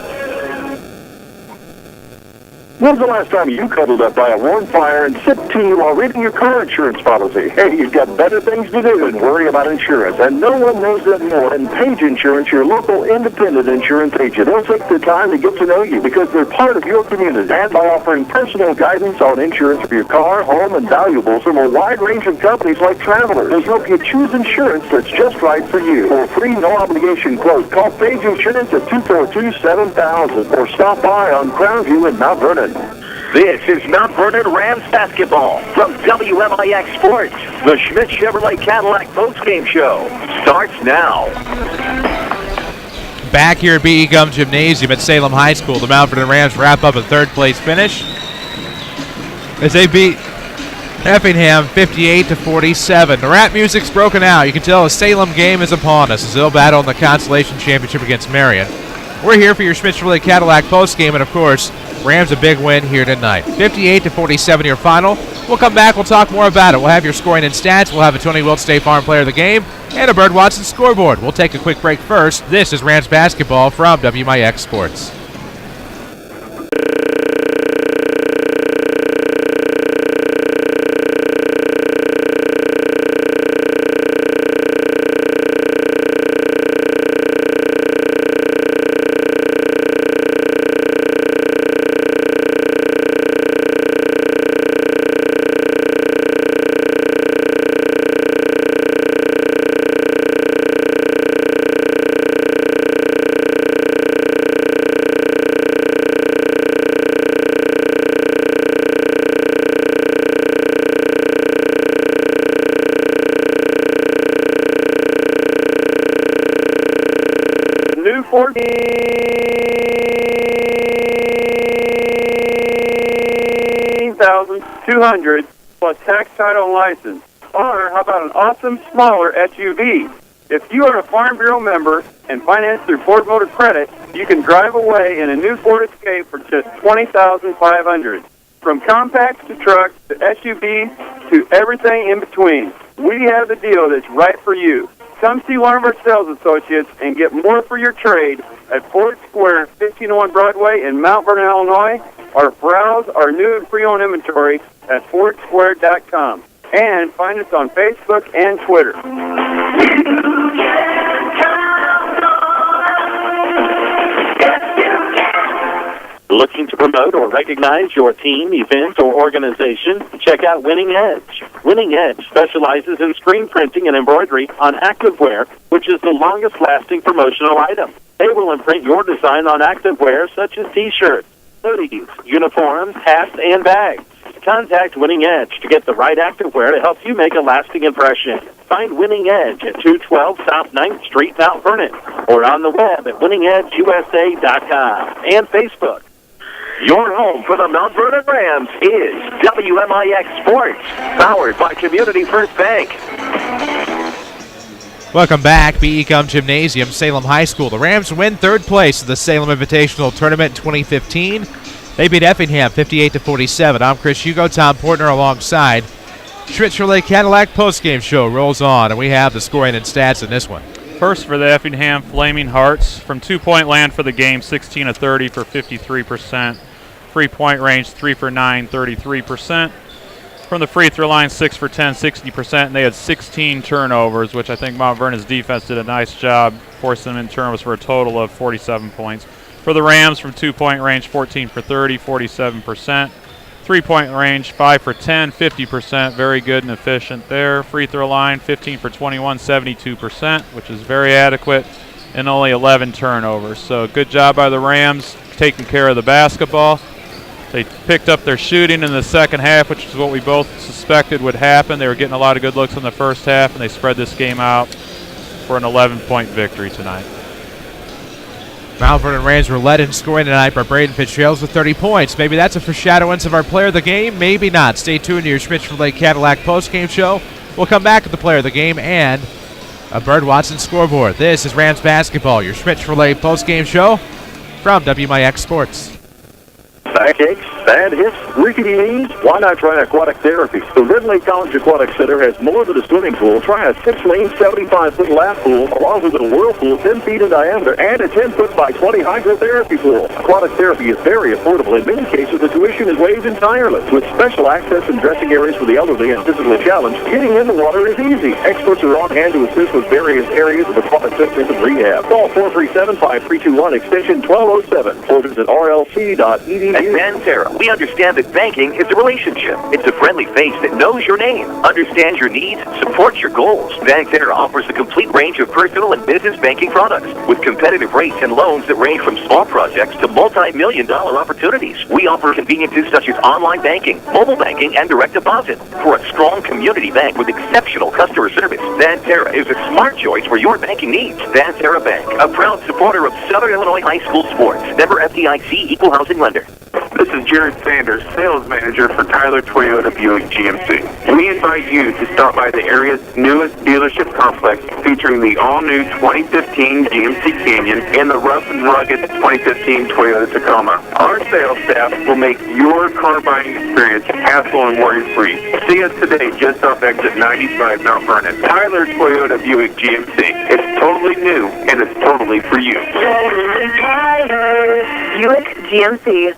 When's the last time you cuddled up by a warm fire and sipped tea while reading your car insurance policy? Hey, you've got better things to do than worry about insurance, and no one knows that more than Page Insurance, your local independent insurance agent. They'll take the time to get to know you because they're part of your community, and by offering personal guidance on insurance for your car, home, and valuables from a wide range of companies like Travelers. They'll help you choose insurance that's just right for you. For a free, no-obligation quote, call Page Insurance at 242-7000 or stop by on Crownview in Mount Vernon. This is Mount Vernon Rams basketball from WMIX Sports. The Schmidt Chevrolet Cadillac postgame show starts now. Back here at B.E. Gum Gymnasium at Salem High School, the Mount Vernon Rams wrap up a third-place finish as they beat Effingham 58-47. The rap music's broken out. You can tell a Salem game is upon us as they'll battle in the Consolation Championship against Marion. We're here for your Schmidt Chevrolet Cadillac postgame, and of course, Rams a big win here tonight. 58-47 your final. We'll come back. We'll talk more about it. We'll have your scoring and stats. We'll have a Tony Wilt State Farm Player of the Game and a Bird Watson scoreboard. We'll take a quick break first. This is Rams basketball from WMIX Sports. $14,200 plus tax, title, and license. Or how about an awesome smaller SUV? If you are a Farm Bureau member and financed through Ford Motor Credit, you can drive away in a new Ford Escape for just $20,500. From compacts to trucks to SUVs to everything in between, we have the deal that's right for you. Come see one of our sales associates and get more for your trade at Ford Square, 1501 Broadway in Mount Vernon, Illinois, or browse our new and pre-owned inventory at FordSquare.com. And find us on Facebook and Twitter. Looking to promote or recognize your team, event, or organization? Check out Winning Edge. Winning Edge specializes in screen printing and embroidery on activewear, which is the longest-lasting promotional item. They will imprint your design on activewear such as T-shirts, hoodies, uniforms, hats, and bags. Contact Winning Edge to get the right activewear to help you make a lasting impression. Find Winning Edge at 212 South 9th Street, Mount Vernon, or on the web at winningedgeusa.com and Facebook. Your home for the Mount Vernon Rams is WMIX Sports, powered by Community First Bank. Welcome back, BECOM Gymnasium, Salem High School. The Rams win third place in the Salem Invitational Tournament in 2015. They beat Effingham 58-47. I'm Chris Hugo, Tom Portner alongside. Schmidt-Chevrolet Cadillac postgame show rolls on, and we have the scoring and stats in this one. First for the Effingham Flaming Hearts. From two-point land for the game, 16 of 30 for 53%. Three-point range, 3 for 9, 33%. From the free throw line, 6 for 10, 60%. And they had 16 turnovers, which I think Mount Vernon's defense did a nice job forcing them in turnovers for a total of 47 points. For the Rams, from two-point range, 14 for 30, 47%. Three-point range, 5 for 10, 50%. Very good and efficient there. Free throw line, 15 for 21, 72%, which is very adequate, and only 11 turnovers. So good job by the Rams taking care of the basketball. They picked up their shooting in the second half, which is what we both suspected would happen. They were getting a lot of good looks in the first half, and they spread this game out for an 11-point victory tonight. Mount Vernon Rams were led in scoring tonight by Braden Fitzgerald with 30 points. Maybe that's a foreshadowing of our player of the game, maybe not. Stay tuned to your Schmidt-Chevrolet Cadillac postgame show. We'll come back with the player of the game and a Bird Watson scoreboard. This is Rams basketball, your Schmidt-Chevrolet postgame show from WMIX Sports. Backaches, bad hips, rickety knees? Why not try aquatic therapy? The Red Lake College Aquatic Center has more than a swimming pool. Try a 6-lane, 75-foot lap pool, along with a whirlpool 10 feet in diameter, and a 10-foot by 20 hydrotherapy pool. Aquatic therapy is very affordable. In many cases, the tuition is waived entirely. With special access and dressing areas for the elderly and physically challenged, getting in the water is easy. Experts are on hand to assist with various areas of aquatic fitness and rehab. Call 437-5321, extension 1207, or visit rlc.edu. At Banterra, we understand that banking is a relationship. It's a friendly face that knows your name, understands your needs, supports your goals. Banterra offers a complete range of personal and business banking products with competitive rates and loans that range from small projects to multi-million-dollar opportunities. We offer conveniences such as online banking, mobile banking, and direct deposit. For a strong community bank with exceptional customer service, Banterra is a smart choice for your banking needs. Banterra Bank, a proud supporter of Southern Illinois high school sports. Member FDIC, equal housing lender. This is Jared Sanders, sales manager for Tyler Toyota Buick GMC. We invite you to stop by the area's newest dealership complex featuring the all-new 2015 GMC Canyon and the rough and rugged 2015 Toyota Tacoma. Our sales staff will make your car buying experience hassle and worry-free. See us today just off exit 95 Mount Vernon. Tyler Toyota Buick GMC. It's totally new and it's totally for you. Tyler Buick GMC.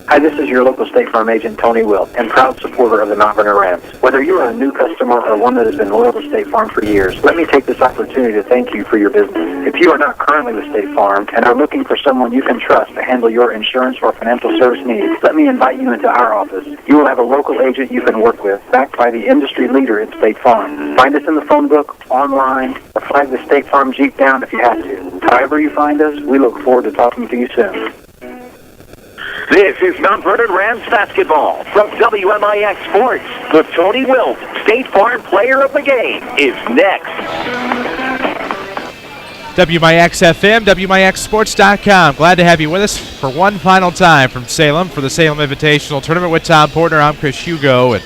Hi, this is your local State Farm agent, Tony Wilt, and proud supporter of the Mount Vernon Rams. Whether you are a new customer or one that has been loyal to State Farm for years, let me take this opportunity to thank you for your business. If you are not currently with State Farm and are looking for someone you can trust to handle your insurance or financial service needs, let me invite you into our office. You will have a local agent you can work with, backed by the industry leader at State Farm. Find us in the phone book, online, or flag the State Farm Jeep down if you have to. However you find us, we look forward to talking to you soon. This is Mount Vernon Rams basketball from WMIX Sports. The Tony Wilt State Farm Player of the Game is next. WMIX FM, WMIXsports.com. Glad to have you with us for one final time from Salem for the Salem Invitational Tournament with Tom Portner. I'm Chris Hugo, and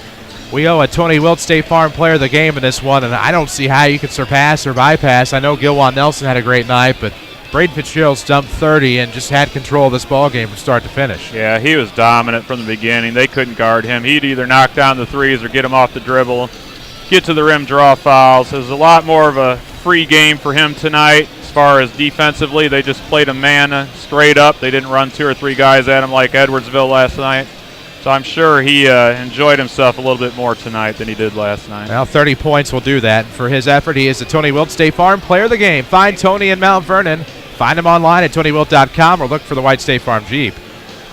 we owe a Tony Wilt State Farm Player of the Game in this one, and I don't see how you could surpass or bypass. I know Gilwan Nelson had a great night, but Braden Fitzgerald stumped 30 and just had control of this ball game from start to finish. Yeah, he was dominant from the beginning. They couldn't guard him. He'd either knock down the threes or get him off the dribble, get to the rim, draw fouls. It was a lot more of a free game for him tonight. As far as defensively, they just played a man straight up. They didn't run 2 or 3 guys at him like Edwardsville last night. So I'm sure he enjoyed himself a little bit more tonight than he did last night. Well, 30 points will do that. For his effort, he is the Tony Wilt State Farm Player of the Game. Find Tony in Mount Vernon. Find him online at TonyWilt.com or look for the White State Farm Jeep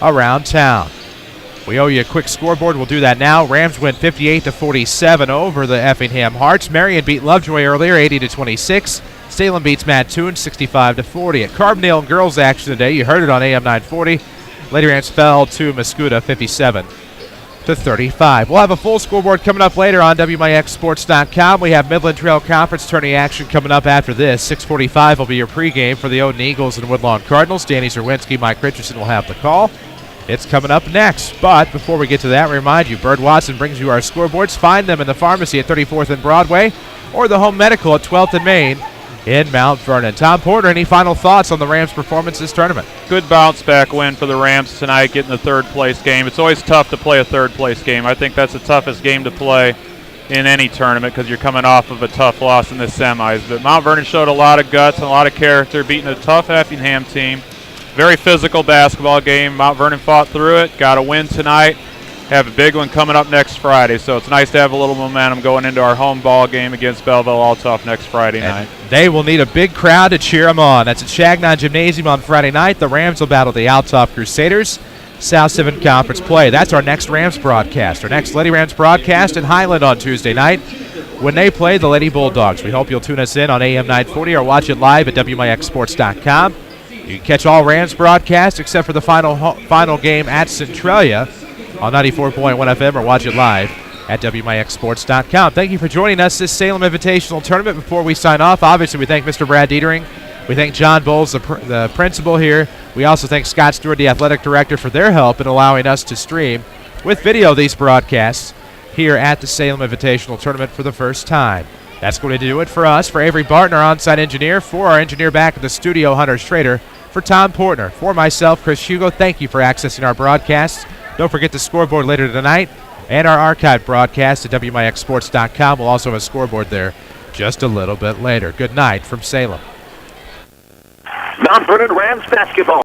around town. We owe you a quick scoreboard. We'll do that now. Rams win 58-47 over the Effingham Hearts. Marion beat Lovejoy earlier, 80-26. Salem beats Mattoon 65-40. At Carbondale girls action today, you heard it on AM 940. Lady Rams fell to Mascoutah 57-35. We'll have a full scoreboard coming up later on WMIXsports.com. We have Midland Trail Conference tourney action coming up after this. 6:45 will be your pregame for the Odin Eagles and Woodlawn Cardinals. Danny Zerwinski, Mike Richardson will have the call. It's coming up next. But before we get to that, remind you, Bird Watson brings you our scoreboards. Find them in the pharmacy at 34th and Broadway or the Home Medical at 12th and Main in Mount Vernon. Tom Porter, any final thoughts on the Rams' performance this tournament? Good bounce-back win for the Rams tonight, getting the third-place game. It's always tough to play a third-place game. I think that's the toughest game to play in any tournament because you're coming off of a tough loss in the semis. But Mount Vernon showed a lot of guts and a lot of character, beating a tough Effingham team. Very physical basketball game. Mount Vernon fought through it, got a win tonight. Have a big one coming up next Friday, so it's nice to have a little momentum going into our home ball game against Belleville-Altough next Friday night. They will need a big crowd to cheer them on. That's at Chagnon Gymnasium on Friday night. The Rams will battle the Altough Crusaders. South 7 Conference play. That's our next Rams broadcast. Our next Lady Rams broadcast in Highland on Tuesday night when they play the Lady Bulldogs. We hope you'll tune us in on AM 940 or watch it live at WMIXsports.com. You can catch all Rams broadcasts except for the final game at Centralia on 94.1 FM or watch it live at WMIXsports.com. Thank you for joining us this Salem Invitational Tournament. Before we sign off, obviously we thank Mr. Brad Dietering. We thank John Bowles, the principal here. We also thank Scott Stewart, the athletic director, for their help in allowing us to stream with video these broadcasts here at the Salem Invitational Tournament for the first time. That's going to do it for us. For Avery Barton, our on-site engineer, for our engineer back at the studio, Hunter Schrader, for Tom Portner, for myself, Chris Hugo, thank you for accessing our broadcasts. Don't forget the scoreboard later tonight and our archived broadcast at WMIXsports.com. We'll also have a scoreboard there just a little bit later. Good night from Salem. Mount Vernon Rams basketball.